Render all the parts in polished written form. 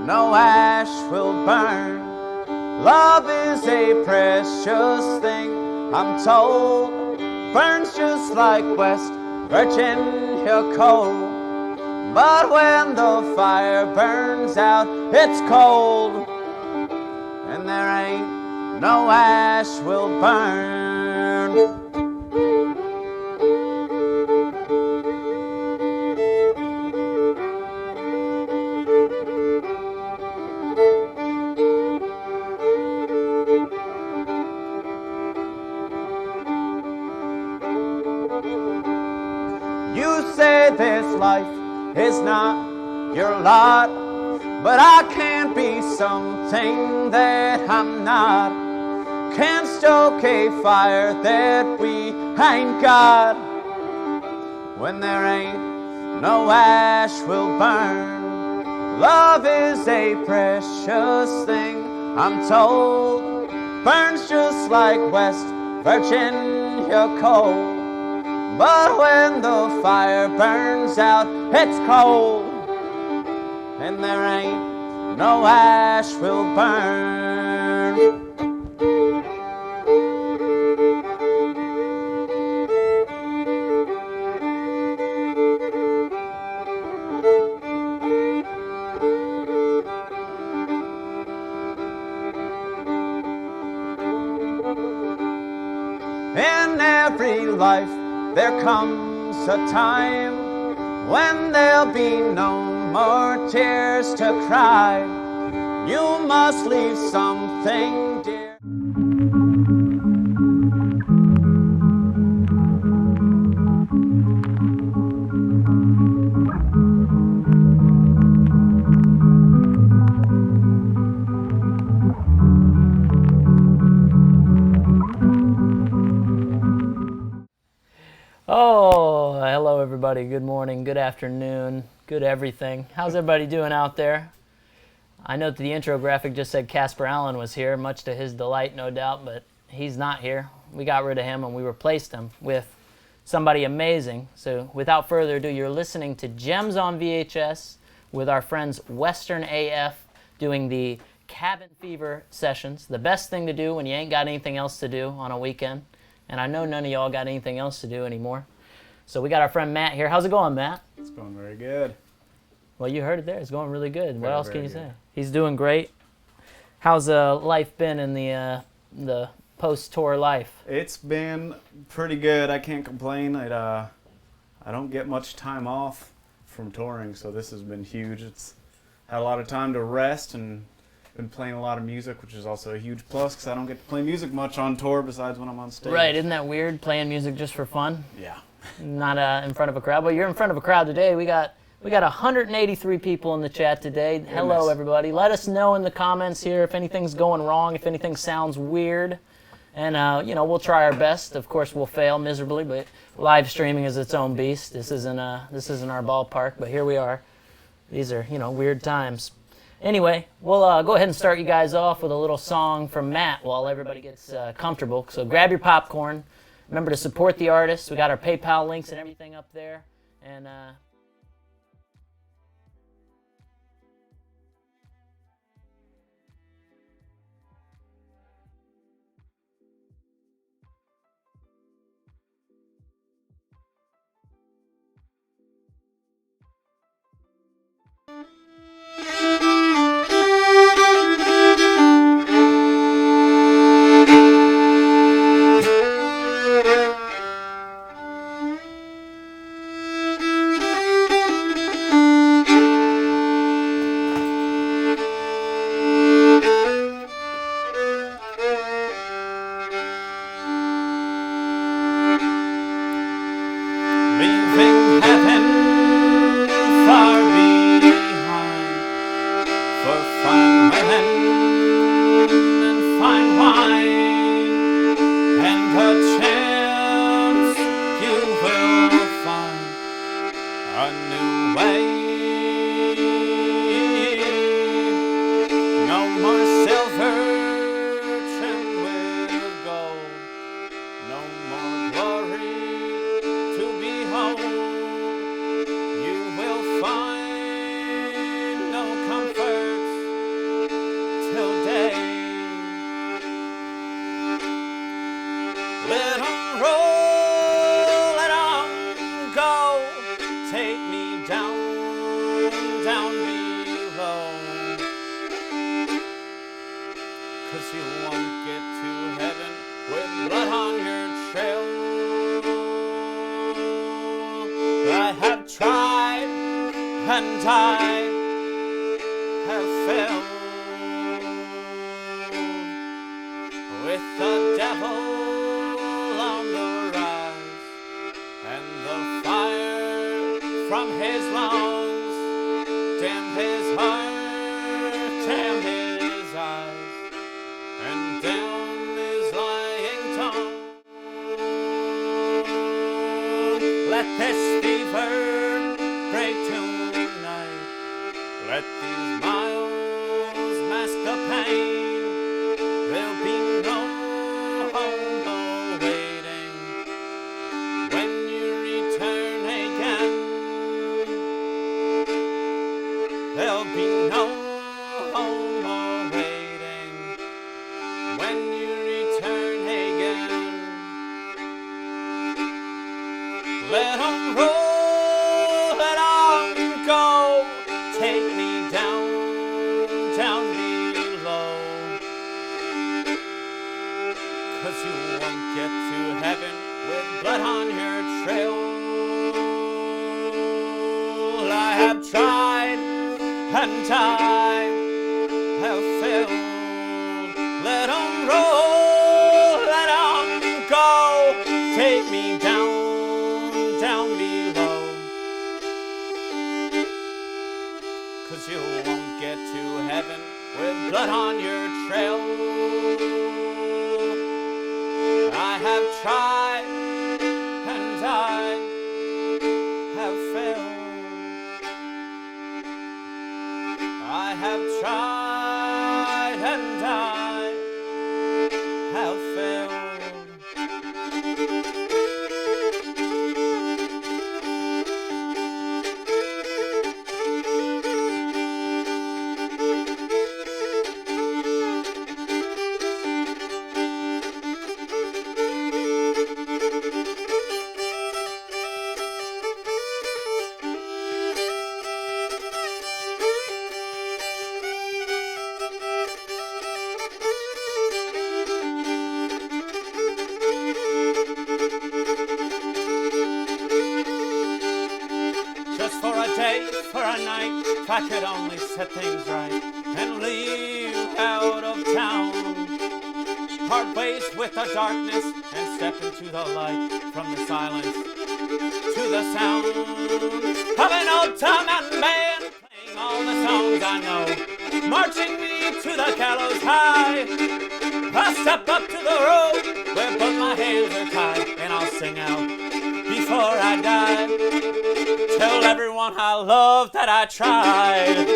no ash will burn. Love is a precious thing, I'm told. Burns just like West Virginia coal. But when the fire burns out, it's cold, and there ain't no ash will burn. You say this life is not your lot, but I can't be something that I'm not. Can't stoke a fire that we ain't got. When there ain't no ash will burn. Love is a precious thing, I'm told. Burns just like West Virginia coal. But when the fire burns out, it's cold, and there ain't no ash will burn. In every life there comes a time when there'll be no more tears to cry. You must leave something dear. Oh, hello everybody. Good morning, good afternoon, good everything. How's everybody doing out there? I know that the intro graphic just said Casper Allen was here, much to his delight, no doubt, but he's not here. We got rid of him and we replaced him with somebody amazing. So without further ado, you're listening to Gems on VHS with our friends WesternAF doing the Cabin Fever sessions. The best thing to do when you ain't got anything else to do on a weekend. And I know none of y'all got anything else to do anymore. So we got our friend Matt here. How's it going, Matt? It's going very good. Well, you heard it there. It's going really good. What else can you say? He's doing great. How's life been in the post-tour life? It's been pretty good. I can't complain. I don't get much time off from touring, so this has been huge. It's had a lot of time to rest and been playing a lot of music, which is also a huge plus because I don't get to play music much on tour besides when I'm on stage. Right, isn't that weird, playing music just for fun? Yeah. Not in front of a crowd. Well, you're in front of a crowd today. We got 183 people in the chat today. Hello, everybody. Let us know in the comments here if anything's going wrong, if anything sounds weird. And, we'll try our best. Of course, we'll fail miserably, but live streaming is its own beast. This isn't our ballpark, but here we are. These are, weird times. Anyway, we'll go ahead and start you guys off with a little song from Matt while everybody gets comfortable. So grab your popcorn. Remember to support the artists. We got our PayPal links and everything up there. And leaving heaven far behind for fine women and fine wine, and perchance you will find a new way. No more silver trimmed with gold, no more glory to behold. You will find no comforts and I have failed with the devil on the rise, and the fire from his lungs dim his heart, dim his eyes, and dim his lying tongue. Let this fever break tonight. Let these miles mask the pain. There'll be no home awaiting when you return again. There'll be no home awaiting when you return again. Let 'em roll, let 'em go. Take me down, down below. 'Cause you won't get to heaven with blood on your trail. I have tried and I have failed. Let 'em roll, let 'em go. Take me down, down below. 'Cause you won't get to heaven with blood on your trail. I have tried and I have failed. I have tried and I have failed. For a night, if I could only set things right and leave out of town, part ways with the darkness and step into the light, from the silence to the sound of an old-time mountain band playing all the songs I know, marching me to the gallows high. I step up to the road where both my hands are tied, and I'll sing out before I die. Tell everyone how love that I tried.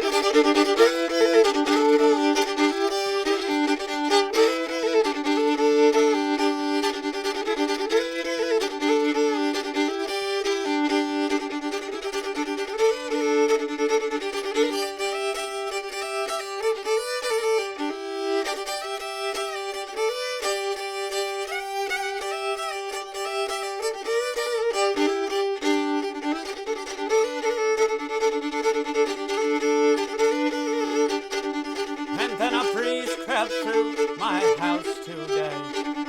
Through my house today,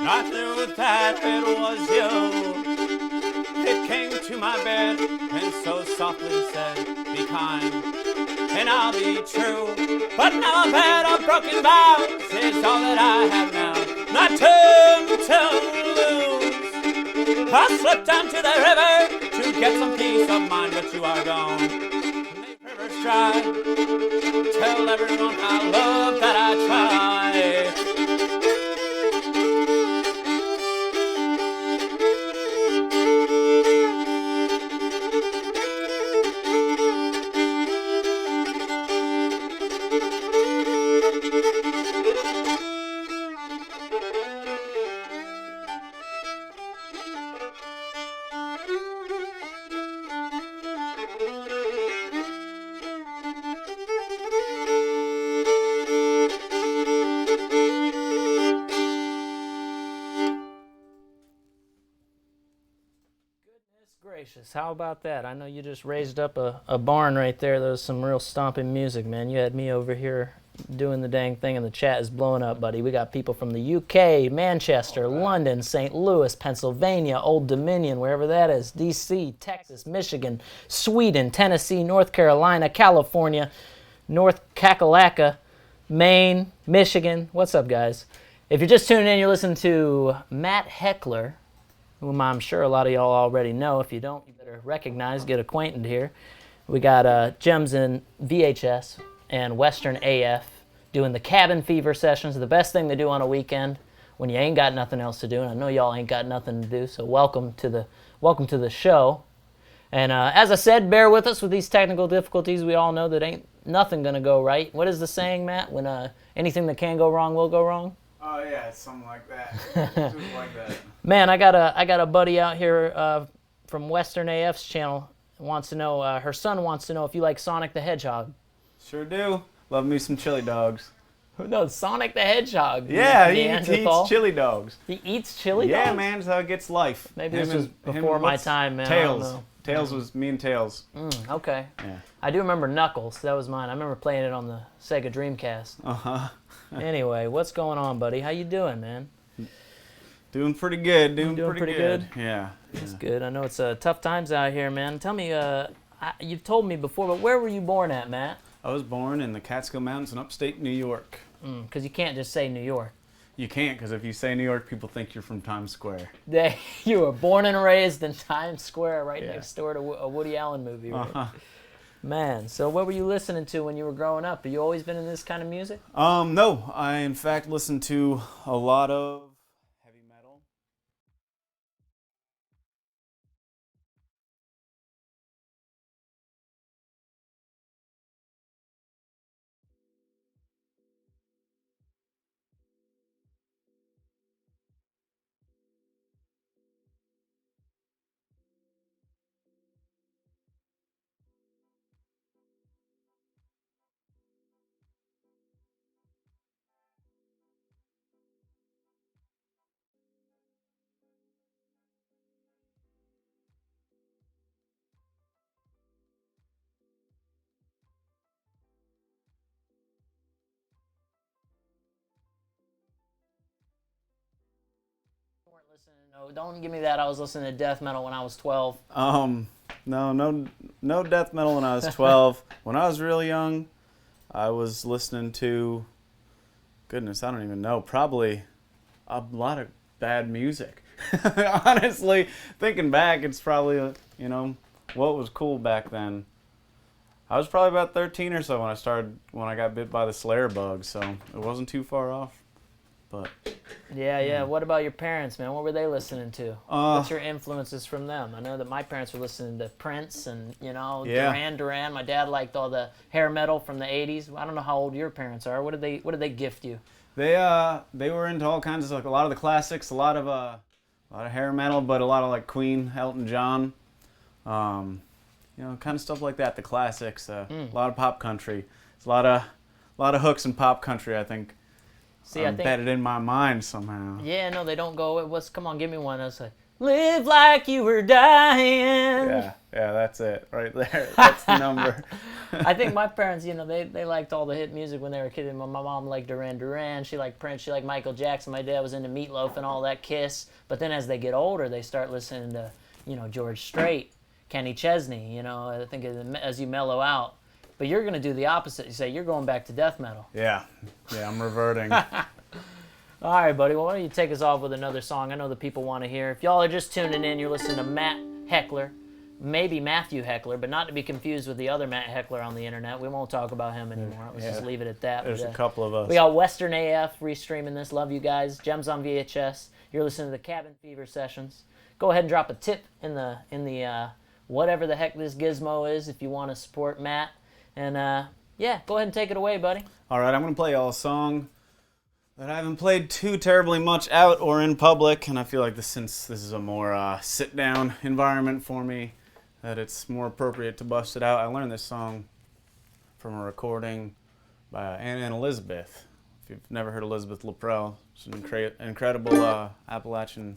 I knew that it was you. It came to my bed and so softly said, be kind and I'll be true. But now a bed of broken vows is all that I have now, not to lose. I slipped down to the river to get some peace of mind, but you are gone. Make rivers dry. Tell everyone how love that I tried. Gracious, how about that? I know you just raised up a barn right there. There was some real stomping music, man. You had me over here doing the dang thing, and the chat is blowing up, buddy. We got people from the UK, Manchester, London, St. Louis, Pennsylvania, Old Dominion, wherever that is, DC, Texas, Michigan, Sweden, Tennessee, North Carolina, California, North Kakalaka, Maine, Michigan. What's up, guys? If you're just tuning in, you're listening to Matt Heckler, whom I'm sure a lot of y'all already know. If you don't, you better recognize, get acquainted here. We got Gems and VHS and WesternAF doing the cabin fever sessions, the best thing to do on a weekend when you ain't got nothing else to do. And I know y'all ain't got nothing to do, so welcome to the show. And as I said, bear with us with these technical difficulties. We all know that ain't nothing gonna go right. What is the saying, Matt? When anything that can go wrong will go wrong? Oh yeah, it's something like that. Just like that. Man, I got a buddy out here from WesternAF's channel. Wants to know, her son wants to know if you like Sonic the Hedgehog. Sure do. Love me some chili dogs. No, Sonic the Hedgehog. Yeah, he eats chili dogs. He eats chili dogs? Yeah, man, that's how it gets life. Maybe this was before my time, man. Tails. Tails was me and Tails. Okay. Yeah. I do remember Knuckles. That was mine. I remember playing it on the Sega Dreamcast. Uh-huh. Anyway, what's going on, buddy? How you doing, man? Doing pretty good. Doing pretty good? Yeah. That's good. I know it's tough times out here, man. Tell me, you've told me before, but where were you born at, Matt? I was born in the Catskill Mountains in upstate New York. Because you can't just say New York. You can't, because if you say New York, people think you're from Times Square. You were born and raised in Times Square, right next door to a Woody Allen movie, right? Uh-huh. Man, so what were you listening to when you were growing up? Have you always been in this kind of music? No. I, in fact, listened to a lot of heavy metal. No, don't give me that. I was listening to death metal when I was 12. No death metal when I was 12. When I was really young, I was listening to, goodness, I don't even know, probably a lot of bad music. Honestly, thinking back, it's probably, what was cool back then. I was probably about 13 or so when I got bit by the Slayer bug, so it wasn't too far off. But yeah. What about your parents, man? What were they listening to? What's your influences from them? I know that my parents were listening to Prince and Duran Duran. My dad liked all the hair metal from the '80s. I don't know how old your parents are. What did they gift you? They were into all kinds of like a lot of the classics, a lot of hair metal, but a lot of like Queen, Elton John, kind of stuff like that. The classics, a lot of pop country. It's a lot of hooks in pop country, I think. See, I think embedded in my mind somehow. Yeah, no, they don't go. Come on, give me one. I was like, live like you were dying. Yeah, that's it right there. That's the number. I think my parents, they liked all the hit music when they were kids. My mom liked Duran Duran. She liked Prince. She liked Michael Jackson. My dad was into Meatloaf and all that, Kiss. But then as they get older, they start listening to, George Strait, Kenny Chesney. I think as you mellow out. But you're going to do the opposite. You say you're going back to death metal. Yeah, I'm reverting. All right, buddy. Well, why don't you take us off with another song? I know the people want to hear. If y'all are just tuning in, you're listening to Matt Heckler, maybe Matthew Heckler, but not to be confused with the other Matt Heckler on the internet. We won't talk about him anymore. Let's just leave it at that. There's a couple of us. We got WesternAF restreaming this. Love you guys. Gems on VHS. You're listening to the Cabin Fever sessions. Go ahead and drop a tip in the whatever the heck this gizmo is if you want to support Matt. And, go ahead and take it away, buddy. All right, I'm going to play y'all a song that I haven't played too terribly much out or in public, and I feel like since this is a more sit-down environment for me, that it's more appropriate to bust it out. I learned this song from a recording by Anna and Elizabeth. If you've never heard Elizabeth Laprelle, she's an incredible Appalachian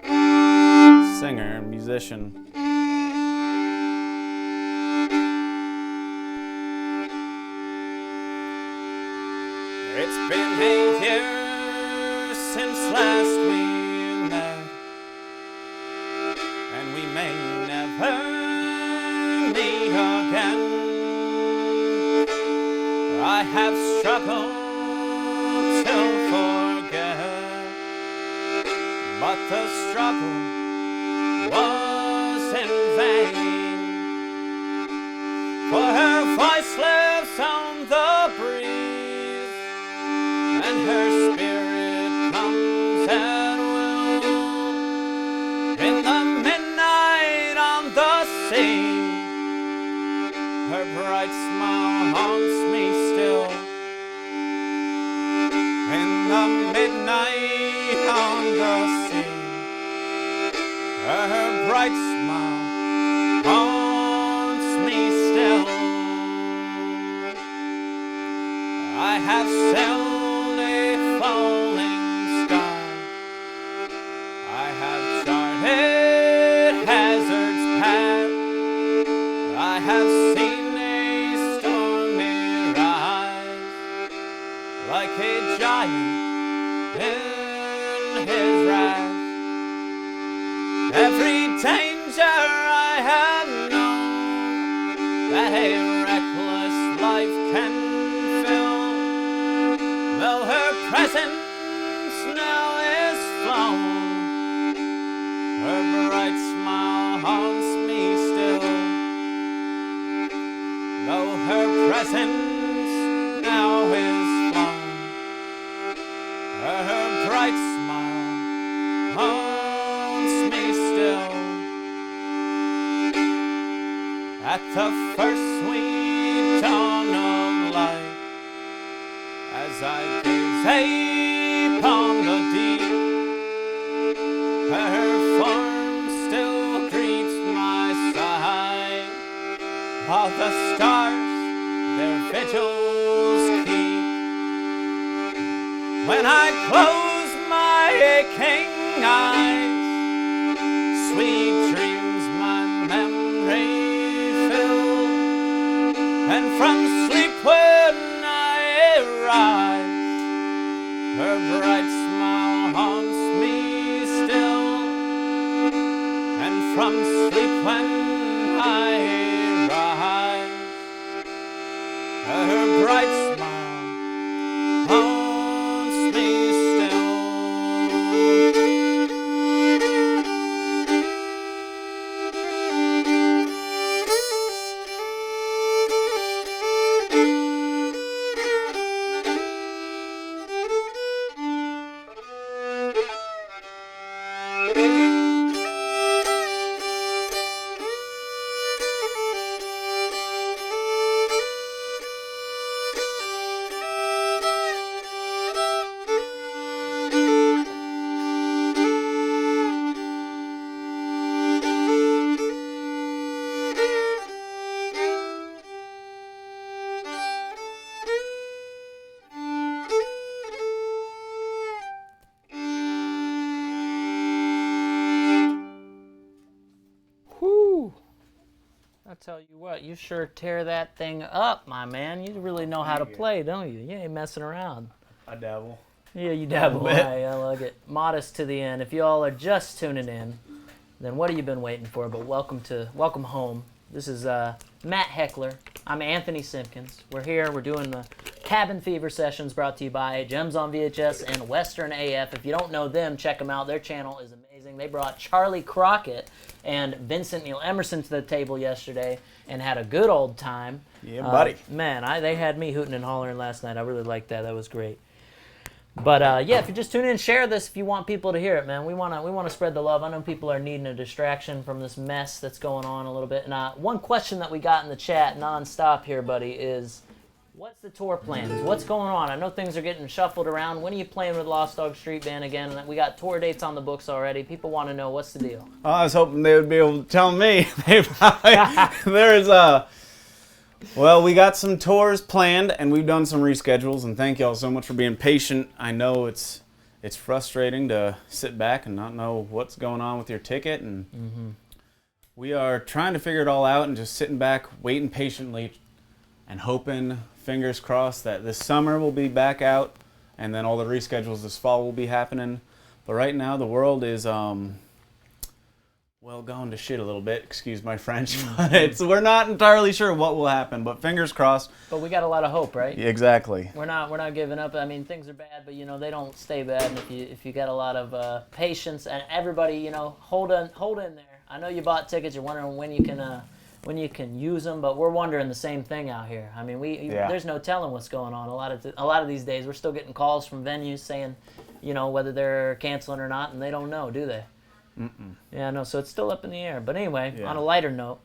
singer and musician. It's been 8 years since last we met, and we may never meet again. I have struggled to forget, but the struggle was in vain. For her voice lives on the breeze, and her spirit comes at will. In the midnight on the sea, her bright smile haunts me still. In the midnight on the sea, her bright smile haunts me still. I have sailed a falling sky, I have charted hazard's path, I have seen a stormy rise, like a giant in his wrath. Every danger I have known that a reckless life can fill, though her presence now is flown, her bright smile haunts me still. Though her presence now is flown, her bright smile haunts me still. At the first sweet dawn of light, as I gaze upon the deep, her form still greets my side, while the stars their vigils keep. When I close my aching eyes, sweet dreams my memory fill, and from sleep when I arise, her bright smile haunts me still. And from sleep when I arise, her bright smile haunts me still. I tell you what, you sure tear that thing up, my man. You really know how to play, don't you? You ain't messing around. I dabble. Yeah, you dabble. I like it. Modest to the end. If you all are just tuning in, then what have you been waiting for? But welcome home. This is Matt Heckler. I'm Anthony Simpkins. We're here. We're doing the Cabin Fever sessions brought to you by GemsOnVHS and WesternAF. If you don't know them, check them out. Their channel is amazing. They brought Charlie Crockett and Vincent Neil Emerson to the table yesterday and had a good old time. Yeah, buddy. Man, they had me hooting and hollering last night. I really liked that. That was great. But yeah, if you just tune in, share this if you want people to hear it, man. We want to spread the love. I know people are needing a distraction from this mess that's going on a little bit. And one question that we got in the chat nonstop here, buddy, is what's the tour plans? What's going on? I know things are getting shuffled around. When are you playing with Lost Dog Street Band again? We got tour dates on the books already. People want to know what's the deal. Oh, I was hoping they would be able to tell me. Well, we got some tours planned, and we've done some reschedules, and thank y'all so much for being patient. I know it's frustrating to sit back and not know what's going on with your ticket, and we are trying to figure it all out and just sitting back, waiting patiently and hoping, fingers crossed, that this summer we'll be back out, and then all the reschedules this fall will be happening. But right now the world is well, going to shit a little bit, excuse my French, but we're not entirely sure what will happen, but fingers crossed. But we got a lot of hope, right? Exactly. We're not giving up. I mean, things are bad, but they don't stay bad. And if you got a lot of patience and everybody, hold in there. I know you bought tickets. You're wondering when you can use them, but we're wondering the same thing out here. I mean, there's no telling what's going on. A lot of these days, we're still getting calls from venues saying, whether they're canceling or not, and they don't know, do they? Mm-mm. Yeah, no. So it's still up in the air. But anyway, on a lighter note,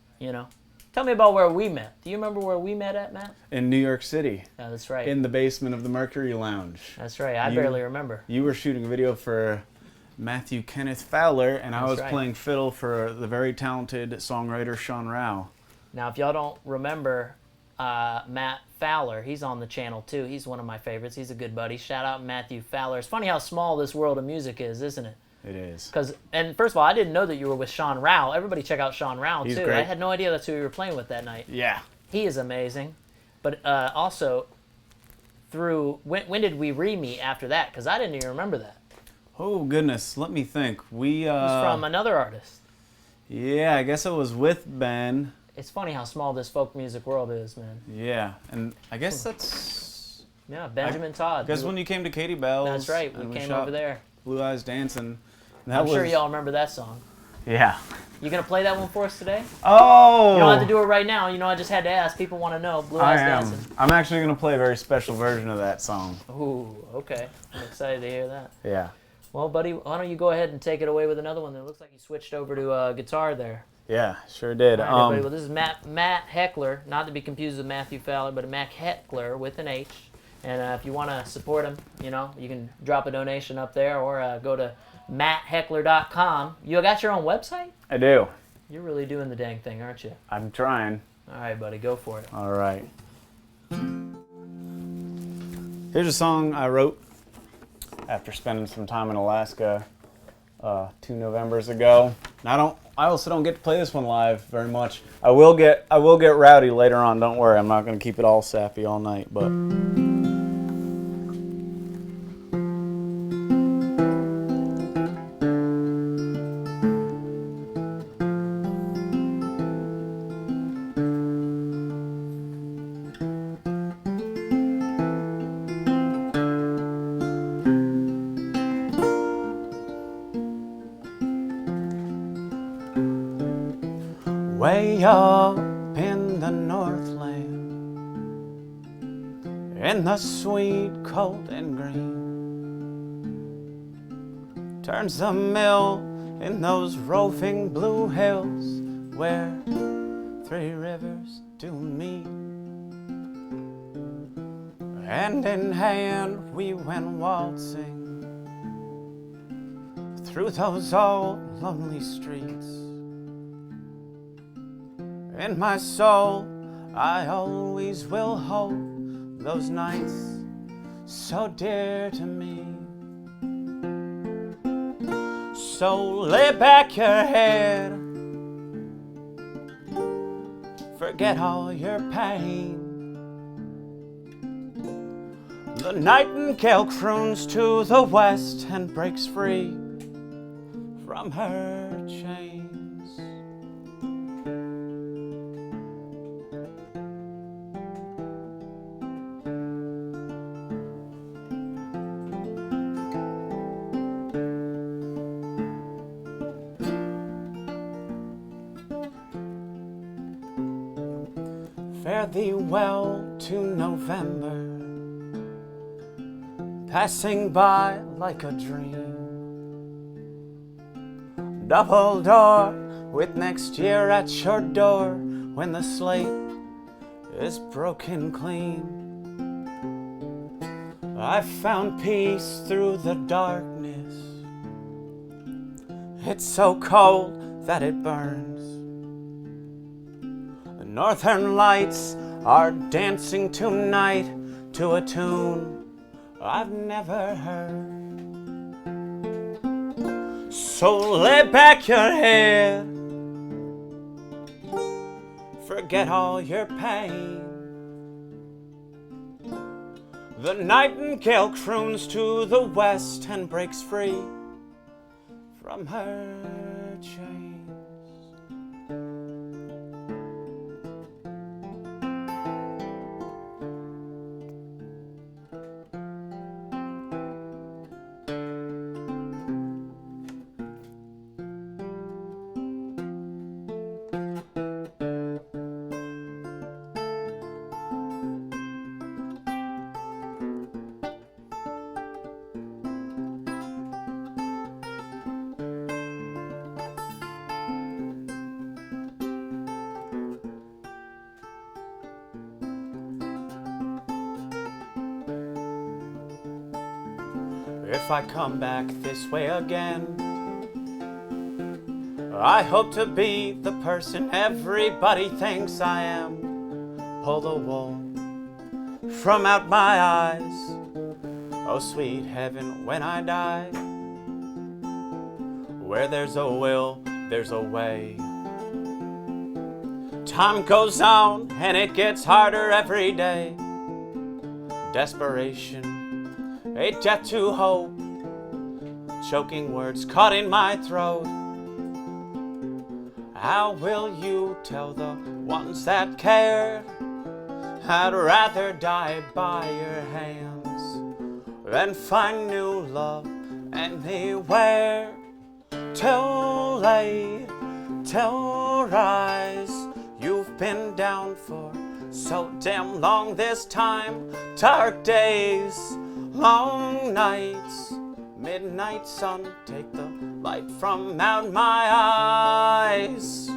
tell me about where we met. Do you remember where we met at, Matt? In New York City. Yeah, that's right. In the basement of the Mercury Lounge. That's right. I barely remember. You were shooting a video for Matthew Kenneth Fowler, and I was playing fiddle for the very talented songwriter Sean Rao. Now, if y'all don't remember Matt Fowler, he's on the channel too. He's one of my favorites. He's a good buddy. Shout out Matthew Fowler. It's funny how small this world of music is, isn't it? It is. And first of all, I didn't know that you were with Sean Rao. Everybody check out Sean Rao He's too. great. I had no idea that's who you were playing with that night. Yeah. He is amazing. But also, when did we re-meet after that? Because I didn't even remember that. Oh, goodness. Let me think. It was from another artist. Yeah, I guess it was with Ben. It's funny how small this folk music world is, man. Yeah, and I guess that's... Yeah, Benjamin Todd. I guess when you came to Katie Bell's... That's right. We came over there. Blue Eyes Dancing. I'm sure y'all remember that song. Yeah. You going to play that one for us today? Oh! You don't have to do it right now. I just had to ask. People want to know. Blue Eyes Dancing. I'm actually going to play a very special version of that song. Ooh, okay. I'm excited to hear that. Yeah. Well, buddy, why don't you go ahead and take it away with another one? It looks like you switched over to guitar there. Yeah, sure did. All right, everybody. Well, this is Matt Heckler, not to be confused with Matthew Fowler, but Matt Heckler with an H. And if you want to support him, you can drop a donation up there or go to mattheckler.com. You got your own website? I do. You're really doing the dang thing, aren't you? I'm trying. All right, buddy, go for it. All right. Here's a song I wrote after spending some time in Alaska 2 Novembers ago. And I also don't get to play this one live very much. I will get rowdy later on. Don't worry, I'm not going to keep it all sappy all night. But way up in the Northland, in the sweet cold and green, turns the mill in those roving blue hills where 3 rivers do meet. Hand in hand we went waltzing through those old lonely streets. In my soul, I always will hold those nights so dear to me. So lay back your head, forget all your pain. The nightingale croons to the west and breaks free from her chains. Fare thee well to November, passing by like a dream. Double door with next year at your door when the slate is broken clean. I've found peace through the darkness. It's so cold that it burns. The northern lights are dancing tonight to a tune I've never heard. So lay back your head, forget all your pain. The nightingale croons to the west and breaks free from her chains. If I come back this way again, I hope to be the person everybody thinks I am. Pull the wool from out my eyes. Oh, sweet heaven, when I die. Where there's a will, there's a way. Time goes on and it gets harder every day. Desperation, a death to hope, choking words caught in my throat. How will you tell the ones that care? I'd rather die by your hands than find new love anywhere. Till late, till rise, you've been down for so damn long this time. Dark days, long nights, midnight sun, take the light from out my eyes.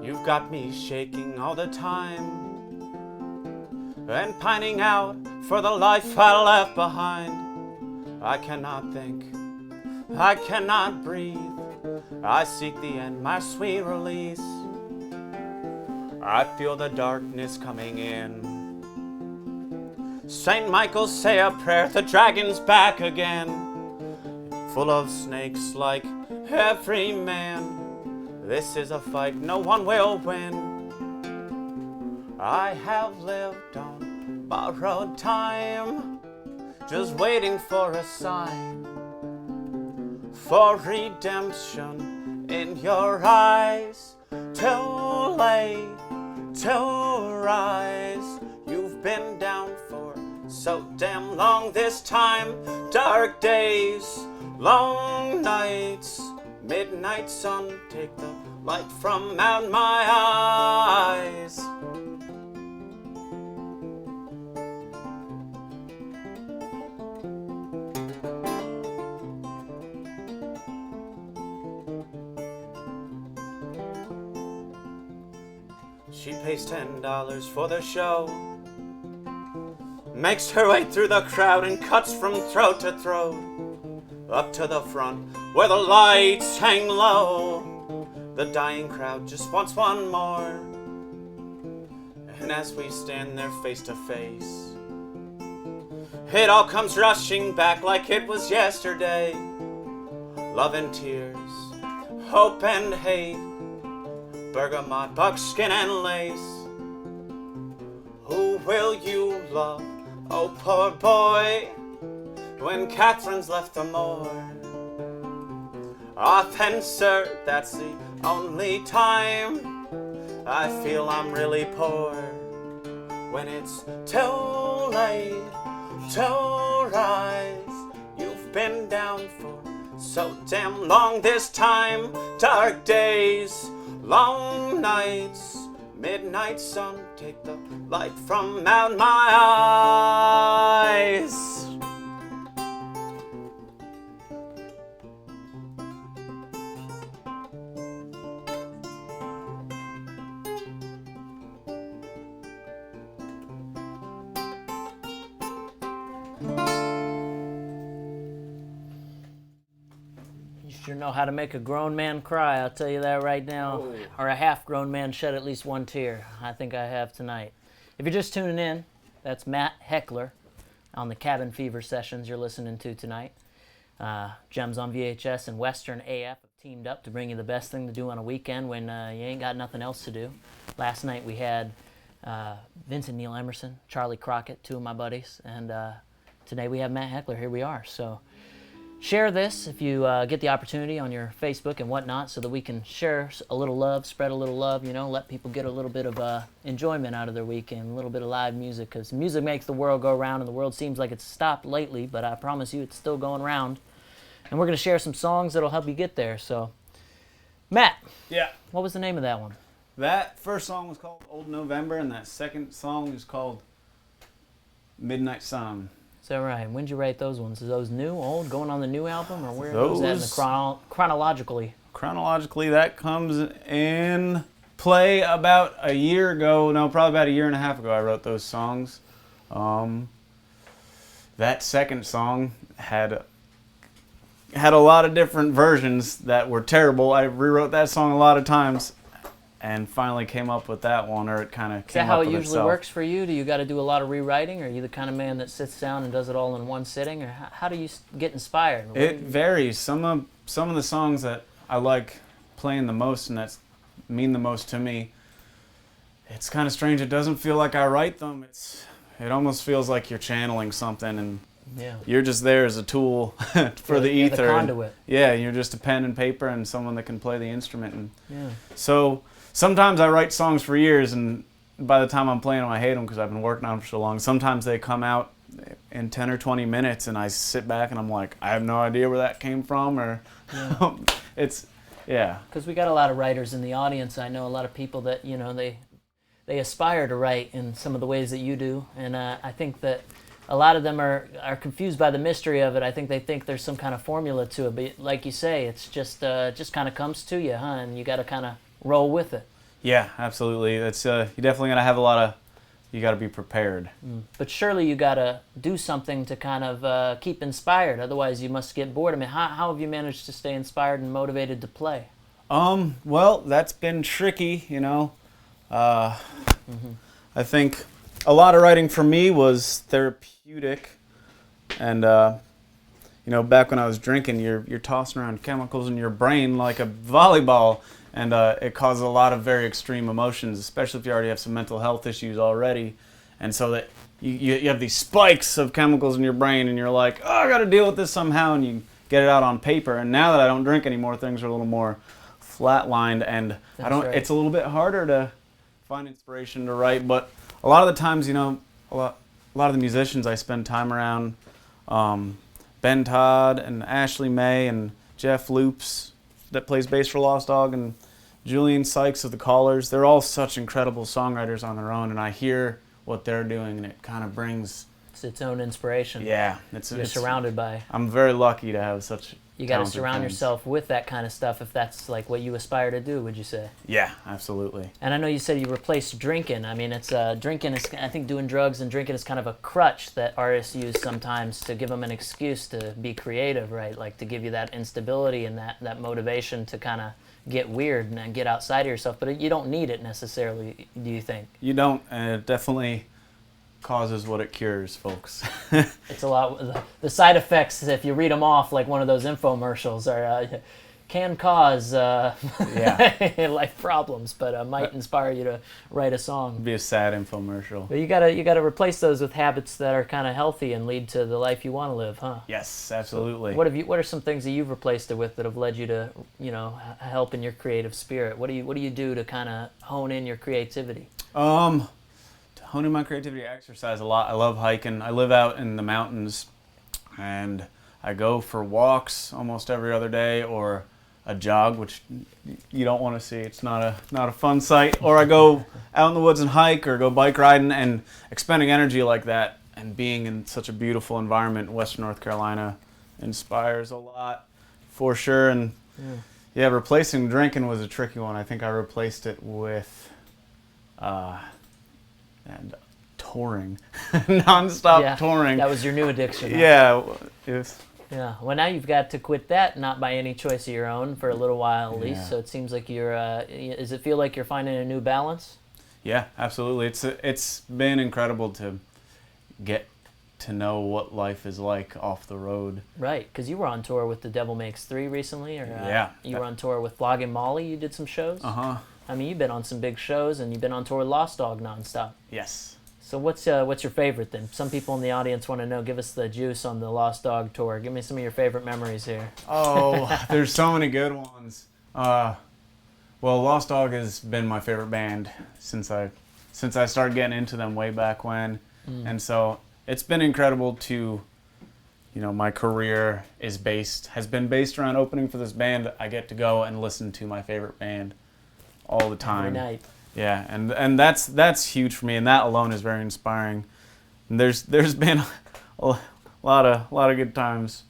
You've got me shaking all the time and pining out for the life I left behind. I cannot think, I cannot breathe. I seek the end, my sweet release. I feel the darkness coming in. Saint Michael, say a prayer, the dragon's back again. Full of snakes like every man. This is a fight no one will win. I have lived on borrowed time, just waiting for a sign, for redemption in your eyes. Till late, till rise, you've been down for so damn long this time. Dark days, long nights, midnight sun, take the light from out my eyes. She pays $10 for the show, makes her way through the crowd and cuts from throat to throat, up to the front where the lights hang low. The dying crowd just wants one more, and as we stand there face to face, it all comes rushing back like it was yesterday. Love and tears, hope and hate, bergamot, buckskin, and lace. Who will you love, oh poor boy, when Catherine's left the moor? Ah, then, sir, that's the only time I feel I'm really poor. When it's too late, to rise, you've been down for so damn long this time. Dark days, long nights, midnight sun, take the light from out my eyes. You sure know how to make a grown man cry, I'll tell you that right now. Oh. Or a half-grown man shed at least one tear. I think I have tonight. If you're just tuning in, that's Matt Heckler. on the Cabin Fever sessions you're listening to tonight. Gems on VHS and WesternAF have teamed up to bring you the best thing to do on a weekend when you ain't got nothing else to do. Last night we had Vincent Neil Emerson, Charlie Crockett, two of my buddies, and today we have Matt Heckler. Here we are. So share this if you get the opportunity on your Facebook and whatnot, so that we can share a little love, spread a little love, let people get a little bit of enjoyment out of their weekend, a little bit of live music, because music makes the world go round, and the world seems like it's stopped lately, but I promise you it's still going round. And we're going to share some songs that'll help you get there. So, Matt, Yeah. what was the name of that one? That first song was called Old November, and that second song is called Midnight Sun. Is that right? When did you write those ones? Are those new, old, going on the new album, or where are those at in the chronologically? Chronologically, that comes in play about a year ago. No, probably about a year and a half ago I wrote those songs. That second song had a lot of different versions that were terrible. I rewrote that song a lot of times and finally came up with that one, or it kind of came up with itself. Is that how it usually works for you? Do you got to do a lot of rewriting, or are you the kind of man that sits down and does it all in one sitting, or how do you get inspired? It varies. Some of the songs that I like playing the most and that mean the most to me, it's kind of strange. It doesn't feel like I write them. It almost feels like you're channeling something, and you're just there as a tool for the ether. The conduit. You're just a pen and paper and someone that can play the instrument. And so sometimes I write songs for years, and by the time I'm playing them, I hate them because I've been working on them for so long. Sometimes they come out in 10 or 20 minutes, and I sit back and I'm like, I have no idea where that came from, or Because we got a lot of writers in the audience. I know a lot of people that, they aspire to write in some of the ways that you do, and I think that a lot of them are confused by the mystery of it. I think they think there's some kind of formula to it, but like you say, it's just kind of comes to you, and you got to kind of roll with it. Yeah, absolutely. It's you definitely got to have you got to be prepared. But surely you got to do something to kind of keep inspired, otherwise you must get bored. I mean, how have you managed to stay inspired and motivated to play? Well, that's been tricky, I think a lot of writing for me was therapeutic, and back when I was drinking, you're tossing around chemicals in your brain like a volleyball, and it causes a lot of very extreme emotions, especially if you already have some mental health issues already, and so that you have these spikes of chemicals in your brain, and you're like, oh, I got to deal with this somehow, and you get it out on paper. And now that I don't drink anymore, things are a little more flatlined, and it's a little bit harder to find inspiration to write, but a lot of the times, a lot of the musicians I spend time around, Ben Todd and Ashley May and Jeff Loops that plays bass for Lost Dog, and Julian Sykes of the Callers, they're all such incredible songwriters on their own, and I hear what they're doing, and it kind of brings its own inspiration. Yeah, you're surrounded by. I'm very lucky to have such. You got to surround yourself with that kind of stuff if that's like what you aspire to do, would you say? Yeah, absolutely. And I know you said you replaced drinking. I mean, it's drinking is, I think doing drugs and drinking is kind of a crutch that artists use sometimes to give them an excuse to be creative, right? Like to give you that instability and that motivation to kind of get weird and get outside of yourself. But you don't need it necessarily, do you think? You don't, and it definitely causes what it cures, folks. It's a lot. The side effects, if you read them off like one of those infomercials, are can cause life problems, but might inspire you to write a song. It'd be a sad infomercial. But you gotta replace those with habits that are kind of healthy and lead to the life you want to live, huh? Yes, absolutely. So what are some things that you've replaced it with that have led you to help in your creative spirit? What do you do to kind of hone in your creativity? Honing my creativity, I exercise a lot. I love hiking. I live out in the mountains, and I go for walks almost every other day, or a jog, which you don't want to see. It's not a fun sight. Or I go out in the woods and hike, or go bike riding, and expending energy like that and being in such a beautiful environment in Western North Carolina inspires a lot, for sure. And replacing drinking was a tricky one. I think I replaced it with and touring, non-stop touring. That was your new addiction. Huh? Yeah, it was. Yeah. Well, now you've got to quit that, not by any choice of your own, for a little while at least. So it seems like you're. Does it feel like you're finding a new balance? Yeah, absolutely. It's been incredible to get to know what life is like off the road. Right, because you were on tour with The Devil Makes 3 recently, or Yeah. you were on tour with Flogging Molly. You did some shows. I mean, you've been on some big shows, and you've been on tour with Lost Dog nonstop. Yes. So what's your favorite then? Some people in the audience want to know. Give us the juice on the Lost Dog tour. Give me some of your favorite memories here. Oh, there's so many good ones. Well, Lost Dog has been my favorite band since I started getting into them way back when, and so it's been incredible to, my career has been based around opening for this band. I get to go and listen to my favorite band all the time. Every night. Yeah, and that's huge for me, and that alone is very inspiring. And there's been a lot of good times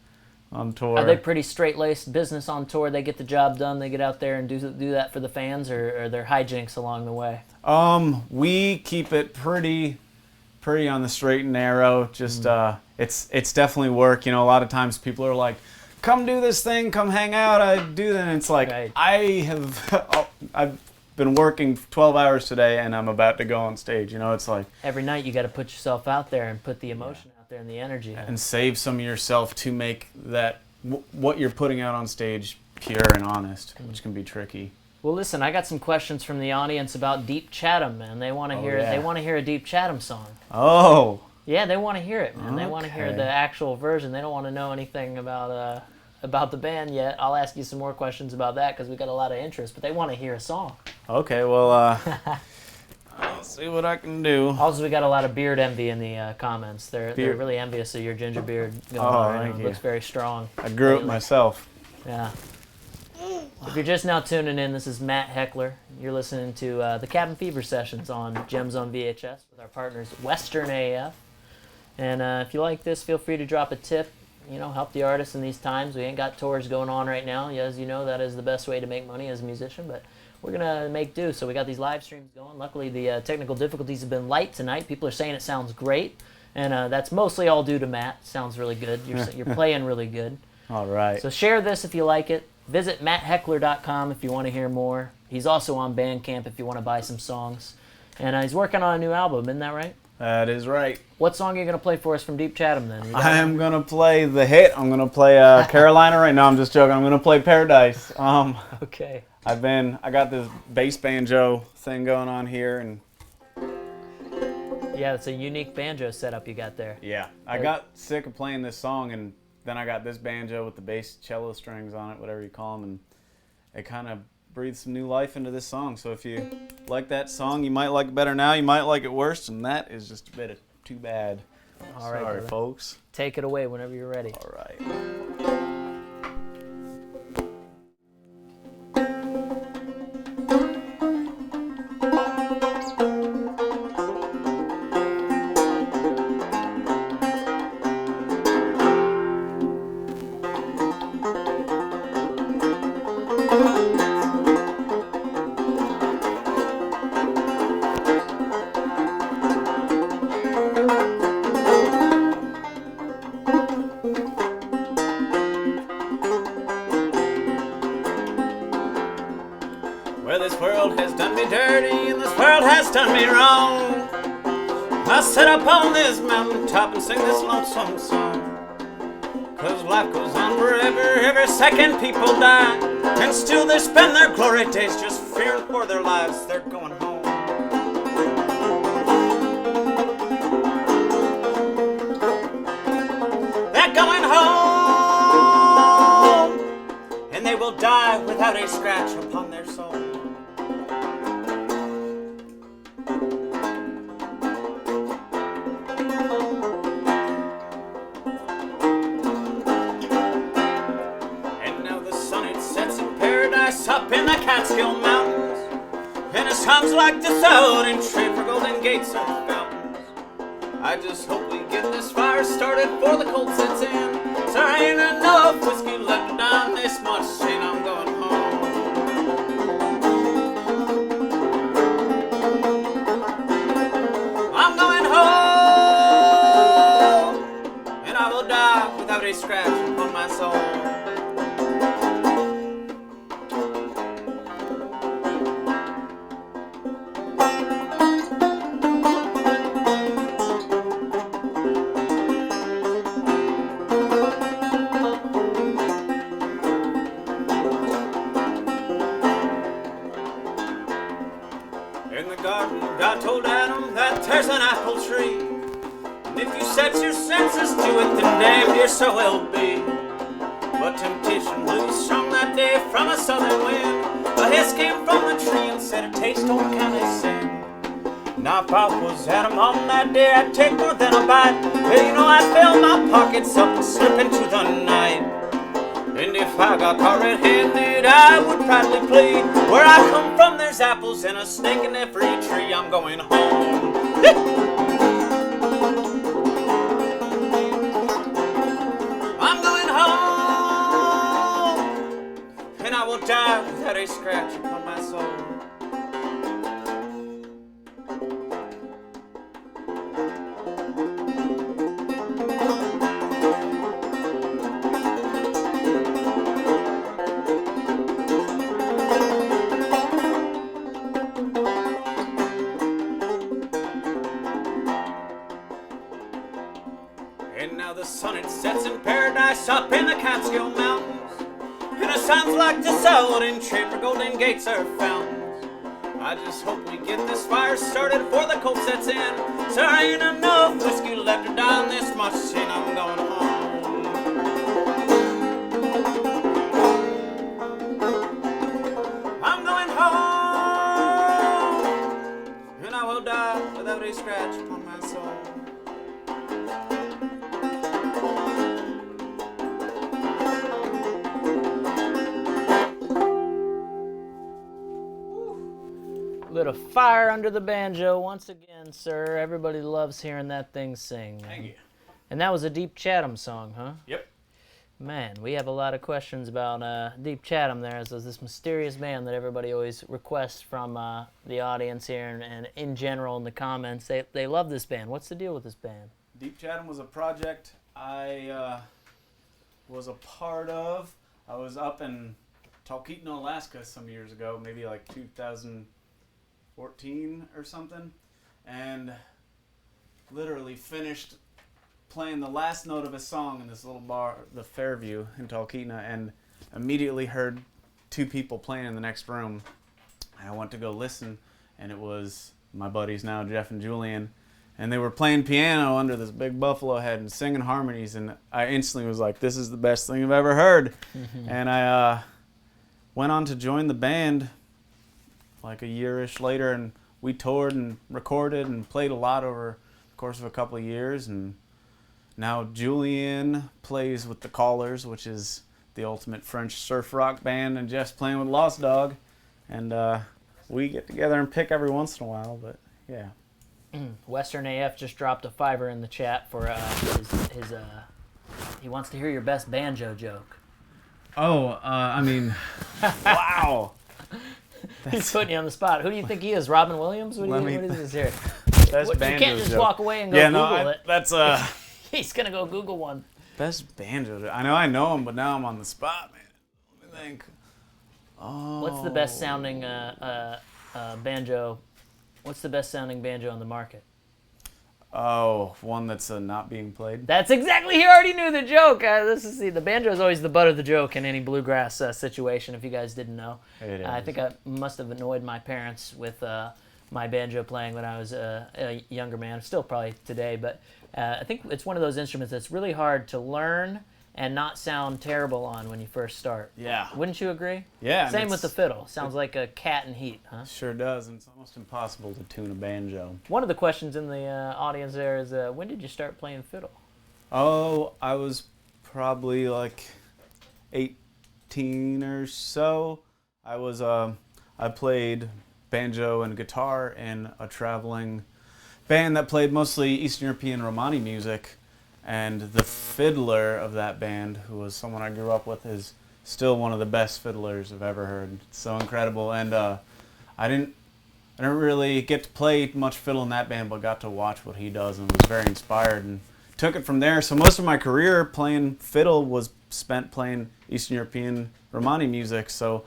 on tour. Are they pretty straight-laced business on tour? They get the job done. They get out there and do that for the fans, or are there hijinks along the way? We keep it pretty on the straight and narrow. Just it's definitely work. A lot of times people are like, "Come do this thing, come hang out." I do that, and it's like Right. I've been working 12 hours today, and I'm about to go on stage. It's like Every night you got to put yourself out there and put the emotion out there and the energy. and save some of yourself to make that what you're putting out on stage pure and honest, which can be tricky. Well, listen, I got some questions from the audience about Deep Chatham, man. They want to hear. yeah. They want to hear a Deep Chatham song. Oh, Yeah, they want to hear it, man. They want to hear Okay. the actual version. They don't want to know anything about the band yet. I'll ask you some more questions about that because we got a lot of interest. But they want to hear a song. okay. Well, I'll see what I can do. Also, we got a lot of beard envy in the comments. They're really envious of your ginger beard going on right thank now. It you. looks very strong. I grew it lately. myself. Yeah. If you're just now tuning in, this is Matt Heckler. You're listening to the Cabin Fever sessions on Gems on VHS with our partners WesternAF. And if you like this, feel free to drop a tip. Help the artists in these times. We ain't got tours going on right now. As you know, that is the best way to make money as a musician. But we're going to make do. So we got these live streams going. Luckily, the technical difficulties have been light tonight. People are saying it sounds great. And that's mostly all due to Matt. Sounds really good. You're playing really good. All right. So share this if you like it. Visit mattheckler.com if you want to hear more. He's also on Bandcamp if you want to buy some songs. And he's working on a new album, isn't that right? That is right. What song are you going to play for us from Deep Chatham then? I am going to play the hit. I'm going to play Carolina right now. I'm just joking. I'm going to play Paradise. Okay. I got this bass banjo thing going on here, and Yeah, it's a unique banjo setup you got there. yeah, I got sick of playing this song, and then I got this banjo with the bass cello strings on it, whatever you call them, and it kind of breathed some new life into this song. So if you like that song, you might like it better now, you might like it worse, and that is just a bit of too bad. All right, Sorry, brother. folks. Take it away whenever you're ready. All right. Well, this world has done me dirty and this world has done me wrong. I sit up on this mountaintop and sing this lonesome song. 'Cause life goes on forever, every second people die. And still they spend their glory days just fearing for their lives. They're going home. They're going home. And they will die without a scratch upon their soul. Up in the Catskill Mountains, and it's times like this out in trade for golden gates and fountains. I just hope we get this fire started before the cold sets in. There ain't enough whiskey left to down this much, and I'm going home. I'm going home, and I will die without a scratch upon my soul. answers to it, then damn near so will be. But temptation blew strong that day from a southern wind. A hiss came from the tree and said a taste don't count as sin. Now if I was Adam on that day, I'd take more than a bite. Well, you know I'd fill my pockets up and slip into the night. And if I got caught red-handed, I would proudly plead. Where I come from, there's apples and a snake in every tree. I'm going home. I'm going home. And I will die without a scratch upon my soul. And now the sun it sets in paradise up in the Catskill Mountains. And it sounds like the Saladin trade for Golden Gates are fountains. I just hope we get this fire started before the cold sets in. So there ain't enough whiskey left to die on this much sin. I'm going home. I'm going home. And I will die without a scratch upon my soul. Little fire under the banjo once again, sir. Everybody loves hearing that thing sing. Thank you. And that was a Deep Chatham song, huh? Yep. Man, we have a lot of questions about Deep Chatham there, as this mysterious band that everybody always requests from the audience here and in general in the comments. They love this band. What's the deal with this band? Deep Chatham was a project I was a part of. I was up in Talkeetna, Alaska some years ago, maybe like 2014 or something, and literally finished playing the last note of a song in this little bar, the Fairview in Talkeetna, and immediately heard two people playing in the next room. I went to go listen, and it was my buddies now, Jeff and Julian, and they were playing piano under this big buffalo head and singing harmonies, and I instantly was like, this is the best thing I've ever heard. And I went on to join the band like a year-ish later, and we toured and recorded and played a lot over the course of a couple of years. And now Julian plays with the Callers, which is the ultimate French surf rock band, and Jeff's playing with Lost Dog. And we get together and pick every once in a while, but yeah. WesternAF just dropped a $5 in the chat for his he wants to hear your best banjo joke. Oh, I mean, wow. He's putting you on the spot. Who do you think he is? Robin Williams? What is this here? Best You banjo can't just joke. walk away and go Google it. That's He's going to go Google one. best banjo joke. I know him, but now I'm on the spot, man. Let me think. Oh. What's the best sounding banjo? What's the best sounding banjo on the market? Oh, one that's not being played. That's exactly, he already knew the joke. The banjo is always the butt of the joke in any bluegrass situation, if you guys didn't know. It is. I think I must have annoyed my parents with my banjo playing when I was a younger man, still probably today, but I think it's one of those instruments that's really hard to learn and not sound terrible on when you first start. Yeah. Wouldn't you agree? Yeah. Same with the fiddle. Sounds like a cat in heat, huh? Sure does, and it's almost impossible to tune a banjo. One of the questions in the audience there is, when did you start playing fiddle? Oh, I was probably like 18 or so. I played banjo and guitar in a traveling band that played mostly Eastern European Romani music. And the fiddler of that band, who was someone I grew up with, is still one of the best fiddlers I've ever heard. It's so incredible. And I didn't really get to play much fiddle in that band, but got to watch what he does and was very inspired and took it from there. So most of my career playing fiddle was spent playing Eastern European Romani music. So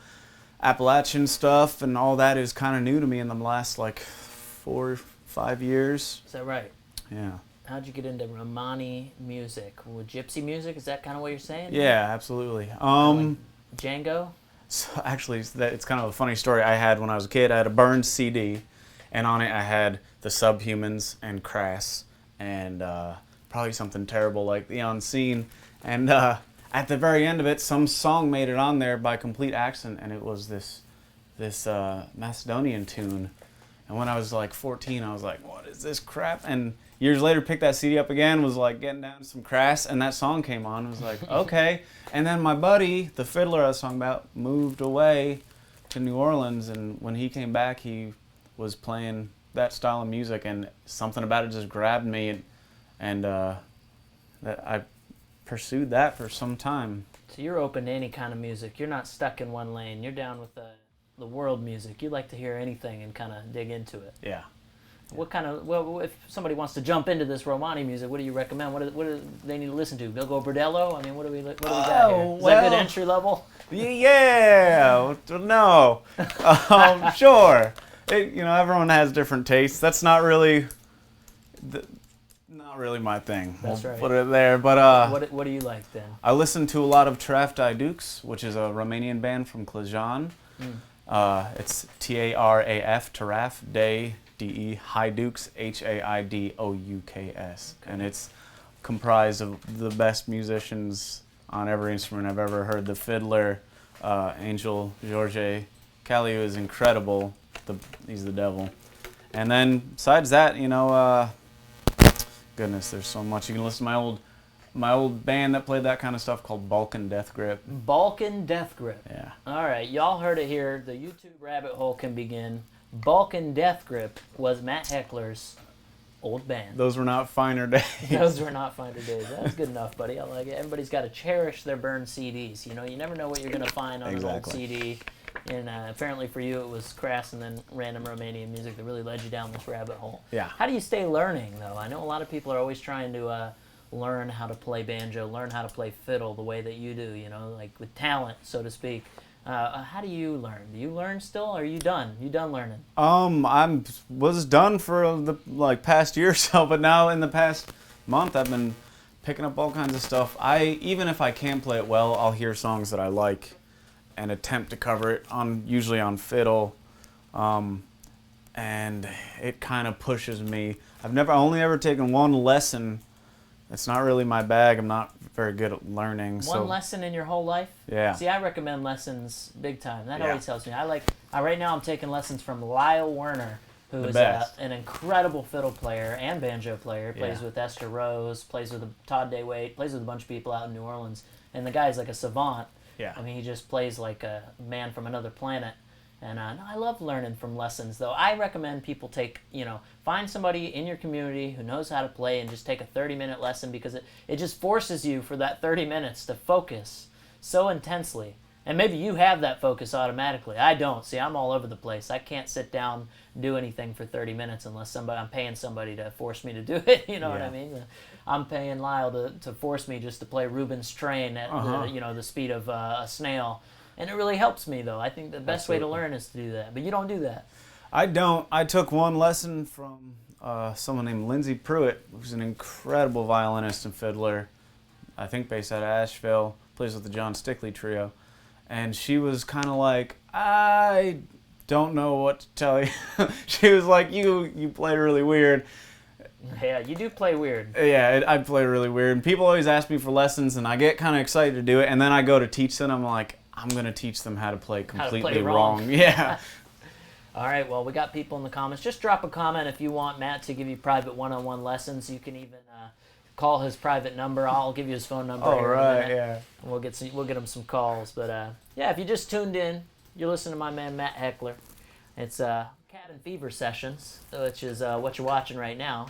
Appalachian stuff and all that is kind of new to me in the last like 4 or 5 years. Is that right? Yeah. How'd you get into Romani music? Well, gypsy music? Is that kind of what you're saying? Yeah, absolutely. Like Django? So actually, it's kind of a funny story I had when I was a kid. I had a burned CD, and on it I had the Subhumans and Crass and probably something terrible like The Unseen. And at the very end of it, some song made it on there by complete accident, and it was this Macedonian tune. And when I was like 14, I was like, what is this crap? And years later, picked that CD up again, was like getting down to some crass, and that song came on. I was like, okay. And then my buddy, the fiddler I was talking about, moved away to New Orleans, and when he came back, he was playing that style of music, and something about it just grabbed me, and that I pursued that for some time. So you're open to any kind of music. You're not stuck in one lane. You're down with the world music. You like to hear anything and kind of dig into it. Yeah. What kind of, well, if somebody wants to jump into this Romani music, what do you recommend? What do they need to listen to? Bilgo Bordello? I mean, what do we got here? Is that good entry level? Yeah, no. Sure. Everyone has different tastes. That's not really my thing. That's right. Put it there. But what do you like then? I listen to a lot of Taraf Dukes, which is a Romanian band from Cluj. It's Taraf, Taraf, Day, D-E, Haidouks, Haidouks, and it's comprised of the best musicians on every instrument I've ever heard. The fiddler, Angel George Caliu, is incredible. He's the devil. And then besides that, goodness, there's so much. You can listen to my old band that played that kind of stuff called Balkan Death Grip. Balkan Death Grip. Yeah. All right, y'all heard it here. The YouTube rabbit hole can begin. Balkan Death Grip was Matt Heckler's old band. Those were not finer days. Those were not finer days. That was good enough, buddy. I like it. Everybody's got to cherish their burned CDs. You never know what you're going to find on an old CD. And apparently for you it was crass and then random Romanian music that really led you down this rabbit hole. Yeah. How do you stay learning, though? I know a lot of people are always trying to learn how to play banjo, learn how to play fiddle the way that you do, like with talent, so to speak. How do you learn? Do you learn still, or are you done? You done learning? I was done for the past year or so, but now in the past month I've been picking up all kinds of stuff. Even if I can't play it well, I'll hear songs that I like and attempt to cover it usually on fiddle, and it kind of pushes me. I've only ever taken one lesson. It's not really my bag. I'm not very good at learning. One lesson in your whole life? Yeah. See, I recommend lessons big time. That always helps me. Right now I'm taking lessons from Lyle Werner, who is an incredible fiddle player and banjo player. Plays with Esther Rose, plays with Todd DeWaite, plays with a bunch of people out in New Orleans. And the guy's like a savant. Yeah. I mean, he just plays like a man from another planet. And I love learning from lessons, though. I recommend people find somebody in your community who knows how to play and just take a 30-minute lesson, because it just forces you for that 30 minutes to focus so intensely. And maybe you have that focus automatically. I don't. See, I'm all over the place. I can't sit down and do anything for 30 minutes unless I'm paying somebody to force me to do it. You know what I mean? I'm paying Lyle to force me just to play Rubin's Train at the speed of a snail. And it really helps me, though. I think the best way to learn is to do that. But you don't do that. I don't. I took one lesson from someone named Lindsay Pruitt, who's an incredible violinist and fiddler, I think based out of Asheville, plays with the John Stickley Trio. And she was kind of like, I don't know what to tell you. She was like, you played really weird. Yeah, you do play weird. Yeah, I play really weird. And people always ask me for lessons, and I get kind of excited to do it. And then I go to teach them. I'm like, I'm going to teach them how to play completely wrong. Yeah. All right, well, we got people in the comments. Just drop a comment if you want Matt to give you private one-on-one lessons. You can even call his private number. I'll give you his phone number. Oh, right, yeah. We'll get him some calls. But, if you just tuned in, you're listening to my man Matt Heckler. It's Cat and Fever Sessions, which is what you're watching right now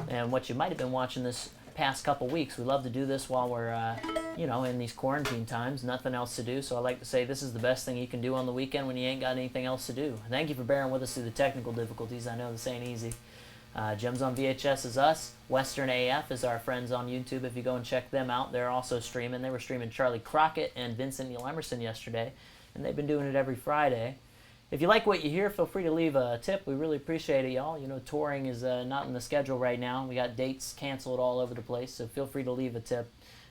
and what you might have been watching this past couple weeks. We love to do this while we're, in these quarantine times, nothing else to do. So I like to say this is the best thing you can do on the weekend when you ain't got anything else to do. Thank you for bearing with us through the technical difficulties. I know this ain't easy. Gems on VHS is us. WesternAF is our friends on YouTube. If you go and check them out, they're also streaming. They were streaming Charlie Crockett and Vincent Neil Emerson yesterday, and they've been doing it every Friday. If you like what you hear, feel free to leave a tip. We really appreciate it, y'all. Touring is not in the schedule right now. We got dates canceled all over the place, so feel free to leave a tip.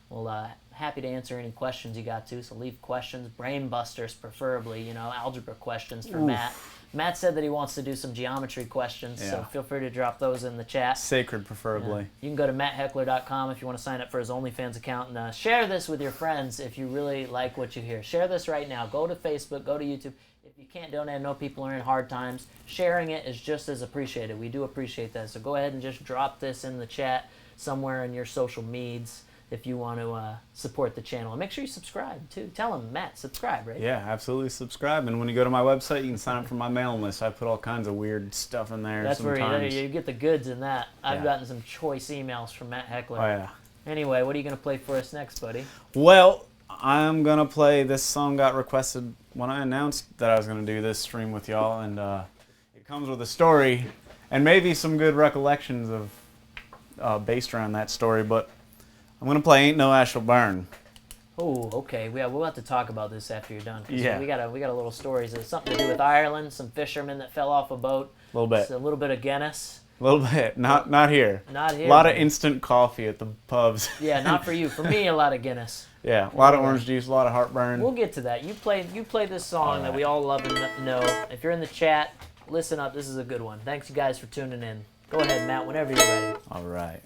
We'll happy to answer any questions you got to. So leave questions, brain busters preferably. You know, algebra questions for Matt. Matt said that he wants to do some geometry questions, so feel free to drop those in the chat. Sacred, preferably. Yeah. You can go to mattheckler.com if you want to sign up for his OnlyFans account, and share this with your friends if you really like what you hear. Share this right now. Go to Facebook, go to YouTube. If you can't donate, I know people are in hard times. Sharing it is just as appreciated. We do appreciate that. So go ahead and just drop this in the chat somewhere in your social medias if you want to support the channel. And make sure you subscribe, too. Tell them, Matt, subscribe, right? Yeah, absolutely subscribe. And when you go to my website, you can sign up for my mailing list. I put all kinds of weird stuff in there. That's sometimes. where you get the goods in that. I've gotten some choice emails from Matt Heckler. Oh, yeah. Anyway, what are you going to play for us next, buddy? Well, I'm going to play, this song got requested when I announced that I was going to do this stream with y'all. And it comes with a story and maybe some good recollections of based around that story. But I'm going to play Ain't No Ash Will Burn. Oh, okay. We'll have to talk about this after you're done. Yeah. We got a little stories. It's something to do with Ireland, some fishermen that fell off a boat. A little bit. It's a little bit of Guinness. A little bit. Not here. Not here. A lot of instant coffee at the pubs. Yeah, not for you. For me, a lot of Guinness. Yeah, a lot of orange juice, a lot of heartburn. We'll get to that. You play this song that we all love and know. If you're in the chat, listen up. This is a good one. Thanks, you guys, for tuning in. Go ahead, Matt, whenever you're ready. All right.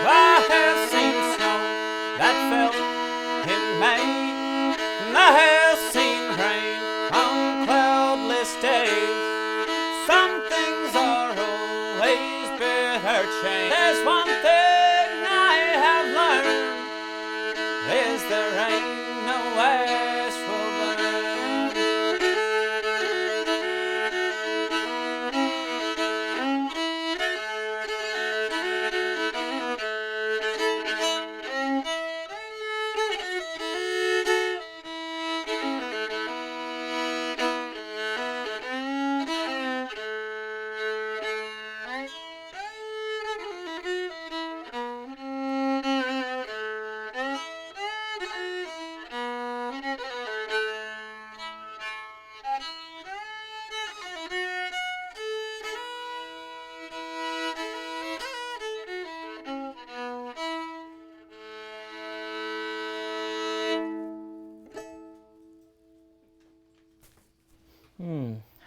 I have seen snow that fell in May, and I have seen rain on cloudless days. Some things are always better changed. There's one thing I have learned, is there ain't no ash will burn.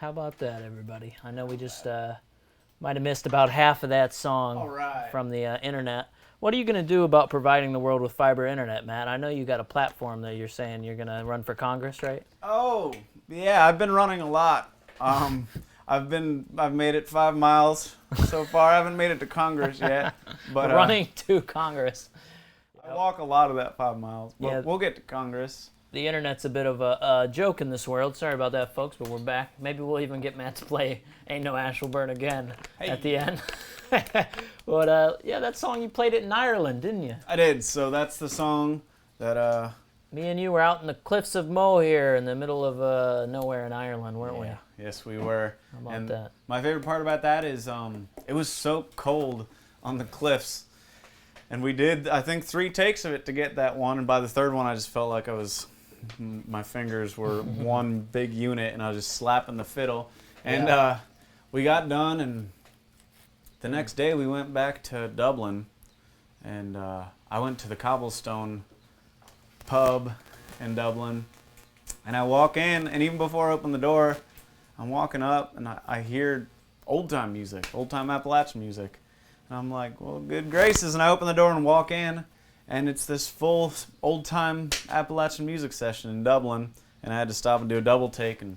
How about that, everybody? I know we just might have missed about half of that song from the internet. What are you going to do about providing the world with fiber internet, Matt? I know you got a platform that you're saying you're going to run for Congress, right? Oh, yeah, I've been running a lot. I've made it 5 miles so far. I haven't made it to Congress yet. But running to Congress. I walk a lot of that 5 miles. But Yeah. we'll get to Congress. The internet's a bit of a joke in this world. Sorry about that, folks, but we're back. Maybe we'll even get Matt to play Ain't No Ash Will Burn again at the end. But, yeah, that song, you played it in Ireland, didn't you? I did. So that's the song that... Me and you were out in the cliffs of Moher in the middle of nowhere in Ireland, weren't we? Yes, we were. How about that? My favorite part about that is it was so cold on the cliffs. And we did, I think, 3 takes of it to get that one. And by the third one, I just felt like my fingers were one big unit, and I was just slapping the fiddle. And we got done, and the next day we went back to Dublin. And I went to the Cobblestone pub in Dublin. And I walk in, and even before I open the door, I'm walking up, and I hear old-time music, old-time Appalachian music. And I'm like, well, good gracious. And I open the door and walk in, and it's this full old-time Appalachian music session in Dublin. And I had to stop and do a double take and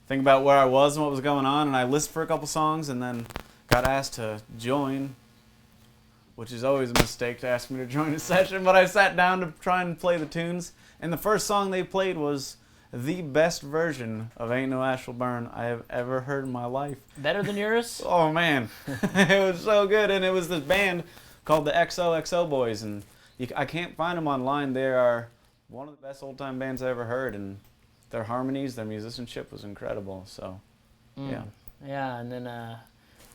think about where I was and what was going on. And I listened for a couple songs and then got asked to join, which is always a mistake to ask me to join a session. But I sat down to try and play the tunes. And the first song they played was the best version of Ain't No Ash Will Burn I have ever heard in my life. Better than yours? Oh, man. It was so good. And it was this band called the XOXO Boys. And I can't find them online. They are one of the best old time bands I ever heard, and their harmonies, their musicianship was incredible. So, yeah. Yeah, and then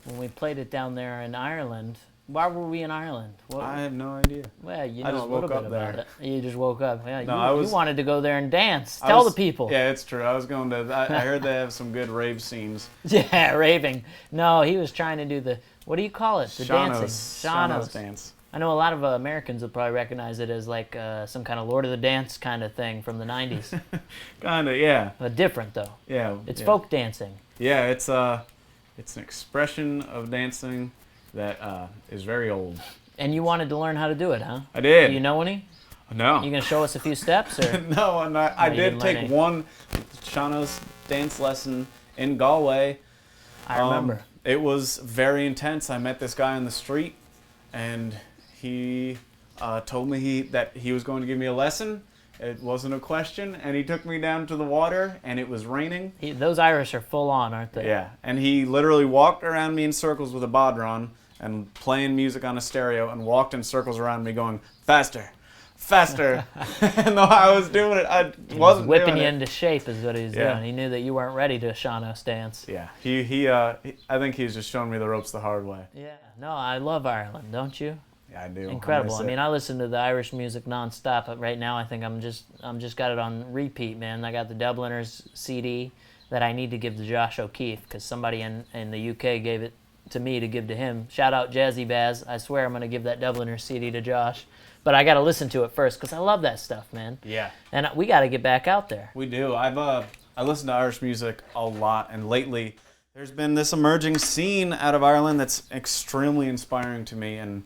when we played it down there in Ireland, why were we in Ireland? I have no idea. Well, you I know a just little woke bit up about there. it. You just woke up. Yeah, No, you wanted to go there and dance. Tell the people. Yeah, it's true. I was going to. I heard they have some good rave scenes. Yeah, raving. No, he was trying to do the, what do you call it? The dancing. Shawano's dance. I know a lot of Americans will probably recognize it as like some kind of Lord of the Dance kind of thing from the 90s. Kinda, yeah. But different though. Yeah. It's folk dancing. Yeah, it's an expression of dancing that is very old. And you wanted to learn how to do it, huh? I did. Do you know any? No. You gonna show us a few steps, or? No, and I you did didn't learn take any? one Shawano's dance lesson in Galway. I remember. It was very intense. I met this guy on the street, and he told me that he was going to give me a lesson. It wasn't a question, and he took me down to the water, and it was raining. Those Irish are full on, aren't they? Yeah, and he literally walked around me in circles with a bodhrán and playing music on a stereo, and walked in circles around me going, faster, faster. And though I was doing it, I wasn't whipping doing you it. into shape is what he was doing. He knew that you weren't ready to Shawano's dance. Yeah, I think he was just showing me the ropes the hard way. Yeah, no, I love Ireland, don't you? Yeah, I do. Incredible. I miss it. mean, I listen to the Irish music nonstop. But right now, I think I'm just got it on repeat, man. I got the Dubliners CD that I need to give to Josh O'Keefe because somebody in the UK gave it to me to give to him. Shout out Jazzy Baz. I swear I'm going to give that Dubliners CD to Josh. But I got to listen to it first because I love that stuff, man. Yeah. And we got to get back out there. We do. I listen to Irish music a lot, and lately there's been this emerging scene out of Ireland that's extremely inspiring to me, and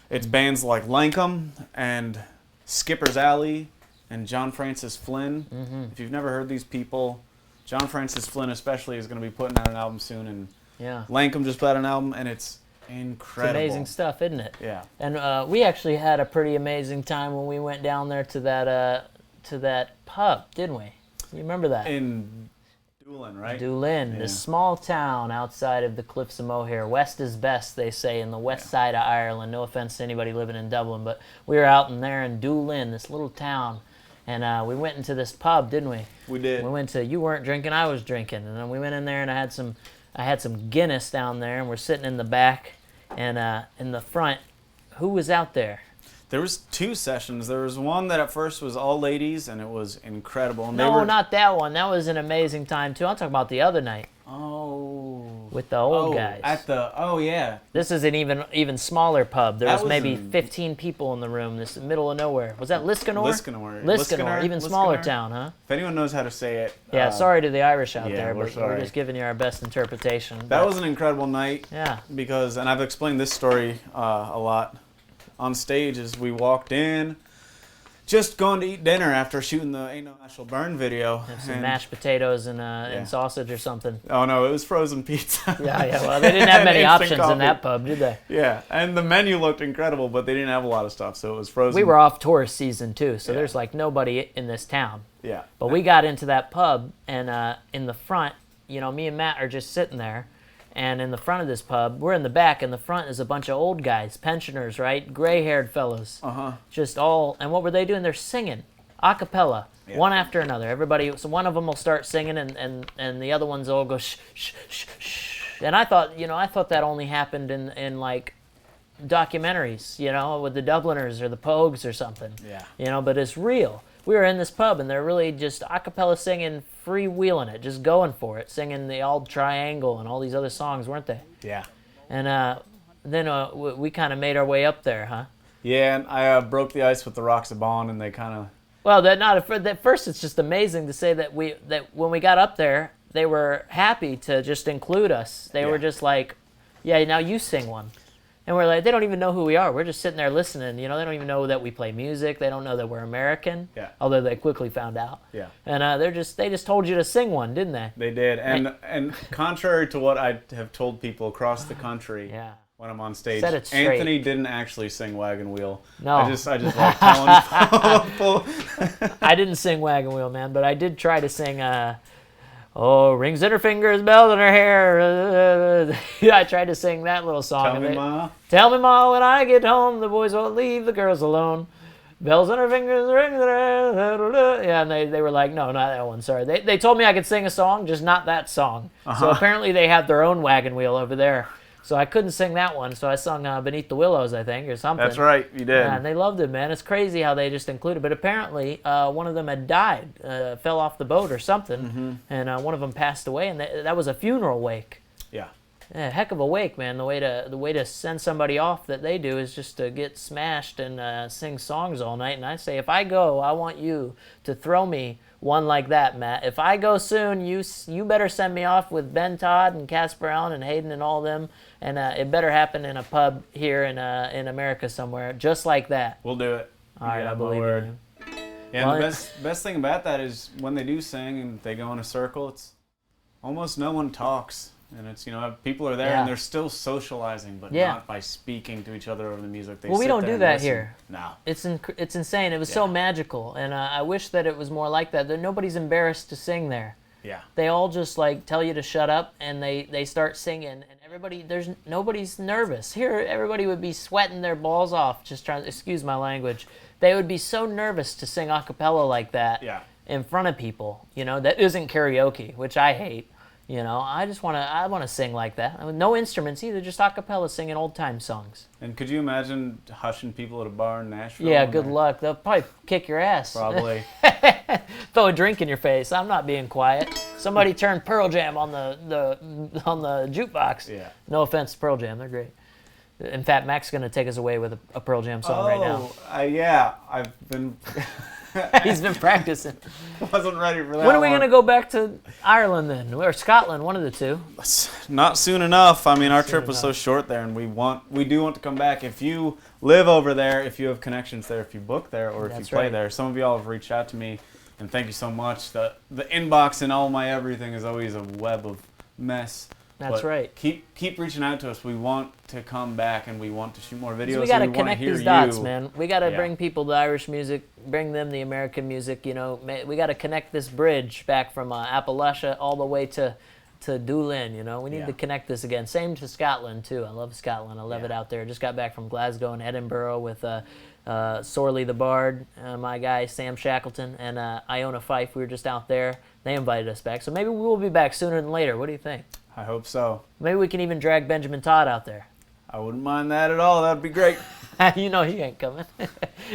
it's bands like Lankum and Skipper's Alley and John Francis Flynn. Mm-hmm. If you've never heard these people, John Francis Flynn especially is going to be putting out an album soon, and Yeah. Lankum just put out an album, and it's incredible. It's amazing stuff, isn't it? Yeah. And we actually had a pretty amazing time when we went down there to that pub, didn't we? You remember that? In Doolin, right? Doolin, Yeah. this small town outside of the Cliffs of Moher. West is best, they say, in the west side of Ireland. No offense to anybody living in Dublin, but we were out in there in Doolin, this little town, and we went into this pub, didn't we? We did. We went to, you weren't drinking, I was drinking, and then we went in there and I had some Guinness down there, and we're sitting in the back, and in the front, who was out there? There was 2 sessions. There was one that at first was all ladies, and it was incredible. And No, not that one. That was an amazing time too. I'm talking about the other night Oh. with the old guys. Yeah. This is an even smaller pub. There That was was maybe in- 15 people in the room. This middle of nowhere. Was that Liscannor? Liscannor. Even smaller Liscannor. town, huh? If anyone knows how to say it. Yeah. Sorry to the Irish out yeah, there, we're but sorry. we're just giving you our best interpretation. That But, was an incredible night. yeah. Because, and I've explained this story a lot on stage, as we walked in, just going to eat dinner after shooting the Ain't No National Burn video. Have some and- mashed potatoes and sausage or something. Oh no, it was frozen pizza. Yeah. Well, they didn't have many And options instant in that coffee. pub, did they? Yeah, and the menu looked incredible, but they didn't have a lot of stuff, so it was frozen. We were off tourist season too, so Yeah. there's like nobody in this town. Yeah. But we got into that pub, and in the front, me and Matt are just sitting there, and in the front of this pub, we're in the back, and the front is a bunch of old guys, pensioners, right? Gray-haired fellas. Uh-huh. Just all, and what were they doing? They're singing, a cappella, Yeah. one after another. Everybody, so one of them will start singing, and the other ones all go shh, shh, shh, shh. And I thought that only happened in like documentaries, with the Dubliners or the Pogues or something. Yeah. But it's real. We were in this pub, and they're really just a cappella singing, freewheeling it, just going for it, singing the Old Triangle and all these other songs, weren't they? Yeah. And then we kind of made our way up there, huh? Yeah, and I broke the ice with the Rocks of Bond, and they kind of... Well, at first it's just amazing to say that when we got up there, they were happy to just include us. They were just like, yeah, now you sing one. And we're like, they don't even know who we are. We're just sitting there listening. They don't even know that we play music. They don't know that we're American. Yeah. Although they quickly found out. Yeah. And they just told you to sing one, didn't they? They did, and contrary to what I have told people across the country Yeah. when I'm on stage, Set it straight. Anthony didn't actually sing Wagon Wheel. No. I just like telling people. I didn't sing Wagon Wheel, man, but I did try to sing, oh, rings in her fingers, bells in her hair. I tried to sing that little song. Tell me, Ma. Tell me, Ma, when I get home, the boys won't leave the girls alone. Bells on her fingers, ring, yeah, and they were like, no, not that one, sorry. They told me I could sing a song, just not that song. So apparently they have their own wagon wheel over there. So I couldn't sing that one, so I sung Beneath the Willows, I think, or something. That's right, you did. Yeah, and they loved it, man. It's crazy how they just included. But apparently, one of them had died, fell off the boat or something, and one of them passed away, and that was a funeral wake. Yeah. Yeah, heck of a wake, man. The way to send somebody off that they do is just to get smashed and sing songs all night. And I say, if I go, I want you to throw me one like that, Matt. If I go soon, you better send me off with Ben Todd and Casper Allen and Hayden and all them, and it better happen in a pub here in America somewhere, just like that. We'll do it. All right, I believe in you. Yeah, Well, and the best thing about that is when they do sing and they go in a circle, it's almost no one talks. And it's, people are there Yeah. and they're still socializing, but Yeah. not by speaking to each other over the music. They Well, we sit don't there do and that listen. here. No. It's insane. It was so Yeah. magical, and I wish that it was more like that. That nobody's embarrassed to sing there. Yeah. They all just like tell you to shut up, and they start singing, and nobody's nervous. Here, everybody would be sweating their balls off just trying. Excuse my language. They would be so nervous to sing a cappella like that Yeah. in front of people. That isn't karaoke, which I hate. I want to sing like that. No instruments either, just a cappella singing old time songs. And could you imagine hushing people at a bar in Nashville? Yeah, when good they're- luck. They'll probably kick your ass. Probably. Throw a drink in your face. I'm not being quiet. Somebody turned Pearl Jam on the jukebox. Yeah. No offense to Pearl Jam, they're great. In fact, Mac's going to take us away with a Pearl Jam song right now. Yeah. I've been... He's been practicing. Wasn't ready for that. When are we going to go back to Ireland then? Or Scotland, one of the two. Not soon enough. I mean, our trip was so short there, and we do want to come back. If you live over there, if you have connections there, if you book there, or if That's you play right. there, some of y'all have reached out to me, and thank you so much. The inbox and all my everything is always a web of mess. That's But right. Keep reaching out to us. We want to come back, and we want to shoot more videos. We got to and we wanna connect hear these dots, you. man. We got to Yeah. bring people the Irish music, bring them the American music. We got to connect this bridge back from Appalachia all the way to Doolin. We need Yeah. to connect this again. Same to Scotland too. I love Scotland. I love Yeah. it out there. Just got back from Glasgow and Edinburgh with Sorley the Bard, my guy Sam Shackleton, and Iona Fife. We were just out there. They invited us back, so maybe we will be back sooner than later. What do you think? I hope so. Maybe we can even drag Benjamin Todd out there. I wouldn't mind that at all. That'd be great. He ain't coming.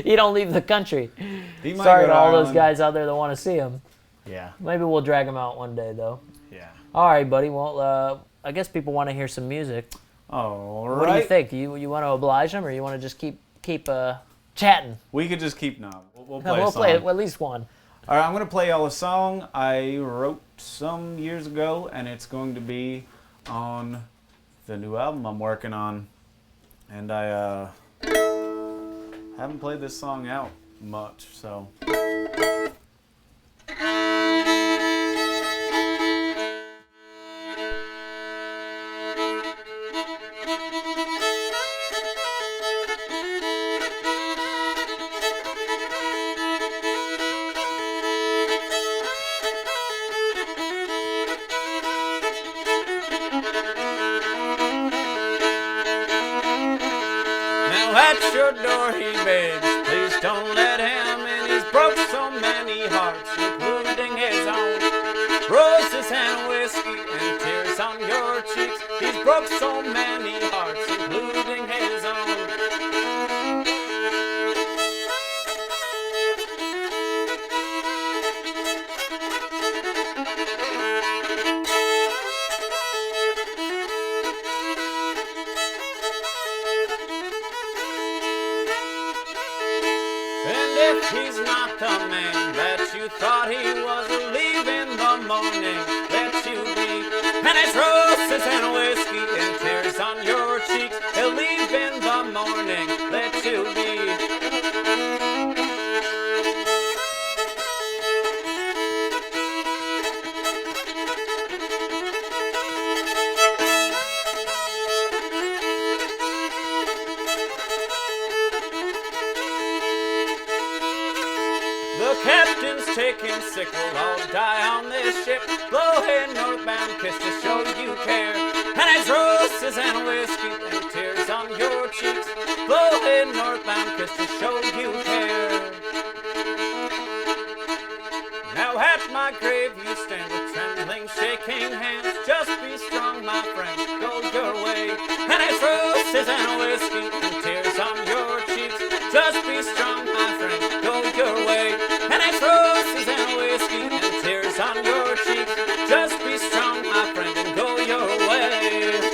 He don't leave the country. He might Sorry go to all those Ireland. guys out there that want to see him. Yeah. Maybe we'll drag him out one day, though. Yeah. All right, buddy. Well, I guess people want to hear some music. All right. What do you think? You want to oblige them, or you want to just keep chatting? We could just keep We'll play a We'll song. play at least one. All right, I'm going to play y'all a song I wrote some years ago, and it's going to be on the new album I'm working on. And I haven't played this song out much, so... Now at your door he begs, please don't let him in. He's broke so many hearts, including his own. Roses and whiskey and tears on your cheeks. He's broke so many hearts, including his own. And if he's not the man that you thought he was, he'll leave in the morning, let you be. And it's roses and whiskey and tears on your cheeks. He'll leave in the morning, let you be. The captain's taking sick, we'll all die on this ship. Blow ahead northbound kiss to show you care. And it's roses and whiskey and tears on your cheeks. Blow ahead northbound kiss to show you care. my grave you stand with trembling, shaking hands. Just be strong, my friend, go your way. And it's roses and whiskey and tears on your cheeks. Just be strong, my friend, go your way. And it's roses and whiskey and tears on your cheeks. Just be strong, my friend, and go your way.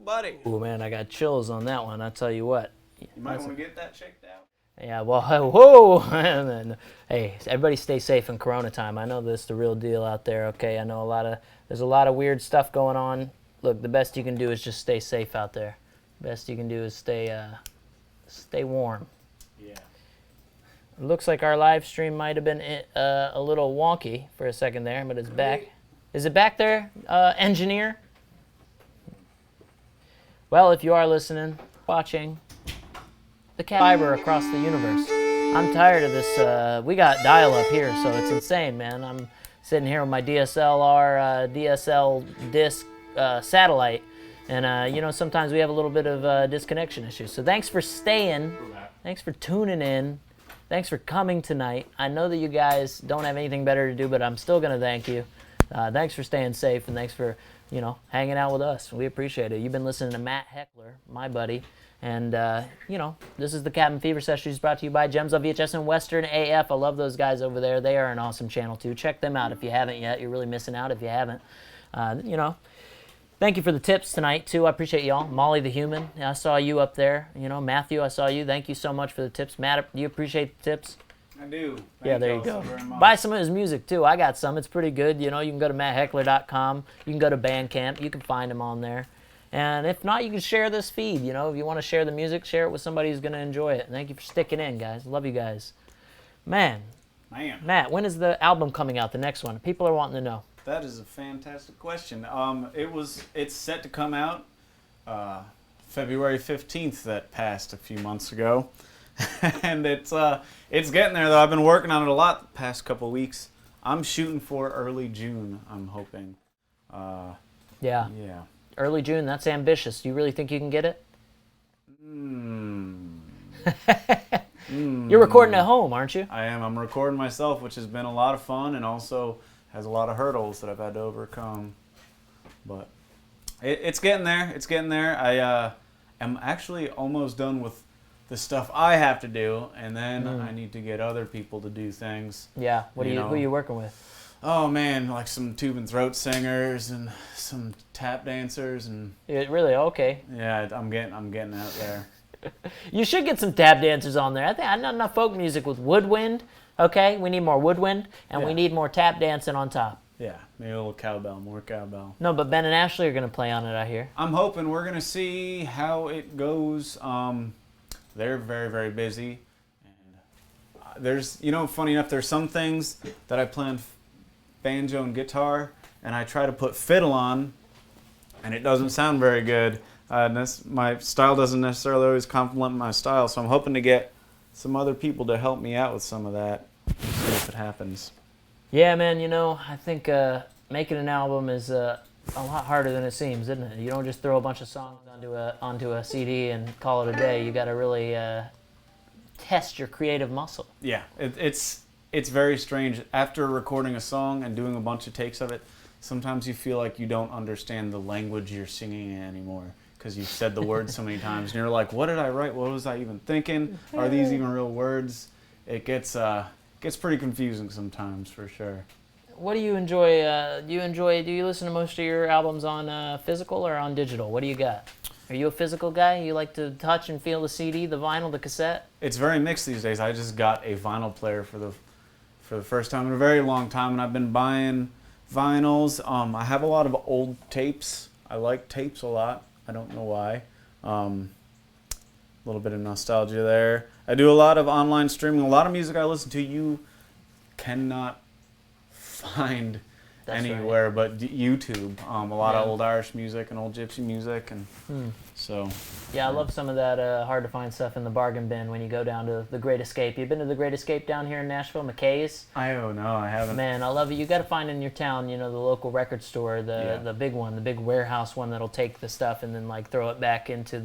Buddy. Oh man, I got chills on that one. I tell you what. You might want to get that checked out. Yeah, well, whoa! And then, hey, everybody stay safe in Corona time. I know this is the real deal out there. Okay, I know there's a lot of weird stuff going on. Look, the best you can do is just stay safe out there. Best you can do is stay warm. Yeah. It looks like our live stream might have been a little wonky for a second there, but it's back. Is it back there, engineer? Well, if you are listening, watching, the fiber across the universe. I'm tired of this. We got dial-up here, so it's insane, man. I'm sitting here with my DSL disc satellite, and you know, sometimes we have a little bit of disconnection issues. So thanks for staying. Thanks for tuning in. Thanks for coming tonight. I know that you guys don't have anything better to do, but I'm still going to thank you. Thanks for staying safe, and thanks for, you know, hanging out with us. We appreciate it. You've been listening to Matt Heckler, my buddy, and, you know, this is the Cabin Fever Sessions brought to you by GemsOnVHS and WesternAF. I love those guys over there. They are an awesome channel, too. Check them out if you haven't yet. You're really missing out if you haven't. You know, thank you for the tips tonight, too. I appreciate y'all. Molly the Human, I saw you up there. You know, Matthew, I saw you. Thank you so much for the tips. Matt, do you appreciate the tips? I do. Yeah, there you go. Buy some of his music, too. I got some. It's pretty good. You know, you can go to mattheckler.com. You can go to Bandcamp. You can find him on there. And if not, you can share this feed. You know, if you want to share the music, share it with somebody who's going to enjoy it. Thank you for sticking in, guys. Love you guys. Man. Matt, when is the album coming out, the next one? People are wanting to know. That is a fantastic question. It's set to come out February 15th. That passed a few months ago. And it's getting there, though. I've been working on it a lot the past couple weeks. I'm shooting for early June, I'm hoping. Yeah. Early June, that's ambitious. Do you really think you can get it? You're recording at home, aren't you? I am. I'm recording myself, which has been a lot of fun and also has a lot of hurdles that I've had to overcome. But it's getting there. It's getting there. I am actually almost done with the stuff I have to do, and then I need to get other people to do things. Yeah. Who are you working with? Oh man, like some tube and throat singers and some tap dancers and. Really? Okay. Yeah, I'm getting out there. You should get some tap dancers on there. I think not enough folk music with woodwind. Okay, we need more woodwind, and we need more tap dancing on top. Yeah, maybe a little cowbell, more cowbell. No, but Ben and Ashley are going to play on it, I hear. I'm hoping we're going to see how it goes. They're very, very busy. And there's, you know, funny enough, there's some things that I play on banjo and guitar, and I try to put fiddle on, and it doesn't sound very good. My style doesn't necessarily always complement my style, so I'm hoping to get some other people to help me out with some of that. See if it happens. Yeah, man, you know, I think making an album is a lot harder than it seems, isn't it? You don't just throw a bunch of songs onto a CD and call it a day. You got to really test your creative muscle. Yeah, it's very strange. After recording a song and doing a bunch of takes of it, sometimes you feel like you don't understand the language you're singing in anymore because you've said the words so many times, and you're like, what did I write? What was I even thinking? Are these even real words? It gets pretty confusing sometimes, for sure. What do you enjoy? Do you listen to most of your albums on physical or on digital? What do you got? Are you a physical guy? You like to touch and feel the CD, the vinyl, the cassette? It's very mixed these days. I just got a vinyl player for the first time in a very long time, and I've been buying vinyls. I have a lot of old tapes. I like tapes a lot. I don't know why. A little bit of nostalgia there. I do a lot of online streaming. A lot of music I listen to you cannot find anywhere but YouTube. A lot of old Irish music and old gypsy music, and So Yeah, I love some of that hard to find stuff in the bargain bin when you go down to the Great Escape. You been to the Great Escape down here in Nashville, McKay's? No, I haven't. Man, I love it. You got to find in your town, you know, the local record store, the big one, the big warehouse one that'll take the stuff and then like throw it back into,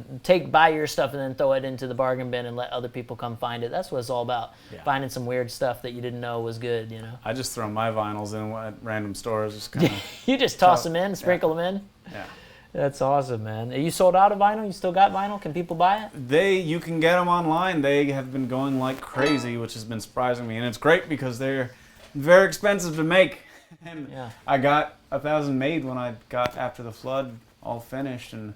buy your stuff and then throw it into the bargain bin and let other people come find it. That's what it's all about. Yeah. Finding some weird stuff that you didn't know was good, you know. I just throw my vinyls in at random stores, just kind of. You just toss them in, sprinkle them in. Yeah. That's awesome, man. Are you sold out of vinyl? You still got vinyl? Can people buy it? You can get them online. They have been going like crazy, which has been surprising me, and it's great because they're very expensive to make. And I got 1,000 made when I got After the Flood all finished, and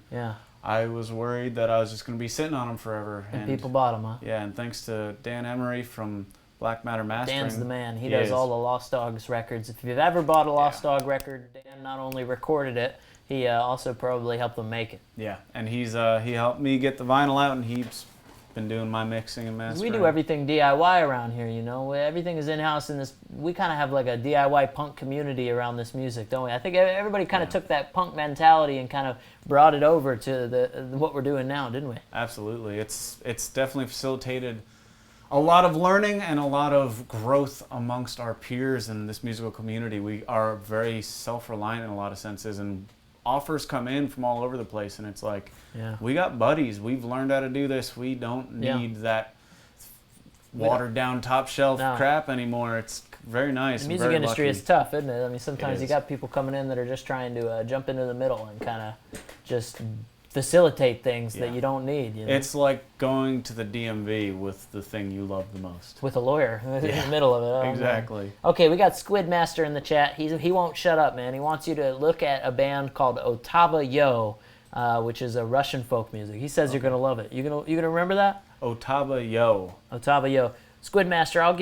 I was worried that I was just going to be sitting on them forever. And people bought them, huh? Yeah, and thanks to Dan Emery from Black Matter Mastering. Dan's the man. He does all the Lost Dogs records. If you've ever bought a Lost Dog record, Dan not only recorded it, he also probably helped them make it. Yeah, and he helped me get the vinyl out, and he's been doing my mixing and mastering. We do everything DIY around here, you know. Everything is in-house in this. We kind of have like a DIY punk community around this music, don't we? I think everybody kind of took that punk mentality and kind of brought it over to what we're doing now, didn't we? Absolutely. It's definitely facilitated a lot of learning and a lot of growth amongst our peers in this musical community. We are very self-reliant in a lot of senses, and offers come in from all over the place, and it's like, we got buddies. We've learned how to do this. We don't need that watered down top shelf crap anymore. It's very nice. The music industry is tough, isn't it? I mean, sometimes you got people coming in that are just trying to jump into the middle and kind of just facilitate things that you don't need. You know? It's like going to the DMV with the thing you love the most. With a lawyer in the middle of it. Oh, exactly. Man. Okay, we got Squidmaster in the chat. He won't shut up, man. He wants you to look at a band called Otava Yo, which is a Russian folk music. He says you're gonna love it. You gonna remember that? Otava Yo. Otava Yo. Squidmaster, I'll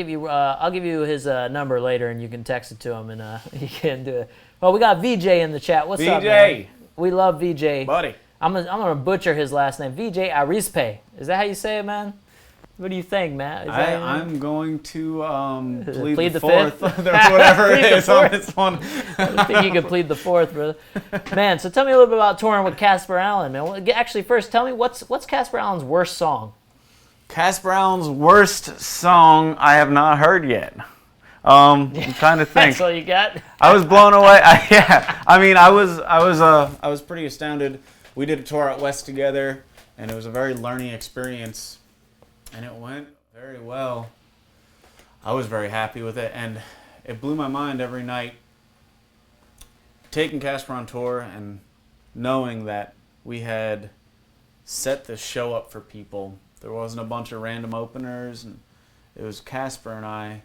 give you his number later, and you can text it to him, and he can do it. Well, we got VJ in the chat. What's up, man? We love VJ, buddy. I'm gonna butcher his last name. VJ Arispe. Is that how you say it, man? What do you think, Matt? I'm going to plead the fourth, or whatever it is on this one. I think you could plead the fourth, brother. Man, so tell me a little bit about touring with Casper Allen, man. Actually, first, tell me what's Casper Allen's worst song? Casper Allen's worst song I have not heard yet. I'm trying to think. That's all you got? I was blown away. I was pretty astounded. We did a tour out west together, and it was a very learning experience, and it went very well. I was very happy with it, and it blew my mind every night taking Casper on tour and knowing that we had set the show up for people. There wasn't a bunch of random openers, and it was Casper and I,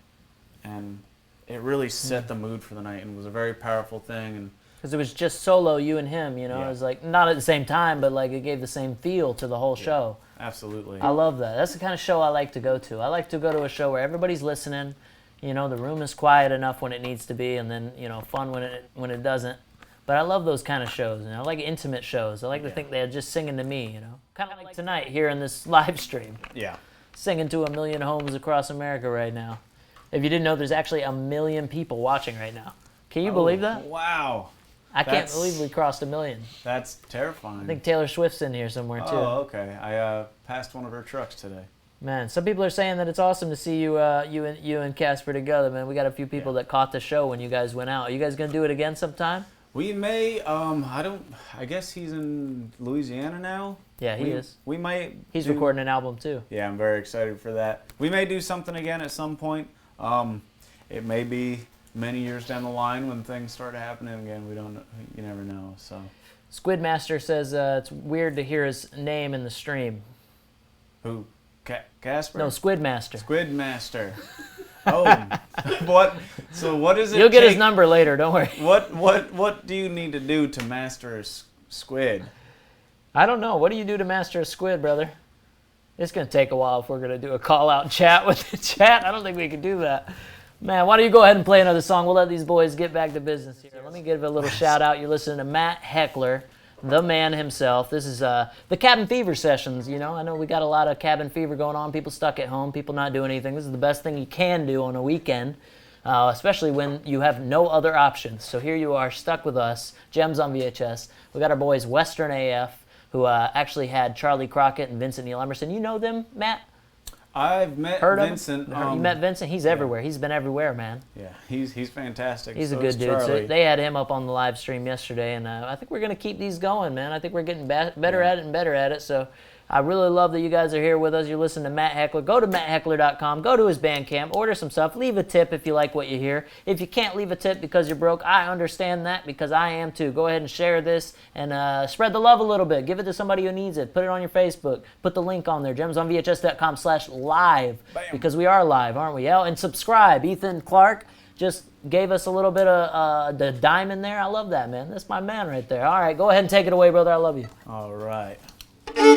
and it really set the mood for the night, and it was a very powerful thing. And because it was just solo, you and him, you know. It was like, not at the same time, but like it gave the same feel to the whole show. Absolutely. I love that. That's the kind of show I like to go to. I like to go to a show where everybody's listening, you know, the room is quiet enough when it needs to be, and then, you know, fun when it doesn't. But I love those kind of shows, you know. I like intimate shows. I like to think they're just singing to me, you know. Kind of like tonight here in this live stream. Yeah. Singing to 1 million homes across America right now. If you didn't know, there's actually 1 million people watching right now. Can you believe that? Wow. I can't believe we crossed 1 million. That's terrifying. I think Taylor Swift's in here somewhere, too. Oh, okay. I passed one of her trucks today. Man, some people are saying that it's awesome to see you and Casper together, man. We got a few people that caught the show when you guys went out. Are you guys going to do it again sometime? We may. I guess he's in Louisiana now. Yeah, he is. We might. He's recording an album, too. Yeah, I'm very excited for that. We may do something again at some point. It may be many years down the line when things start happening again. We don't. You never know. So. Squidmaster says it's weird to hear his name in the stream. Who? Casper? No, Squidmaster. Squidmaster. Oh, what? So what is it? You'll get his number later. Don't worry. What do you need to do to master a squid? I don't know. What do you do to master a squid, brother? It's gonna take a while if we're gonna do a call-out chat with the chat. I don't think we can do that. Man, why don't you go ahead and play another song? We'll let these boys get back to business here. Let me give a little shout-out. You're listening to Matt Heckler, the man himself. This is the Cabin Fever sessions, you know. I know we got a lot of cabin fever going on, people stuck at home, people not doing anything. This is the best thing you can do on a weekend, especially when you have no other options. So here you are, stuck with us, Gems on VHS. We got our boys WesternAF, who actually had Charlie Crockett and Vincent Neil Emerson. You know them, Matt? I've met Heard Vincent. of him? You met Vincent? He's everywhere. He's been everywhere, man. Yeah, he's fantastic. He's so a good is dude. Charlie. So they had him up on the live stream yesterday, and I think we're going to keep these going, man. I think we're getting better at it and better at it. So I really love that you guys are here with us. You're listening to Matt Heckler. Go to mattheckler.com. Go to his Bandcamp. Order some stuff. Leave a tip if you like what you hear. If you can't leave a tip because you're broke, I understand that because I am too. Go ahead and share this and spread the love a little bit. Give it to somebody who needs it. Put it on your Facebook. Put the link on there, GemsOnVHS.com/live, because we are live, aren't we? And subscribe. Ethan Clark just gave us a little bit of the diamond there. I love that, man. That's my man right there. All right, go ahead and take it away, brother. I love you. All right. I'm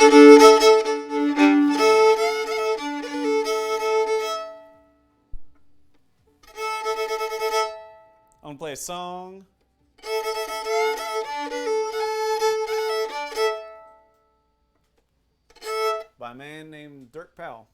gonna play a song. By a man named Dirk Powell.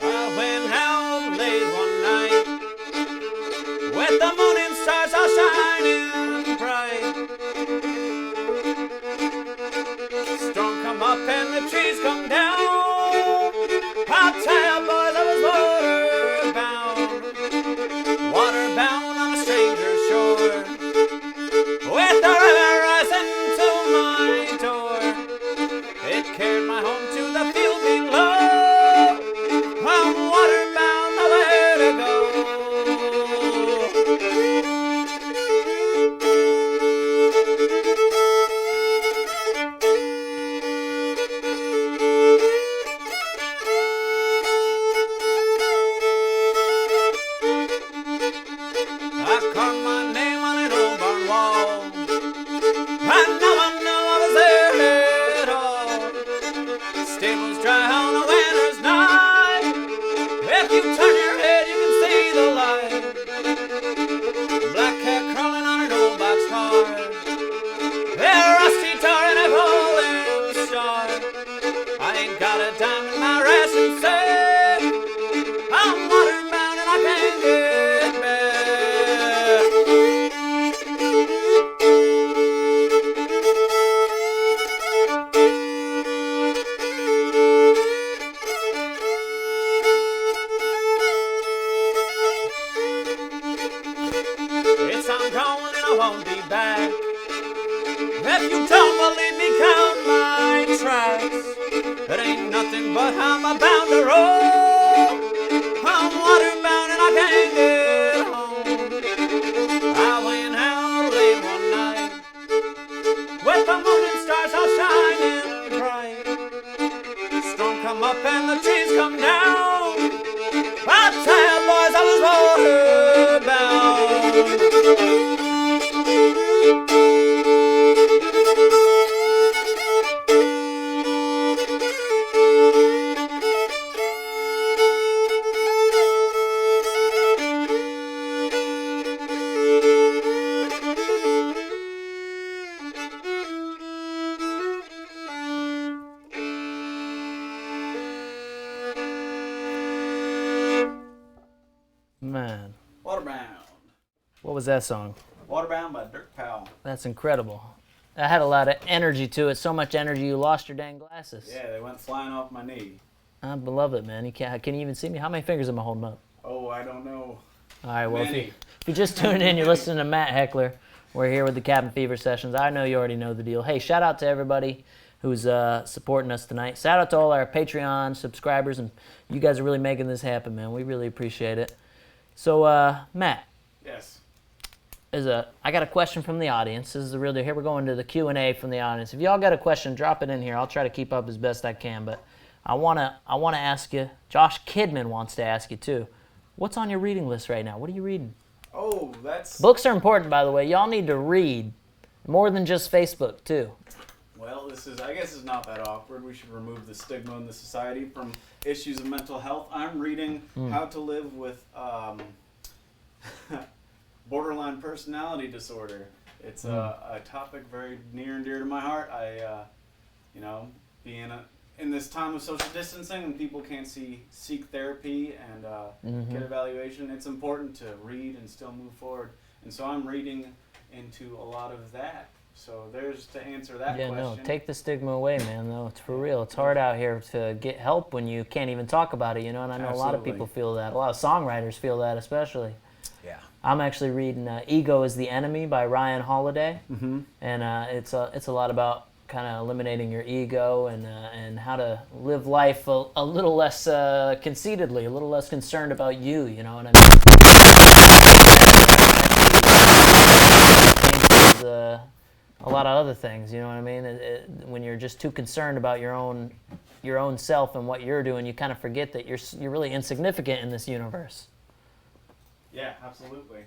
I went out late one night with the moon and stars all shining bright. Storm come up and the trees come down. I'll tell you, boys, I was water bound on a stranger's shore, with the river rising to my door. It carried my home to the field below. I'm water bound, nowhere to go. I carved my name on an old barn wall. I know I was there at all. Stables dry on a winter's night. If you turn your head, you can see the light. Black cat crawling on an old box car. They're rusty tar and a falling star. I ain't got a dime in my ration safe. I'm water bound and I can't get back. It's I'm going and I won't be back. If you don't believe me, count my tracks. It ain't nothing but how I'm bound to roll. I'm water bound and I can't get home. I went out late one night with the moon and stars all shining bright. Storm come up and the trees come down. I tell you, boys, I was water bound. Man, Waterbound. what was that song? Waterbound by Dirk Powell. That's incredible. That had a lot of energy to it. So much energy, you lost your dang glasses. Yeah, they went flying off my knee. I love it, man. Can you even see me? How many fingers am I holding up? Oh, I don't know. All right, well, if Many. you just tuned in, you're listening to Matt Heckler. We're here with the Cabin Fever Sessions. I know you already know the deal. Hey, shout out to everybody who's supporting us tonight. Shout out to all our Patreon subscribers, and you guys are really making this happen, man. We really appreciate it. So, Matt, Yes. I got a question from the audience. This is the real deal. Here we're going to the Q&A from the audience. If y'all got a question, drop it in here. I'll try to keep up as best I can, but I wanna ask you. Josh Kidman wants to ask you too. What's on your reading list right now? What are you reading? Oh, that's... Books are important, by the way. Y'all need to read more than just Facebook too. Well, I guess it's not that awkward. We should remove the stigma in the society from issues of mental health. I'm reading How to Live with Borderline Personality Disorder. It's a topic very near and dear to my heart. being in this time of social distancing when people can't seek therapy and get evaluation, it's important to read and still move forward. And so I'm reading into a lot of that. So there's to answer that question. Yeah, no, take the stigma away, man. No, it's for real. It's hard out here to get help when you can't even talk about it, you know, and I know a lot of people feel that. A lot of songwriters feel that especially. Yeah. I'm actually reading Ego is the Enemy by Ryan Holiday, and it's a lot about kind of eliminating your ego and how to live life a little less conceitedly, a little less concerned about you, you know what I mean? A lot of other things, you know what I mean? When you're just too concerned about your own self and what you're doing, you kind of forget that you're really insignificant in this universe. Yeah, absolutely.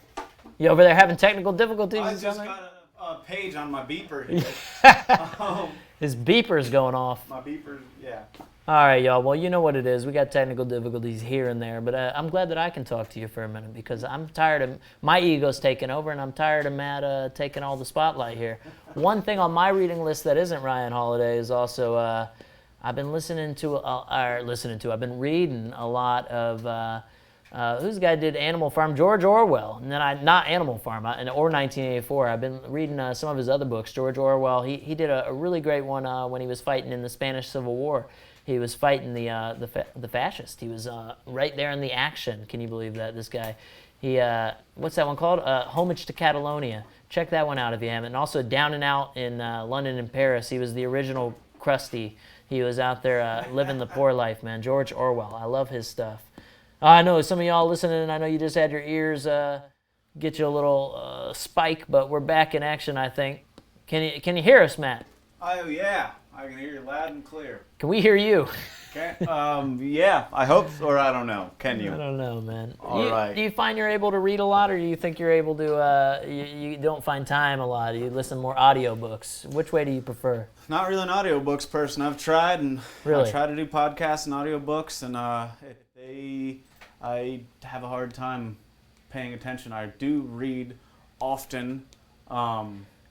You over there having technical difficulties? I just got a page on my beeper here. His beeper's going off. My beeper, yeah. All right, y'all. Well, you know what it is. We got technical difficulties here and there, but I'm glad that I can talk to you for a minute because I'm tired of my ego's taking over, and I'm tired of Matt taking all the spotlight here. One thing on my reading list that isn't Ryan Holiday is also I've been I've been reading a lot of who's the guy who did Animal Farm? George Orwell. And then not Animal Farm, or 1984. I've been reading some of his other books. George Orwell, he did a really great one when he was fighting in the Spanish Civil War. He was fighting the fascist. He was right there in the action. Can you believe that? This guy. He what's that one called? Homage to Catalonia. Check that one out if you haven't. And also Down and Out in London and Paris. He was the original Krusty. He was out there living the poor life, man. George Orwell. I love his stuff. I know some of y'all listening, I know you just had your ears get you a little spike, but we're back in action, I think. Can you hear us, Matt? Oh, yeah. I can hear you loud and clear. Can we hear you? Okay. Yeah, I hope so, or I don't know. Can you? I don't know, man. All right. Do you find you're able to read a lot, or do you think you're able to, you don't find time a lot? You listen more audiobooks. Which way do you prefer? Not really an audiobooks person. I've tried, and really? I try to do podcasts and audiobooks, and I have a hard time paying attention. I do read often.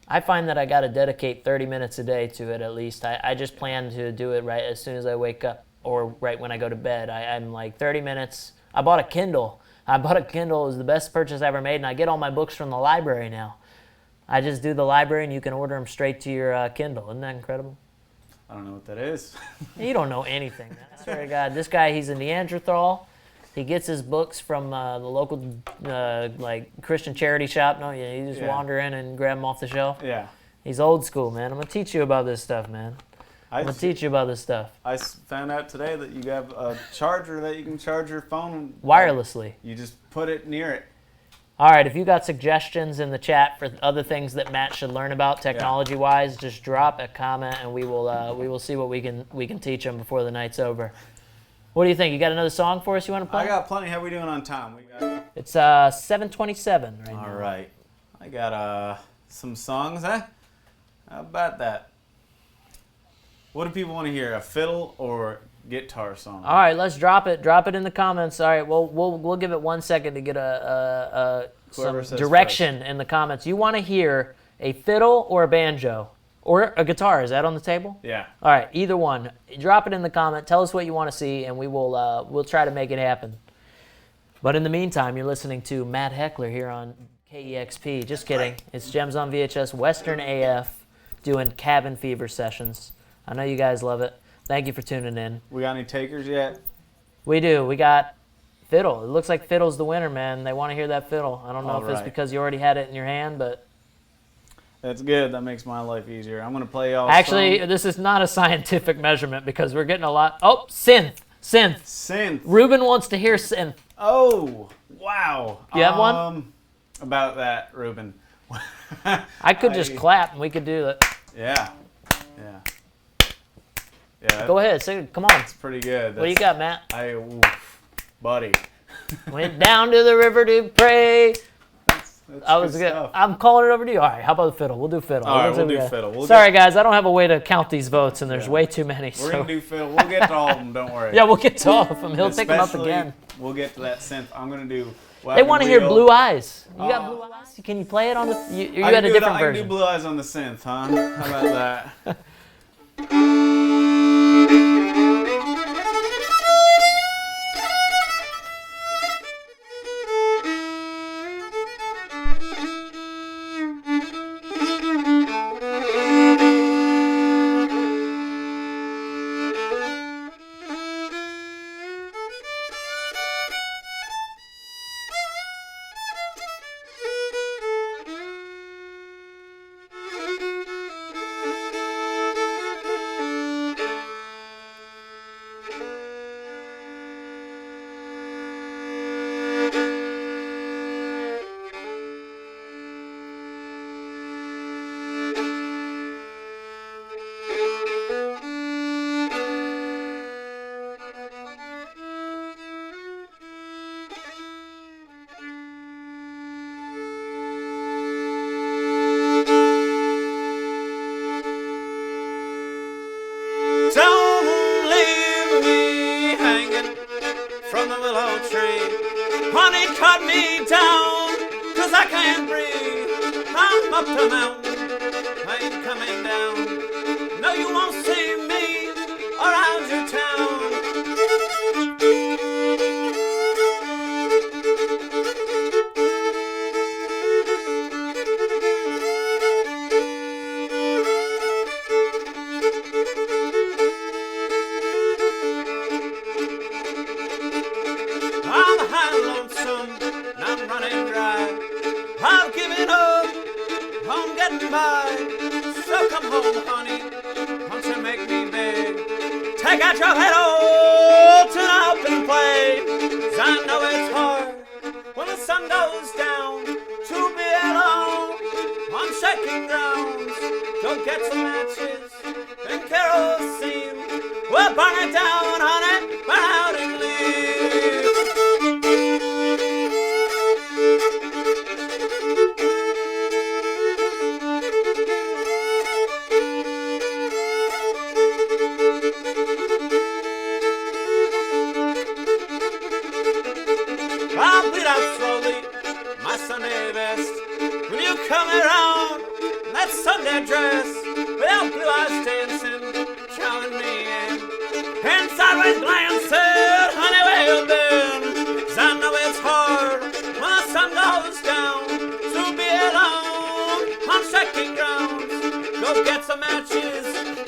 I find that I got to dedicate 30 minutes a day to it at least. I just plan to do it right as soon as I wake up or right when I go to bed. I'm like 30 minutes. I bought a Kindle. It was the best purchase I ever made, and I get all my books from the library now. I just do the library, and you can order them straight to your Kindle. Isn't that incredible? I don't know what that is. You don't know anything, man. I swear to God, this guy, he's a Neanderthal. He gets his books from the local Christian charity shop. No, yeah, you just wander in and grab them off the shelf. Yeah. He's old school, man. I'm going to teach you about this stuff, man. I'm going to teach you about this stuff. I found out today that you have a charger that you can charge your phone. Wirelessly. You just put it near it. All right, if you got suggestions in the chat for other things that Matt should learn about technology-wise, just drop a comment and we will see what we can teach him before the night's over. What do you think? You got another song for us you want to play? I got plenty. How are we doing on time? It's 7:27 right now. All right. I got some songs, huh? How about that? What do people want to hear? A fiddle or guitar song? All right, let's drop it. Drop it in the comments. All right, we'll give it 1 second to get some direction first in the comments. You want to hear a fiddle or a banjo? Or a guitar, is that on the table? Yeah. All right, either one. Drop it in the comment. Tell us what you want to see, and we'll try to make it happen. But in the meantime, you're listening to Matt Heckler here on KEXP. Just kidding. It's Gems on VHS, WesternAF, doing Cabin Fever sessions. I know you guys love it. Thank you for tuning in. We got any takers yet? We do. We got fiddle. It looks like fiddle's the winner, man. They want to hear that fiddle. I don't know if it's because you already had it in your hand, but... That's good. That makes my life easier. I'm going to play y'all Actually, this is not a scientific measurement because we're getting a lot... Oh, synth. Synth. Ruben wants to hear synth. Oh, wow. You have one? About that, Ruben. I could just clap and we could do it. Yeah. Go ahead. Sing it. Come on. It's pretty good. What do you got, Matt? Buddy. Went down to the river to pray. I was good. I'm calling it over to you. All right, how about the fiddle? We'll do fiddle. All right, we'll do fiddle. Sorry, guys, I don't have a way to count these votes, and there's way too many. We're going to do fiddle. We'll get to all of them, don't worry. Yeah, we'll get to all of them. He'll pick them up again. We'll get to that synth. I'm going to do... They want to hear Blue Eyes. You got Blue Eyes? Can you play it on the... You had a different version. I can do Blue Eyes on the synth, huh? How about that? up the mountain, I ain't coming down. No, you won't see me around your town. I'm high lonesome, and I'm running dry. I've given up, I'm getting by. So come home, honey, won't you make me big? Take out your head out and up and play. 'Cause I know it's hard when the sun goes down to be alone on shaking grounds. Go get some matches and kerosene. We'll burn it down, honey, burn out and leave. I'll bleed out slowly, my Sunday best. When you come around, that Sunday dress, without blue eyes dancing, showing me in. And sideways glancing, honey, where you been? 'Cause I know it's hard when the sun goes down to be alone on shaking grounds. Go get some matches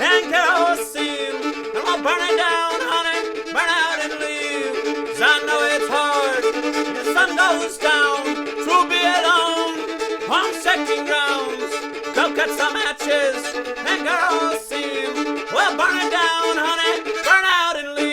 and kerosene, and we'll burn it down, honey, burn out and leave. 'Cause I know it's hard when the sun goes down to be alone on shaking grounds. Go get some matches and kerosene, we'll burn it down, honey, burn out and leave.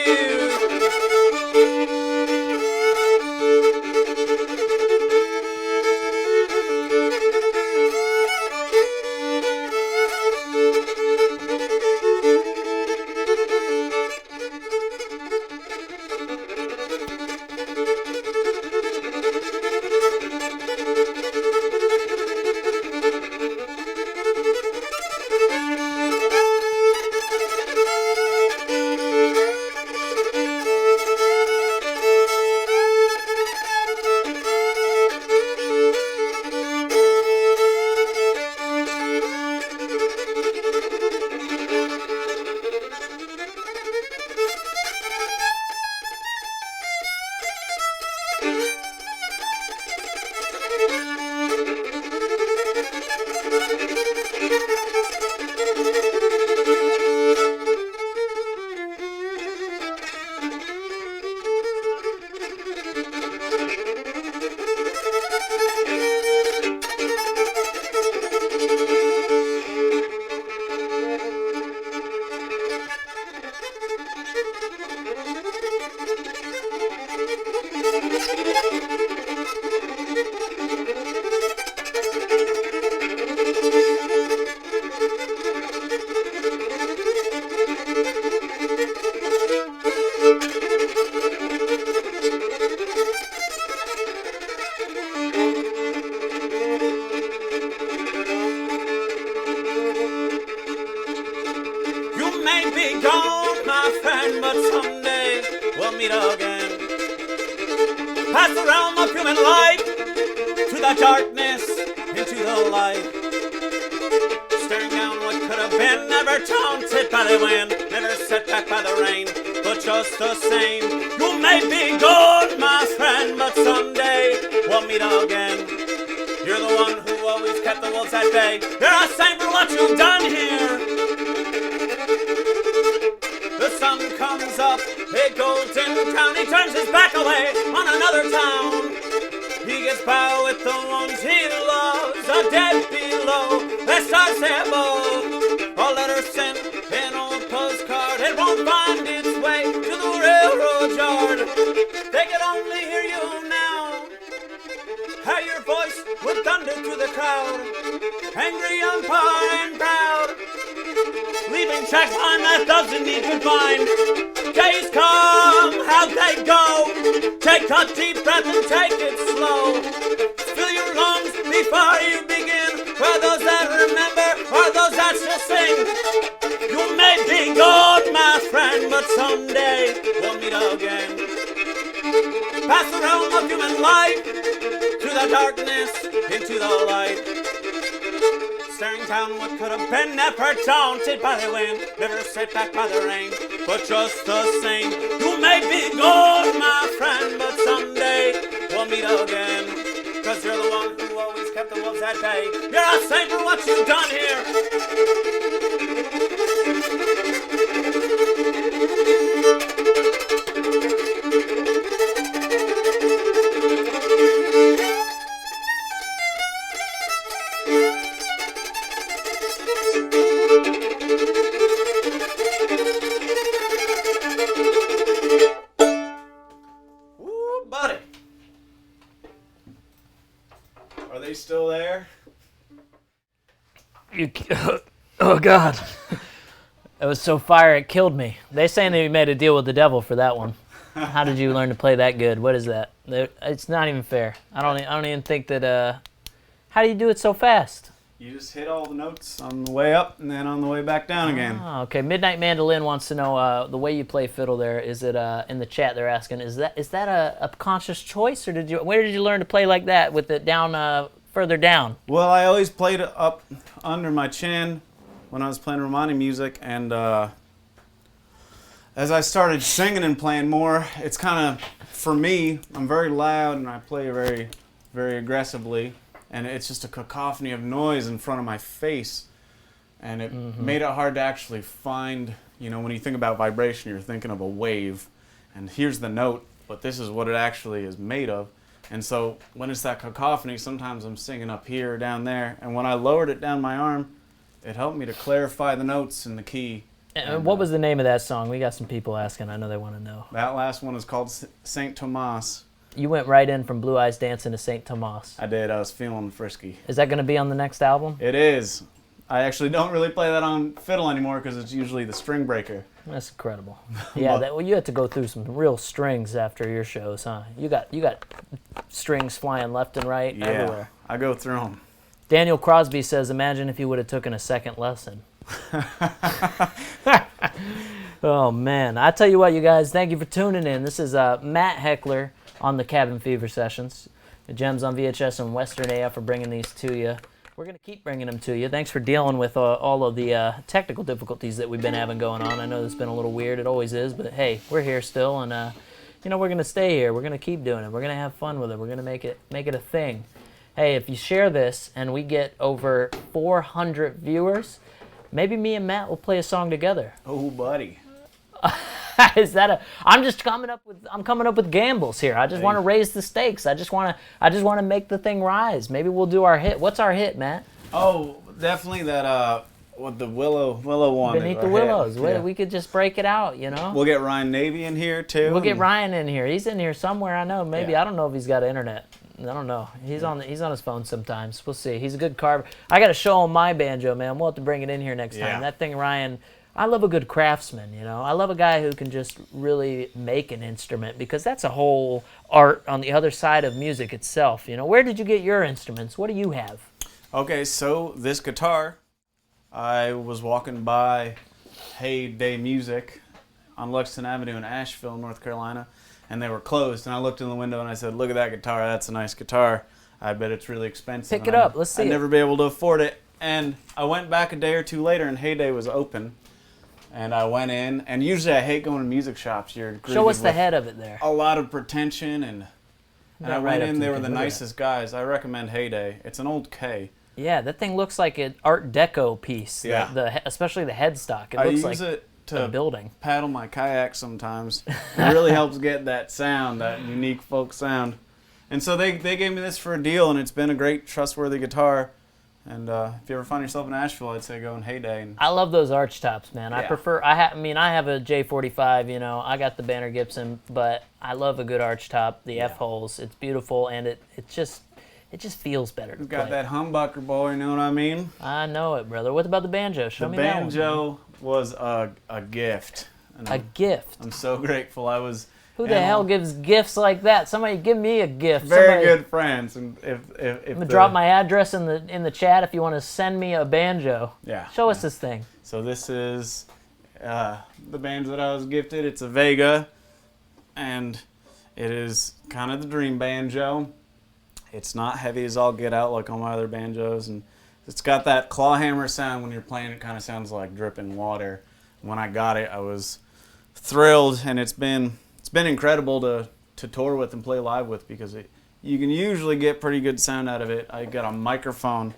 Meet again. Pass the realm of human life to the darkness, into the light. Staring down what could have been, never taunted by the wind, never set back by the rain, but just the same. You may be gone, my friend, but someday we'll meet again. You're the one who always kept the wolves at bay. You're a saint for what you've done here. The sun comes up, a golden crown. He turns his back away on another town. He gets by with the ones he loves, a dead below, the stars above. A letter sent, an old postcard, it won't find its way to the railroad yard. They can only hear you now, how your voice would thunder through the crowd. Angry, umpire, and proud, leaving tracks behind that doesn't even find. Days come, how they go. Take a deep breath and take it slow. Fill your lungs before you begin. For those that remember, or those that still sing. You may be gone, my friend, but someday we'll meet again. Pass the realm of human life, through the darkness, into the light. staring down what could have been, never daunted by the wind, never set back by the rain. But just the same, you may be gone, my friend, but someday we'll meet again. Cause you're the one who always kept the wolves at bay. You're a saint for what you've done here. Ooh, buddy. Are they still there? Oh God, it was so fire it killed me. They saying that you made a deal with the devil for that one. How did you learn to play that good? What is that? It's not even fair. I don't even think that. How do you do it so fast? You just hit all the notes on the way up and then on the way back down again. Oh, okay. Midnight Mandolin wants to know the way you play fiddle. There is it in the chat. They're asking, is that a conscious choice, or where did you learn to play like that with it down further down? Well, I always played it up under my chin when I was playing Romani music, and as I started singing and playing more, it's kind of, for me, I'm very loud and I play very, very aggressively, and it's just a cacophony of noise in front of my face, and it made it hard to actually find, when you think about vibration, you're thinking of a wave, and here's the note, but this is what it actually is made of. And so when it's that cacophony, sometimes I'm singing up here or down there, and when I lowered it down my arm, it helped me to clarify the notes and the key. And what was the name of that song? We got some people asking. I know they want to know. That last one is called Saint Thomas. You went right in from Blue Eyes Dancing to St. Thomas. I did. I was feeling frisky. Is that going to be on the next album? It is. I actually don't really play that on fiddle anymore because it's usually the string breaker. That's incredible. Yeah, you had to go through some real strings after your shows, huh? You got strings flying left and right everywhere. I go through them. Daniel Crosby says, imagine if you would have taken a second lesson. Oh, man. I tell you what, you guys, thank you for tuning in. This is Matt Heckler on the Cabin Fever Sessions. The Gems on VHS and WesternAF are bringing these to you. We're going to keep bringing them to you. Thanks for dealing with all of the technical difficulties that we've been having going on. I know it's been a little weird. It always is. But, hey, we're here still. And, we're going to stay here. We're going to keep doing it. We're going to have fun with it. We're going to make it a thing. Hey, if you share this and we get over 400 viewers, maybe me and Matt will play a song together. Oh, buddy. I'm coming up with gambles here. I just want to raise the stakes. I just want to make the thing rise. Maybe we'll do our hit. What's our hit, Matt? Oh, definitely that the willow one. Beneath the Willows. We could just break it out, We'll get Ryan Navy in here too. We'll get Ryan in here. He's in here somewhere. I know. Maybe I don't know if he's got internet. I don't know. He's on his phone sometimes. We'll see. He's a good carver. I got to show him my banjo, man. We'll have to bring it in here next time. That thing, Ryan. I love a good craftsman, I love a guy who can just really make an instrument, because that's a whole art on the other side of music itself, Where did you get your instruments? What do you have? Okay, so this guitar, I was walking by Heyday Music on Lexington Avenue in Asheville, North Carolina, and they were closed, and I looked in the window and I said, look at that guitar, that's a nice guitar. I bet it's really expensive. Pick it up, let's see it. I'd never be able to afford it, and I went back a day or two later and Heyday was open. And I went in, and usually I hate going to music shops. Show us the head of it there. A lot of pretension, and I went in, they were the nicest guys. I recommend Heyday. It's an old K. Yeah, that thing looks like an Art Deco piece. Yeah. Especially the headstock. It looks like it to a building. Paddle my kayak sometimes. It really helps get that sound, that unique folk sound. And so they gave me this for a deal, and it's been a great, trustworthy guitar. And if you ever find yourself in Asheville, I'd say go in Heyday. I love those arch tops, man. I prefer. I have a J45. I got the Banner Gibson, but I love a good arch top. The F holes, it's beautiful, and it just feels better. It's got that humbucker, boy. You know what I mean? I know it, brother. What about the banjo? Show me that one. The banjo was a gift. A gift. I'm so grateful. Who the hell gives gifts like that? Somebody give me a gift. Very good friends. And if I'm gonna drop my address in the chat if you want to send me a banjo. Yeah. Show us this thing. So this is the banjo that I was gifted. It's a Vega, and it is kind of the dream banjo. It's not heavy as all get out like all my other banjos, and it's got that claw hammer sound. When you're playing, it kind of sounds like dripping water. When I got it, I was thrilled, and it's been incredible to tour with and play live with, because you can usually get pretty good sound out of it. I got a microphone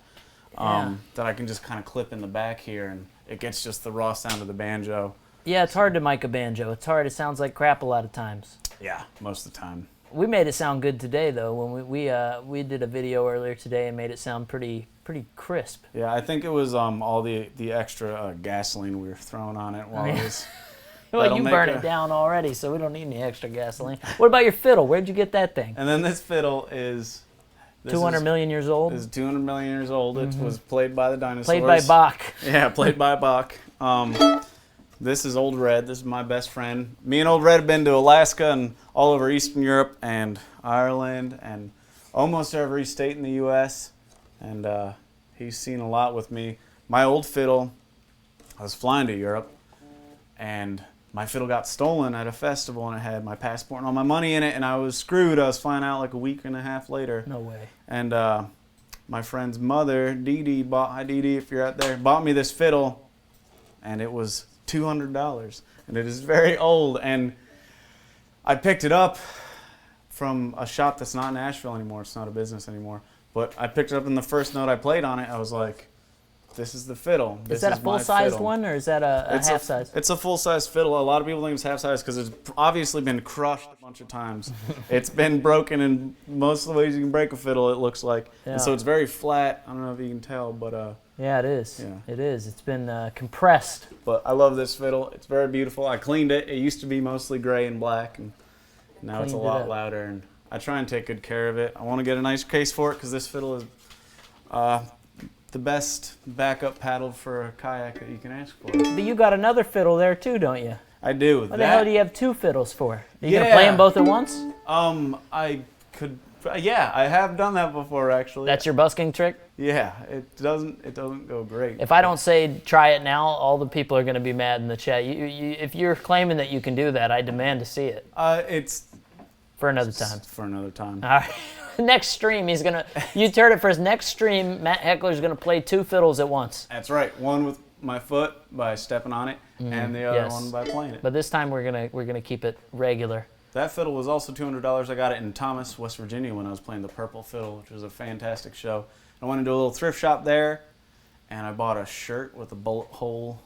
that I can just kind of clip in the back here, and it gets just the raw sound of the banjo. Yeah, it's hard to mic a banjo. It's hard. It sounds like crap a lot of times. Yeah, most of the time. We made it sound good today, though. When we did a video earlier today and made it sound pretty crisp. Yeah, I think it was all the extra gasoline we were throwing on it while it was. Well, you burn it down already, so we don't need any extra gasoline. What about your fiddle? Where'd you get that thing? And then this fiddle is 200 million years old? Is 200 million years old. It was played by the dinosaurs. Played by Bach. Yeah, played by Bach. This is Old Red. This is my best friend. Me and Old Red have been to Alaska and all over Eastern Europe and Ireland and almost every state in the U.S. And he's seen a lot with me. My old fiddle, I was flying to Europe, and my fiddle got stolen at a festival, and it had my passport and all my money in it, and I was screwed. I was flying out like a week and a half later. No way. And my friend's mother, Dee Dee, hi Dee Dee if you're out there, bought me this fiddle, and it was $200, and it is very old. And I picked it up from a shop that's not in Nashville anymore. It's not a business anymore. But I picked it up, and the first note I played on it, I was like, this is the fiddle. Is that a full-sized one, or is that a half-size? It's a full-size fiddle. A lot of people think it's half-size because it's obviously been crushed a bunch of times. It's been broken in most of the ways you can break a fiddle, it looks like. Yeah. And so it's very flat. I don't know if you can tell, but... yeah, it is. Yeah. It is. It's been compressed. But I love this fiddle. It's very beautiful. I cleaned it. It used to be mostly gray and black, and now it's a lot louder. And I try and take good care of it. I want to get a nice case for it because this fiddle is the best backup paddle for a kayak that you can ask for. But you got another fiddle there too, don't you? I do. What the hell do you have two fiddles for? Are you gonna play them both at once? I could. Yeah, I have done that before actually. That's your busking trick? Yeah, it doesn't go great. If I don't say try it now, all the people are gonna be mad in the chat. If you're claiming that you can do that, I demand to see it. It's for another time. For another time. All right. Next stream, he's gonna. You heard it for his next stream. Matt Heckler's gonna play two fiddles at once. That's right. One with my foot by stepping on it, and the other one by playing it. But this time we're gonna keep it regular. That fiddle was also $200. I got it in Thomas, West Virginia, when I was playing the Purple Fiddle, which was a fantastic show. I went into a little thrift shop there, and I bought a shirt with a bullet hole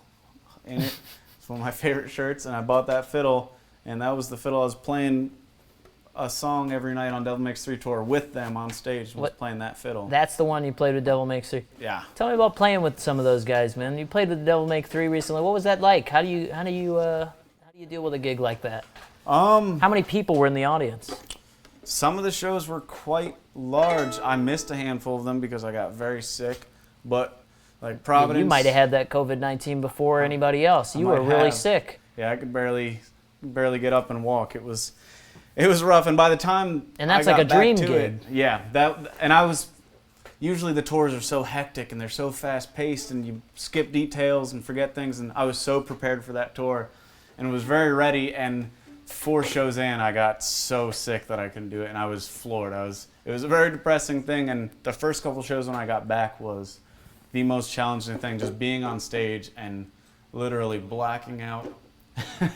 in it. It's one of my favorite shirts, and I bought that fiddle, and that was the fiddle I was playing a song every night on Devil Makes 3 tour with them on stage. Was playing that fiddle. That's the one you played with Devil Makes 3? Yeah. Tell me about playing with some of those guys, man. You played with Devil Make 3 recently. What was that like? How do you deal with a gig like that? How many people were in the audience? Some of the shows were quite large. I missed a handful of them because I got very sick. But like Providence, you might have had that COVID-19 before anybody else. You were really sick. Yeah, I could barely get up and walk. It was rough, and by the time that's I like got a dream back to gig. I was usually the tours are so hectic and they're so fast paced, and you skip details and forget things. And I was so prepared for that tour, and was very ready. And 4 shows in, I got so sick that I couldn't do it, and I was floored. It was a very depressing thing, and the first couple shows when I got back was the most challenging thing, just being on stage and literally blacking out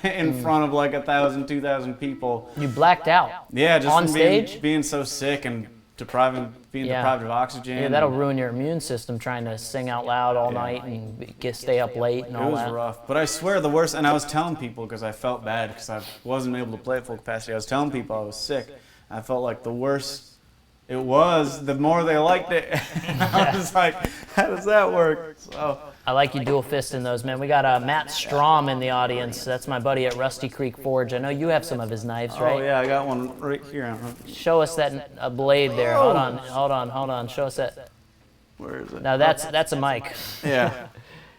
in front of like 1,000, 2,000 people. You blacked out? Yeah, just on from stage? being so sick and deprived of oxygen. Yeah, that'll ruin your immune system trying to sing out loud all night and stay up late and all that. It was rough. But I swear the worst, and I was telling people because I felt bad because I wasn't able to play at full capacity. I was telling people I was sick. I felt like the worse it was, the more they liked it. I was like, how does that work? So I like you dual fisting those, man. We got Matt Strom in the audience. That's my buddy at Rusty Creek Forge. I know you have some of his knives, right? Oh yeah, I got one right here. Show us that blade there. Hold on. Show us that. Where is it? Now that's a mic. Yeah.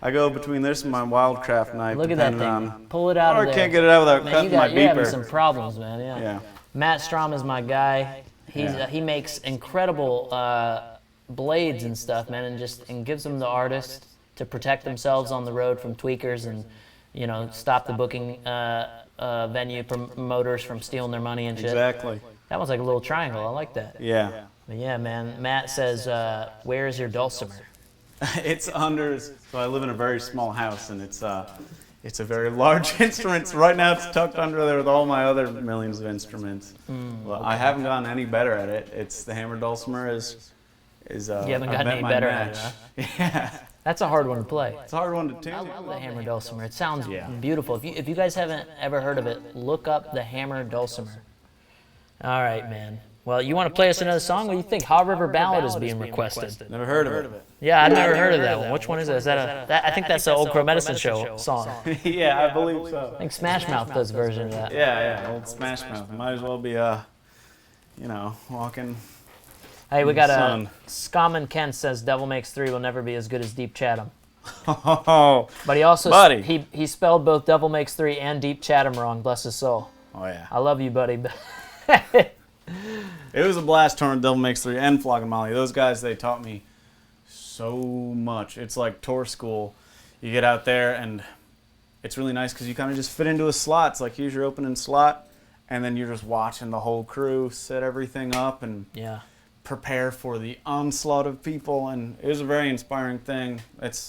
I go between this and my Wildcraft knife. Look at that thing. Pull it out of there. I can't get it out without cutting my beeper. You're having some problems, man. Yeah. Matt Strom is my guy. He makes incredible blades and stuff, man, and gives them to artists to protect themselves on the road from tweakers and, stop the booking venue promoters from stealing their money and shit. Exactly. That one's like a little triangle. I like that. Yeah. But yeah, man. Matt says, "Where is your dulcimer?" It's under. So I live in a very small house, and it's a very large instrument. So right now, it's tucked under there with all my other millions of instruments. Well, I haven't gotten any better at it. It's the hammer dulcimer is. You haven't gotten any better at it, huh? Yeah. That's a hard one to play. It's a hard one to tune. I love the hammer dulcimer. It sounds beautiful. If you guys haven't ever heard of it, look up the hammer dulcimer. All right, man. Well, you want to play us another song? What do you think? Haw River Ballad is being requested. Never heard of it. Yeah, I've never heard of that one. Which one is that? Is that I think that's the old Crow Medicine Show song. Yeah, I believe so. I think Smash Mouth does a version of that. Yeah, old Smash Mouth. Might as well be, walking. Hey, we got a Scaman Kent says Devil Makes 3 will never be as good as Deep Chatham. Oh, But he also buddy. he spelled both Devil Makes 3 and Deep Chatham wrong. Bless his soul. Oh yeah. I love you, buddy. It was a blast touring Devil Makes 3 and Flogging Molly. Those guys, they taught me so much. It's like tour school. You get out there and it's really nice because you kind of just fit into a slot. It's like, here's your opening slot, and then you're just watching the whole crew set everything up and prepare for the onslaught of people, and it was a very inspiring thing.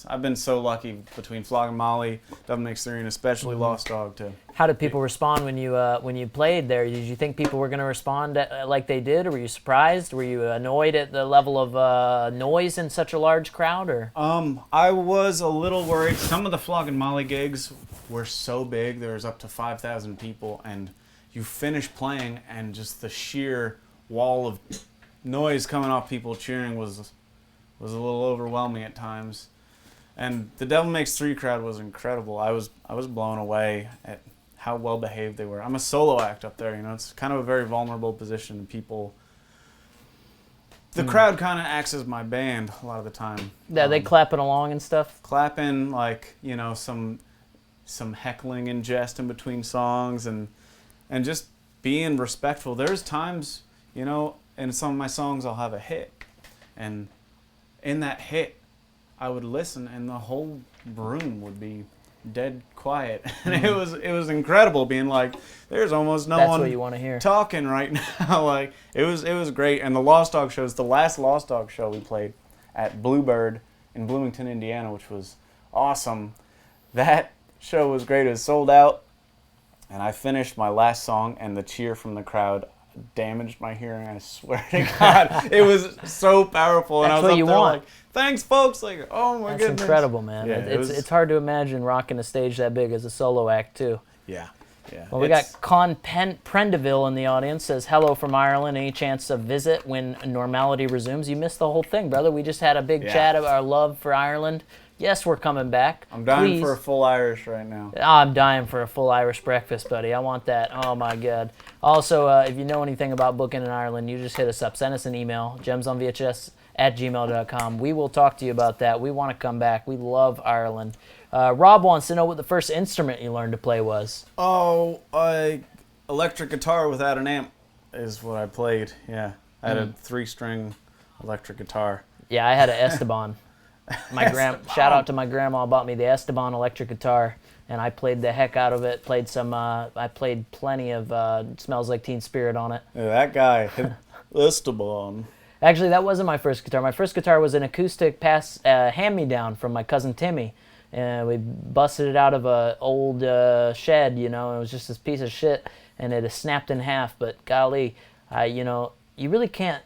I've been so lucky between Flogging Molly, Devil Makes 3, and especially Lost Dog too. How did people respond when you played there? Did you think people were going to respond like they did, or were you surprised? Were you annoyed at the level of noise in such a large crowd? Or I was a little worried. Some of the Flogging Molly gigs were so big. There was up to 5,000 people, and you finish playing, and just the sheer wall of noise coming off people cheering was a little overwhelming at times. And the Devil Makes 3 crowd was incredible. I was blown away at how well behaved they were. I'm a solo act up there, it's kind of a very vulnerable position. The crowd kind of acts as my band a lot of the time. Yeah, they clapping along and stuff. Clapping, like, some heckling and jest in between songs, and just being respectful. There's times, in some of my songs I'll have a hit, and in that hit I would listen and the whole room would be dead quiet, and it was incredible being like, there's almost no one what you want to hear. Talking right now. Like, it was great. And the Lost Dog shows, the last Lost Dog show we played at Bluebird in Bloomington, Indiana, which was awesome. That show was great. It was sold out, and I finished my last song, and the cheer from the crowd damaged my hearing. I swear to God, it was so powerful. And That's I was what up you there want. like, thanks, folks. Like, oh my goodness. That's incredible, man. Yeah, it's hard to imagine rocking a stage that big as a solo act too. Yeah. Well, we got Con Prendeville in the audience. Says hello from Ireland. Any chance of visit when normality resumes? You missed the whole thing, brother. We just had a big chat about our love for Ireland. Yes, we're coming back. I'm dying for a full Irish right now. I'm dying for a full Irish breakfast, buddy. I want that. Oh, my God. Also, if you know anything about booking in Ireland, you just hit us up. Send us an email, gemsonvhs@gmail.com. We will talk to you about that. We want to come back. We love Ireland. Rob wants to know what the first instrument you learned to play was. Oh, electric guitar without an amp is what I played. Yeah, I had a 3-string electric guitar. Yeah, I had an Esteban. Shout out to my grandma, bought me the Esteban electric guitar, and I played the heck out of it. I played plenty of Smells Like Teen Spirit on it. Yeah, that guy, Esteban. Actually, that wasn't my first guitar. My first guitar was an acoustic hand-me-down from my cousin Timmy. We busted it out of an old shed, and it was just this piece of shit, and it snapped in half. But golly, you can't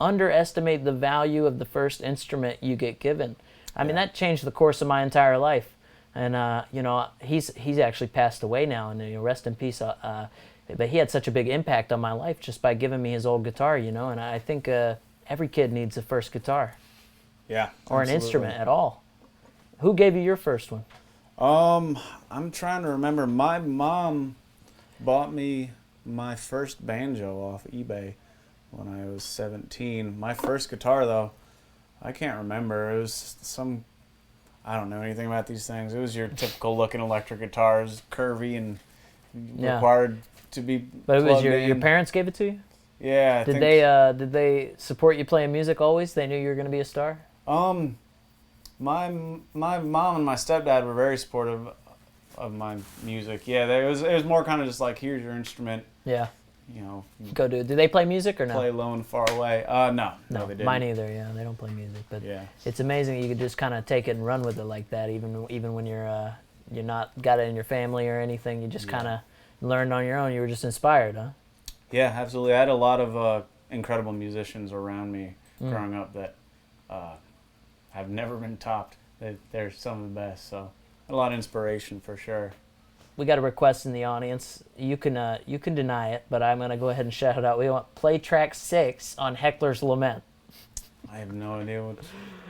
underestimate the value of the first instrument you get given. I mean, that changed the course of my entire life. And he's actually passed away now, and rest in peace. But he had such a big impact on my life just by giving me his old guitar, And I think every kid needs a first guitar. Yeah. Or absolutely. an instrument at all. Who gave you your first one? I'm trying to remember. My mom bought me my first banjo off eBay when I was 17. My first guitar, though, I can't remember. It was I don't know anything about these things. It was your typical looking electric guitars, curvy and required to be But it was plugged in. your parents gave it to you? Yeah. Did they support you playing music always? They knew you were going to be a star? My mom and my stepdad were very supportive of my music. Yeah, it was more kind of just like, here's your instrument. Yeah. you know, Go do. Do they play music or no? play low and far away. No, they didn't. Mine either. Yeah, they don't play music, but Yeah. it's amazing that you could just kind of take it and run with it like that. Even when you're not got it in your family or anything, you just kind of learned on your own. You were just inspired, huh? Yeah, absolutely. I had a lot of incredible musicians around me growing up that have never been topped. They're some of the best. So a lot of inspiration for sure. We got a request in the audience. You can deny it, but I'm gonna go ahead and shout it out. We want play track 6 on Heckler's Lament. I have no idea what.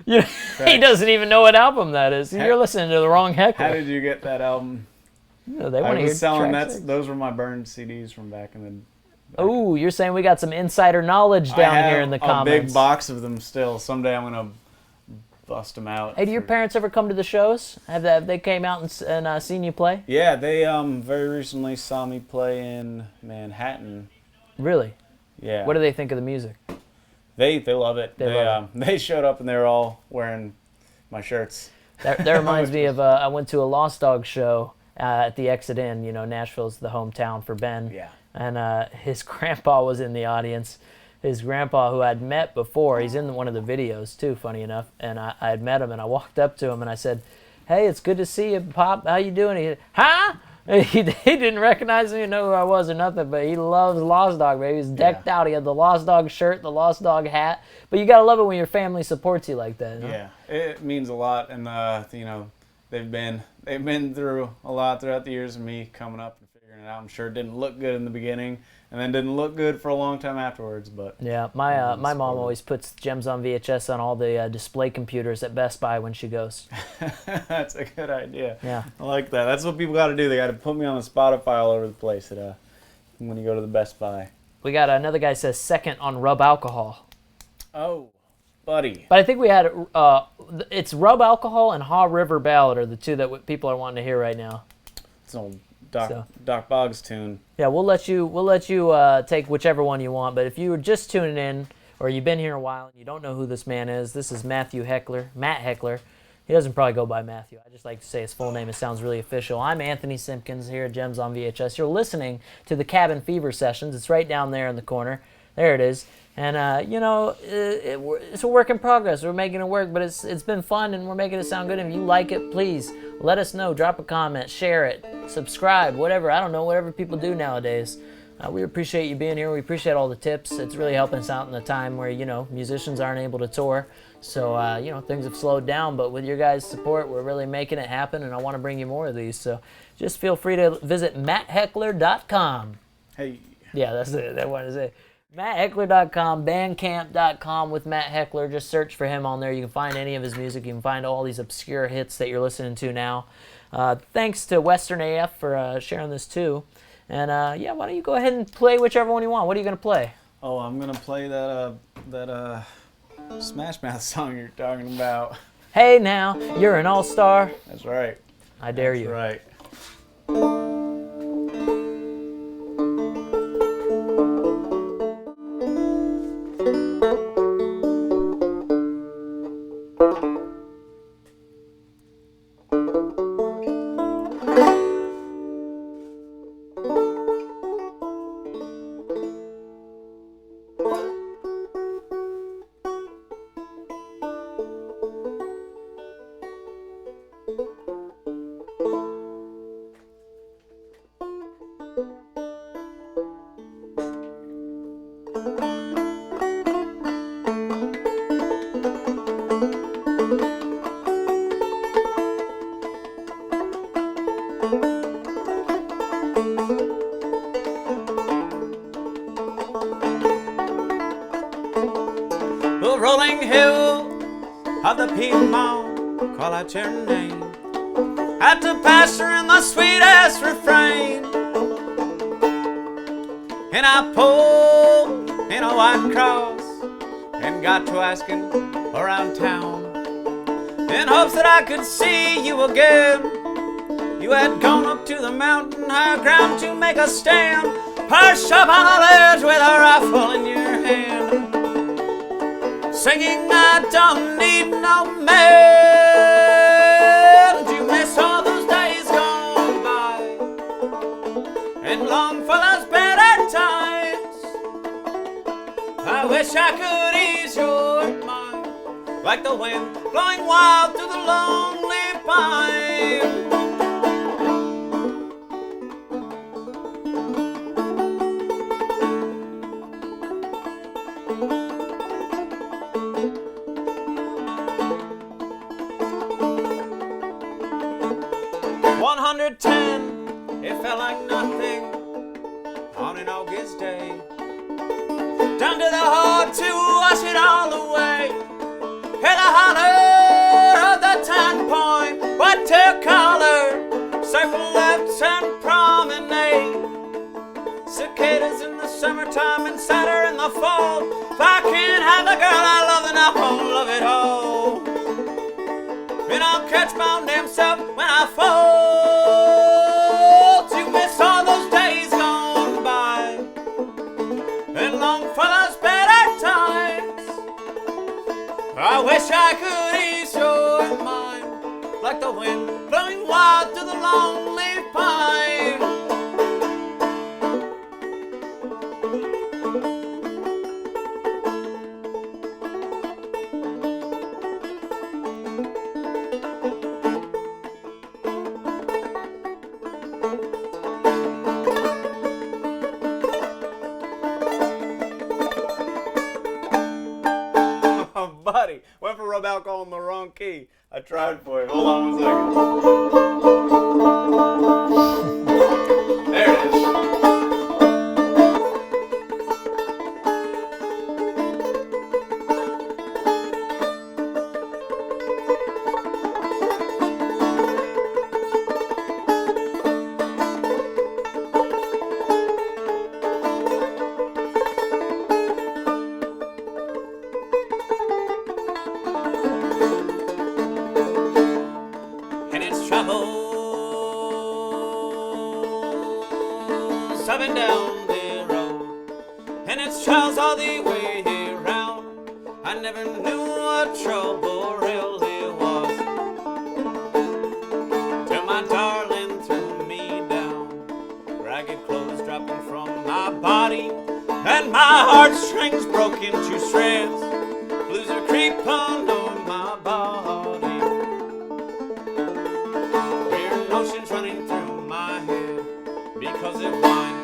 Yeah, he doesn't even know what album that is. You're listening to the wrong Heckler. How did you get that album? No, they I want to hear was selling track that. 6. Those were my burned CDs from back in the. Oh, you're saying we got some insider knowledge down here in the comments. I have a big box of them still. Someday I'm gonna bust them out. Hey, do your parents ever come to the shows? Have they came out and seen you play? Yeah, they very recently saw me play in Manhattan. Really? Yeah. What do they think of the music? They love it. They showed up and they were all wearing my shirts. That reminds me of I went to a Lost Dog show at the Exit Inn. You know, Nashville's the hometown for Ben. Yeah. And his grandpa was in the audience. His grandpa, who I'd met before, he's in one of the videos too, funny enough. And I had met him, and I walked up to him and I said, "Hey, it's good to see you, Pop. How you doing?" He said, "Huh?" He didn't recognize me, know who I was or nothing, but he loves Lost Dog, baby. He was decked out. He had the Lost Dog shirt, the Lost Dog hat. But you gotta love it when your family supports you like that. You know? Yeah, it means a lot, and you know, they've been through a lot throughout the years of me coming up and figuring it out. I'm sure it didn't look good in the beginning, and then didn't look good for a long time afterwards. But yeah, my mom always puts Gems on VHS on all the display computers at Best Buy when she goes. That's a good idea. Yeah, I like that. That's what people got to do. They got to put me on the Spotify all over the place when you go to the Best Buy. We got another guy says second on Rub Alcohol. Oh, buddy. But I think we had it's Rub Alcohol and Haw River Ballad are the two that people are wanting to hear right now. It's an old Doc Boggs tune. Yeah, we'll let you take whichever one you want. But if you were just tuning in, or you've been here a while and you don't know who this man is, this is Matt Heckler. He doesn't probably go by Matthew. I just like to say his full name. It sounds really official. I'm Anthony Simpkins here at Gems on VHS. You're listening to the Cabin Fever sessions. It's right down there in the corner. There it is. And, you know, it's a work in progress. We're making it work, but it's been fun, and we're making it sound good. If you like it, please let us know. Drop a comment, share it, subscribe, whatever. I don't know, whatever people do nowadays. We appreciate you being here. We appreciate all the tips. It's really helping us out in a time where, you know, musicians aren't able to tour. So, you know, things have slowed down. But with your guys' support, we're really making it happen, and I want to bring you more of these. So just feel free to visit mattheckler.com. Hey. Yeah, that's it. That one is it. MattHeckler.com, Bandcamp.com with Matt Heckler. Just search for him on there. You can find any of his music. You can find all these obscure hits that you're listening to now. Thanks to WesternAF for sharing this too. And yeah, why don't you go ahead and play whichever one you want. What are you going to play? Oh, I'm going to play that Smash Mouth song you're talking about. Hey now, you're an all-star. That's right. I dare you. That's right. The rolling hill of the Piedmont, call out your name at the pasture in the sweetest refrain. And I pulled in a white cross and got to asking around town in hopes that I could see you again. You had gone up to the mountain high ground to make a stand, perched up on a ledge with a rifle in your hand, singing, I don't need no man. Did you miss all those days gone by and long for those better times? wish I could ease your mind like the wind blowing wild through the lonely pine. 110, it felt like nothing on an August day. Down to the heart to wash it all away. Hear the holler of the 10 point, white tail collar, circle left and promenade. Cicadas in the summertime and sadder in the fall. If I can't have the girl I love, then I won't love it all. And I'll catch my own damn self when I fall to miss all those days gone by and long for those better times. I wish I could ease your mind like the wind blowing wild through the lonely pine. Buddy, went for rub alcohol in the wrong key. I tried for it. Hold on 1 second. There it is. Up and down the road, and it's trials all the way around. I never knew what trouble really was till my darling threw me down. Ragged clothes dropping from my body, and my heartstrings broke into shreds. Blues are creeping on my body, weird notions running through my head because it wine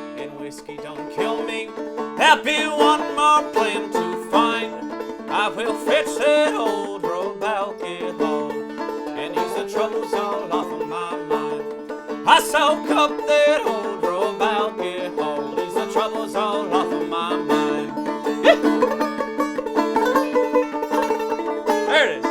whiskey don't kill me. There'll be one more plan to find. I will fetch that old road alcohol and use the troubles all off of my mind. I soak up that old road alcohol, use the troubles all off of my mind. Yeah. There it is.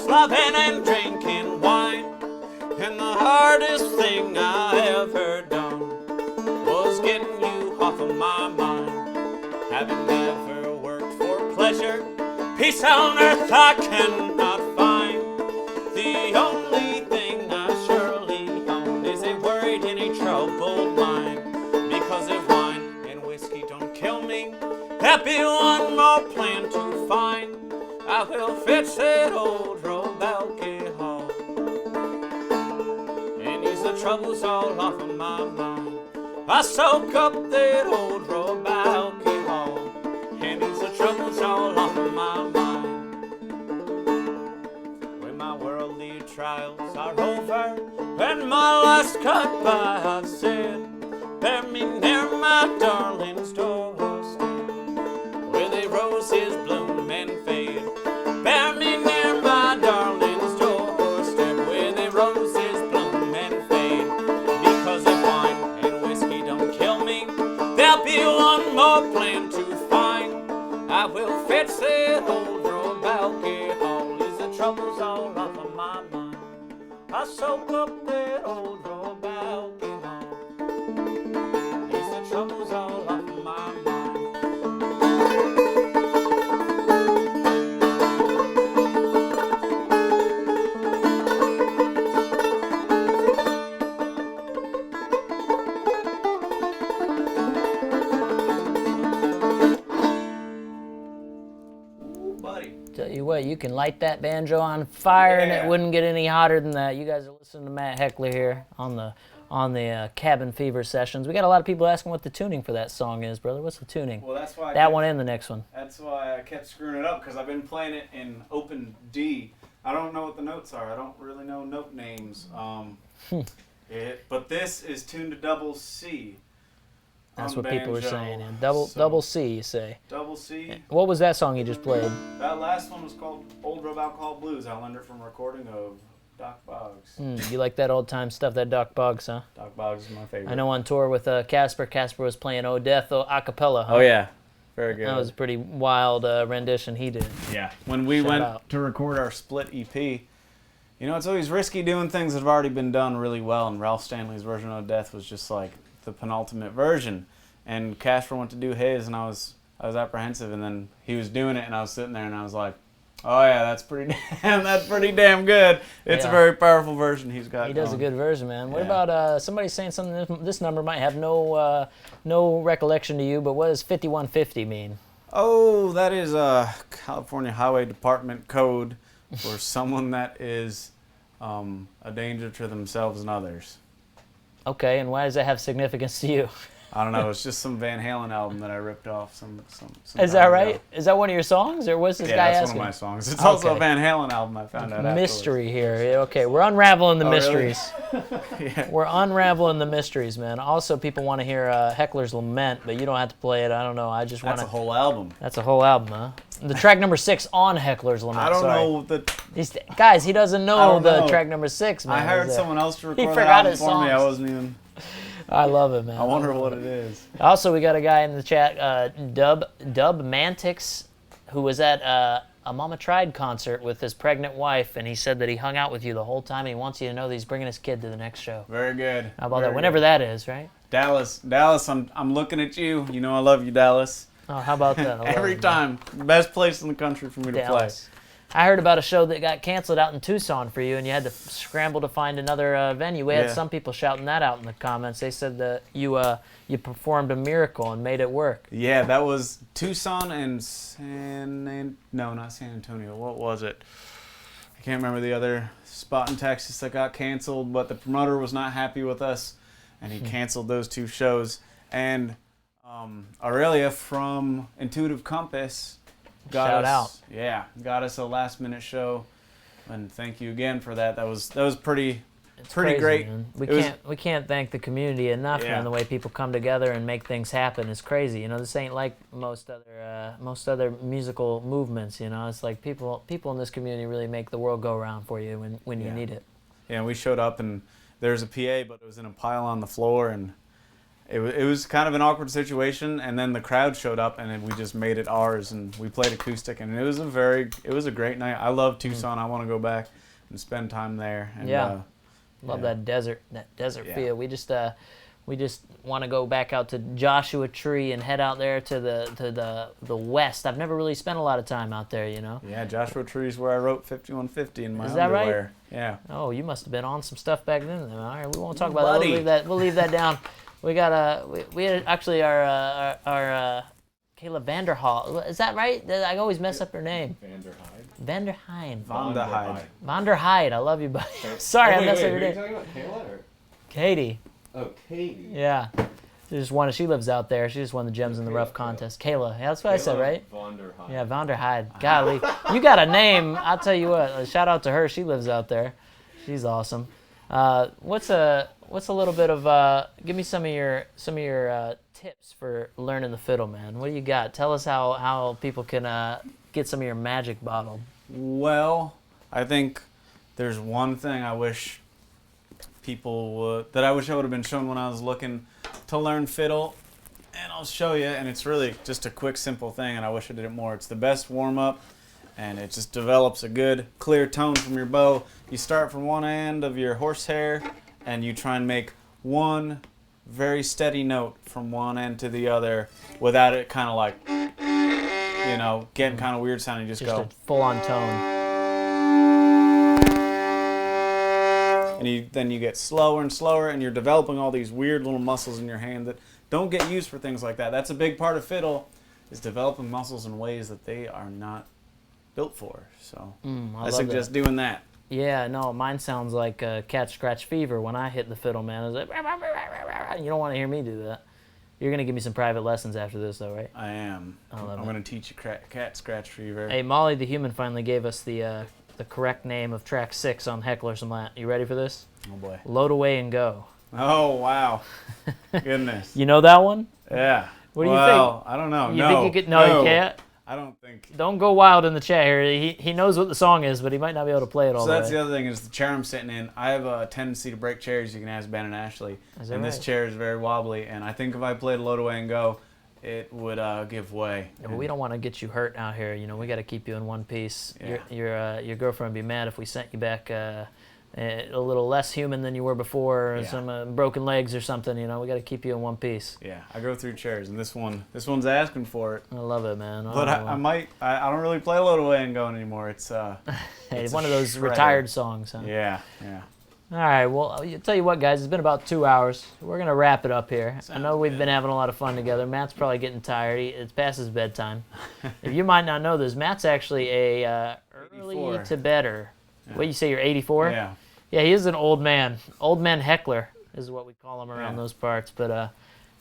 Loving and drinking wine, and the hardest thing I ever done was getting you off of my mind. Having never worked for pleasure, peace on earth I cannot find. The only thing I surely own is a worried and a troubled mind. Because if wine and whiskey don't kill me, there'll be one more plan to find. I will fetch that old road alcohol and use the troubles all off of my mind. I soak up that old road alcohol and use the troubles all off of my mind. When my worldly trials are over and my last goodbye I've said, bear me near my darling's doorstep where the roses bloom and fade. Bear me near my darling's doorstep where the roses bloom and fade. Because if wine and whiskey don't kill me, there'll be one more plan to find. I will fetch that old road alcohol, use the troubles all off of my mind. I soak up that old road alcohol, use the troubles all off of my mind. Tell you what, you can light that banjo on fire and it Yeah. wouldn't get any hotter than that. You guys are listening to Matt Heckler here on the Cabin Fever sessions. We got a lot of people asking what the tuning for that song is, brother. What's the tuning? Well, that's why That one and the next one. That's why I kept screwing it up, because I've been playing it in open D. I don't know what the notes are. I don't really know note names. But this is tuned to double C. That's on what people are banjo. saying. Yeah. So, Double C, you say. Double C. What was that song you just played? That last one was called Old Rub Alcohol Blues. I learned it from a recording of Doc Boggs. You like that old time stuff, that Doc Boggs, huh? Doc Boggs is my favorite. I know on tour with Casper. Casper was playing "Oh Death" a cappella. Huh? Oh yeah, very good. That was a pretty wild rendition he did. Yeah. When we Shout went out. to record our split EP, you know, it's always risky doing things that have already been done really well, and Ralph Stanley's version of Death was just like the penultimate version. And Casper went to do his, and I was apprehensive, and then he was doing it, and I was sitting there, and I was like, oh yeah, that's pretty damn good. It's a Yeah. very powerful version he's got. He does a going. good version, man. What Yeah. about somebody saying something? This number might have no recollection to you, but what does 5150 mean? Oh, that is a California Highway Department code for someone that is a danger to themselves and others. Okay, and why does that have significance to you? I don't know. It's just some Van Halen album that I ripped off. Some Is that time right? ago. Is that one of your songs, or what's this Yeah, guy that's asking? one of my songs. It's also a Okay. Van Halen album. I found out afterwards. Mystery here. Okay, we're unraveling the Oh, really? mysteries. Yeah. We're unraveling the mysteries, man. Also, people want to hear Heckler's Lament, but you don't have to play it. I don't know. I just want That's to. a whole album. That's a whole album, huh? The track number 6 on Heckler's Lament. I don't sorry. know the. Guys, he doesn't know I don't the know. track number 6, man. I hired Is it? someone else to record the forgot album his for me. I songs. wasn't even. I love it, man. I wonder what it is. Also, we got a guy in the chat, Dub Mantix, who was at a Mama Tried concert with his pregnant wife, and he said that he hung out with you the whole time. And he wants you to know that he's bringing his kid to the next show. Very good. How about Very that? Whenever good. that is, right? Dallas, I'm looking at you. You know I love you, Dallas. Oh, how about that? I love Every it, time, best place in the country for me to Dallas. I heard about a show that got canceled out in Tucson for you, and you had to scramble to find another venue. We had Yeah. some people shouting that out in the comments. They said that you performed a miracle and made it work. play. Yeah, that was Tucson and not San Antonio. What was it? I can't remember the other spot in Texas that got canceled, but the promoter was not happy with us, and he canceled those 2 shows. And Aurelia from Intuitive Compass got Shout us. out. Yeah, got us a last-minute show, and thank you again for that. That was pretty. It's Pretty crazy, great. Man. It was- We can't thank the community enough, Yeah. man. The way people come together and make things happen is crazy. You know, this ain't like most other musical movements. You know, it's like people in this community really make the world go around for you when you Yeah. need it. Yeah, we showed up and there's a PA, but it was in a pile on the floor, and it was kind of an awkward situation. And then the crowd showed up, and then we just made it ours, and we played acoustic, and it was a great night. I love Tucson. I want to go back and spend time there. And, Yeah. Love Yeah. that desert Yeah. feel. We just want to go back out to Joshua Tree and head out there to the west. I've never really spent a lot of time out there, you know. Yeah, Joshua Tree's where I wrote 5150 in my Is that right? underwear. Yeah. Oh, you must have been on some stuff back then. All right, we won't talk about Buddy. that. We'll leave that down. We got we had actually our Kayla Vanderhall. Is that right? I always mess up her name. Vanderheim. Vonderheide. Vanderheide. I love you, buddy. Sorry, I messed up your Are you name. talking about Kayla or? Katie. Oh, Katie. Yeah. She lives out there. She just won the Gems in the Rough contest. Kayla. Yeah, that's what I said, right? Vonderheim. Yeah, Vanderheide. Golly. You got a name. I'll tell you what. Shout out to her. She lives out there. She's awesome. What's a little bit of give me some of your tips for learning the fiddle, man. What do you got? Tell us how people can get some of your magic bottled. Well, I think there's one thing I wish I wish I would have been shown when I was looking to learn fiddle, and I'll show you. And it's really just a quick, simple thing, and I wish I did it more. It's the best warm-up, and it just develops a good, clear tone from your bow. You start from one end of your horsehair, and you try and make one very steady note from one end to the other without it kind of like, getting kind of weird sounding. Just Just go. a full-on tone. And then you get slower and slower, and you're developing all these weird little muscles in your hand that don't get used for things like that. That's a big part of fiddle, is developing muscles in ways that they are not built for. So I I love suggest that. doing that. Yeah, no, mine sounds like cat scratch fever when I hit the fiddle, man. It's like, you don't want to hear me do that. You're going to give me some private lessons after this, though, right? I am. I'm going to teach you cat scratch fever. Hey, Molly the Human finally gave us the correct name of track 6 on Heckler's Matt. You ready for this? Oh, boy. Load Away and Go. Oh, wow. Goodness. You know that one? Yeah. What do you well, think? I don't know. You no. think you could? No, you can't? I don't think. Don't go wild in the chat here. He knows what the song is, but he might not be able to play it all So the way. that's the other thing is the chair I'm sitting in. I have a tendency to break chairs. You can ask Ben and Ashley. Is that and this right? chair is very wobbly. And I think if I played Load Away and Go, it would give way. Yeah, but we don't want to get you hurt out here. You know, we got to keep you in one piece. Yeah. Your girlfriend would be mad if we sent you back a little less human than you were before, or some broken legs or something. You know, we got to keep you in one piece. Yeah, I go through chairs, and this one's asking for it. I love it, man. But I don't really play Load Away and Go anymore. It's hey, it's one a of those shredder. retired songs, huh? Yeah. All right, well, I'll tell you what, guys, it's been about 2 hours. We're going to wrap it up here. I know we've been having a lot of fun together. Matt's probably getting tired. It's past his bedtime. If you might not know this, Matt's actually a early 84. to bedder. Yeah. What, you say you're 84? Yeah. Yeah, he is an old man. Old man Heckler is what we call him around Yeah. those parts. But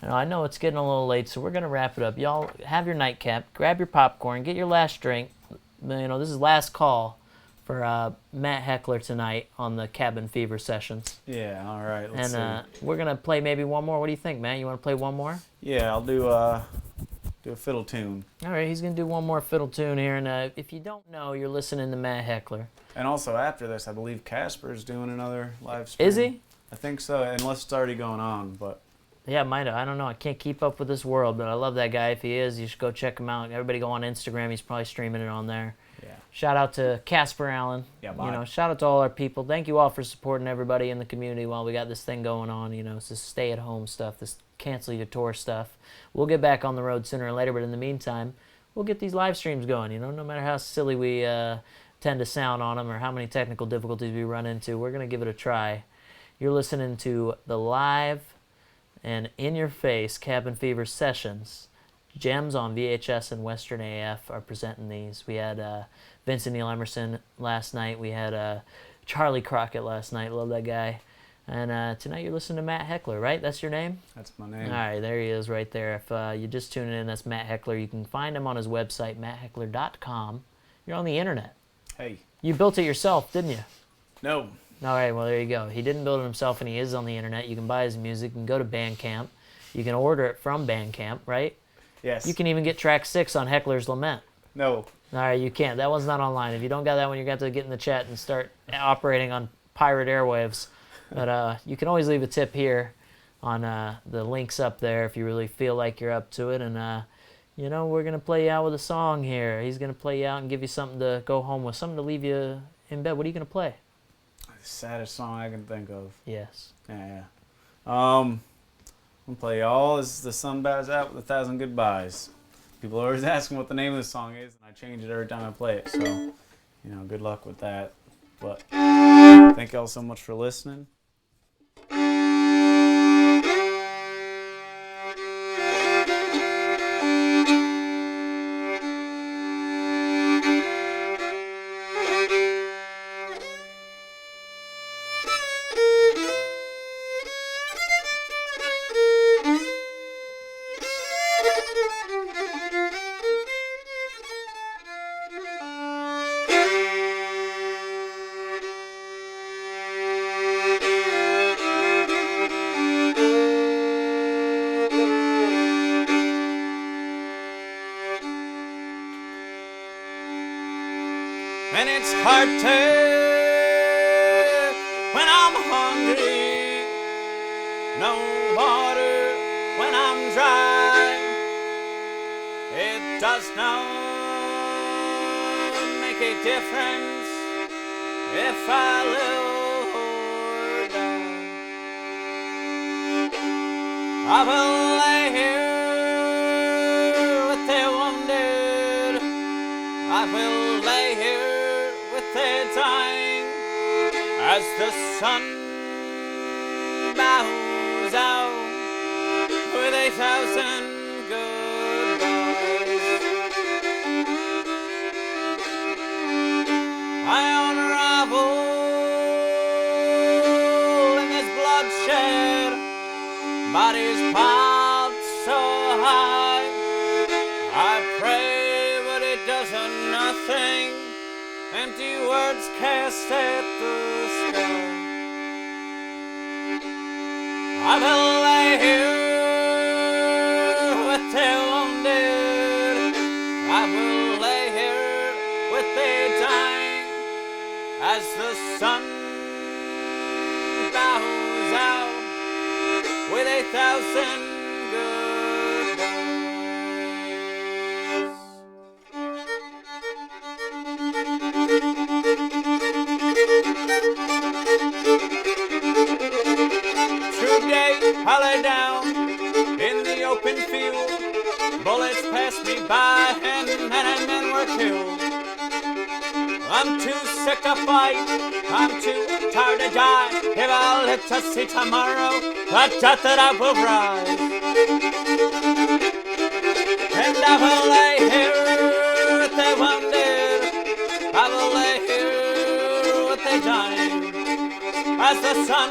you know, I know it's getting a little late, so we're going to wrap it up. Y'all have your nightcap, grab your popcorn, get your last drink. You know, this is last call for Matt Heckler tonight on the Cabin Fever sessions. Yeah. All right. Let's see. We're going to play maybe one more. What do you think, Matt? You want to play one more? Yeah, I'll do a fiddle tune. All right, he's going to do one more fiddle tune here. And if you don't know, you're listening to Matt Heckler. And also after this, I believe Casper's doing another live stream. Is he? I think so, unless it's already going on. But Yeah, might have. I don't know. I can't keep up with this world, but I love that guy. If he is, you should go check him out. Everybody go on Instagram. He's probably streaming it on there. yeah. Shout out to Casper Allen. Yeah, You bye. know, shout out to all our people. Thank you all for supporting everybody in the community while we got this thing going on. You know, it's this stay-at-home stuff, this cancel your tour stuff. We'll get back on the road sooner or later, but in the meantime, we'll get these live streams going. You know, no matter how silly we tend to sound on them or how many technical difficulties we run into, we're going to give it a try. You're listening to the live and in-your-face Cabin Fever sessions. Gems on VHS and Western AF are presenting these. We had Vince and Neil Emerson last night. We had Charlie Crockett last night. Love that guy. And tonight you're listening to Matt Heckler, right? That's your name? That's my name. All right, there he is right there. If you're just tuning in, that's Matt Heckler. You can find him on his website, mattheckler.com. You're on the internet. Hey. You built it yourself, didn't you? No. All right, well, there you go. He didn't build it himself, and he is on the internet. You can buy his music. You can go to Bandcamp. You can order it from Bandcamp, right? Yes. You can even get track 6 on Heckler's Lament. No. All right, you can't. That one's not online. If you don't got that one, you're going to have to get in the chat and start operating on pirate airwaves. But you can always leave a tip here on the links up there if you really feel like you're up to it. And, you know, we're going to play you out with a song here. He's going to play you out and give you something to go home with, something to leave you in bed. What are you going to play? The saddest song I can think of. Yes. Yeah. I'm gonna play all as the sun bows out with 1,000 goodbyes. People are always asking what the name of the song is, and I change it every time I play it. So, you know, good luck with that. But thank y'all so much for listening. And it's hard to when I'm hungry, no water when I'm dry. It does not make a difference if I live or die. I will lay here with the wounded. I will lay here with the dying as the sun bows out with 1,000 goodbyes. high. I pray, but it does nothing. Empty words cast at the sky. I will lay here with the wounded. I will lay here with the dying as the sun bows out with 1,000 goodbyes. Today I lay down in the open field. Bullets passed me by and many men were killed. I'm too sick to fight, I'm too tired to die. If I live to see tomorrow, the death that I will rise. And I will lay here with the wounded, I will lay here with the dying, as the sun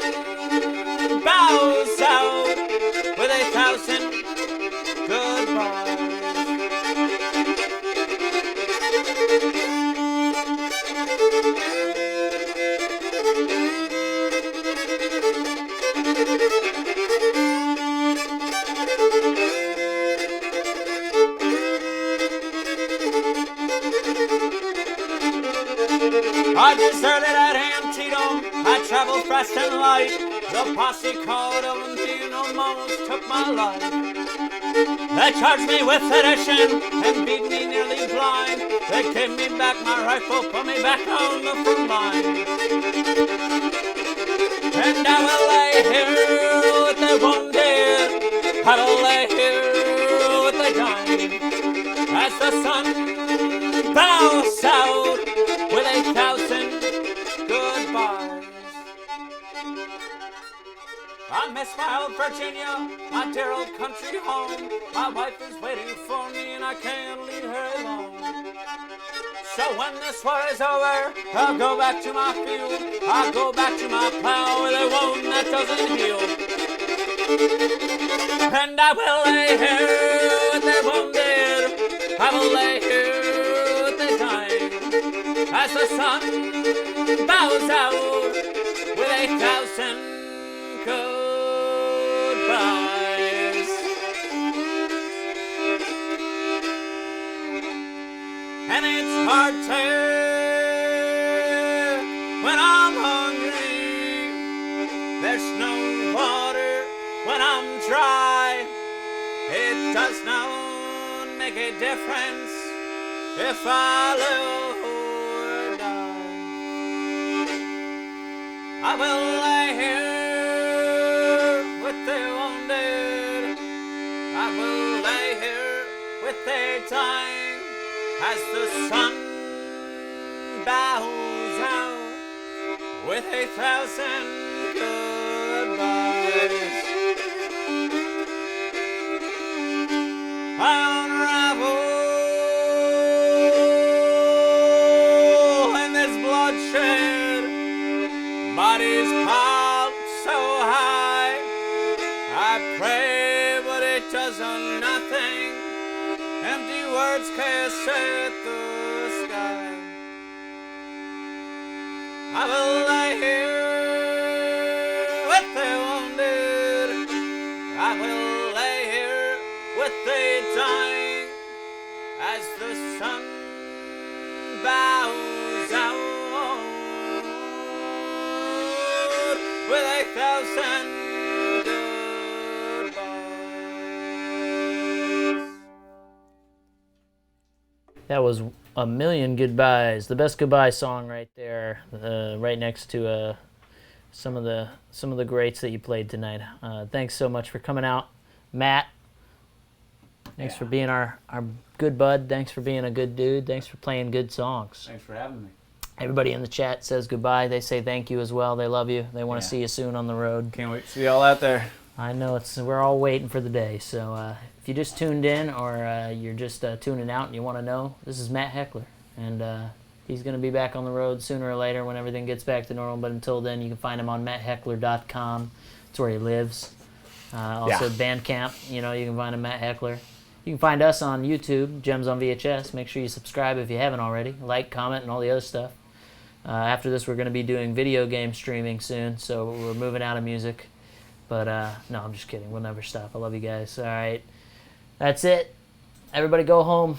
bows out with 1,000 goodbyes. I deserted at Antietam, I traveled fast and light. The posse called up and almost took my life. They charged me with sedition and beat me nearly blind. They gave me back my rifle, put me back on the front line. And I will lay here with the wounded, I will lay here with the dying, as the sun bows out with 1,000 goodbyes. I miss my old Virginia, my dear old country home. My wife is waiting for me and I can't leave her alone. So when this war is over, I'll go back to my field. I'll go back to my plow with a wound that doesn't heal. And I will lay here with the wounded, I will lay here with the dying, as the sun bows out with 1,000 goodbyes. And it's hard to when I'm hungry. There's no water when I'm dry. It does not make a difference if I live or die. I will lay here with the wounded, I will lay here with the dying, as the sun bows out with 1,000 goodbyes. I unravel in this bloodshed, bodies piled so high. I pray, but it does nothing. Empty words cast at the sky. I will lay here with the wounded, I will lay here with the dying, as the sun bows out with 1,000 goodbyes. That was A Million Goodbyes, the best goodbye song right there, right next to some of the greats that you played tonight. Thanks so much for coming out, Matt. Thanks for being our good bud. Thanks for being a good dude. Thanks for playing good songs. Thanks for having me. Everybody in the chat says goodbye. They say thank you as well. They love you. They want to see you soon on the road. Can't wait to see y'all out there. I know we're all waiting for the day. So if you just tuned in or you're just tuning out and you want to know, this is Matt Heckler, and he's going to be back on the road sooner or later when everything gets back to normal. But until then, you can find him on mattheckler.com. That's where he lives. Also Bandcamp. You can find him Matt Heckler. You can find us on YouTube, Gems on VHS. Make sure you subscribe if you haven't already. Like, comment, and all the other stuff. After this, we're going to be doing video game streaming soon, so we're moving out of music. But, no, I'm just kidding. We'll never stop. I love you guys. All right. That's it. Everybody go home.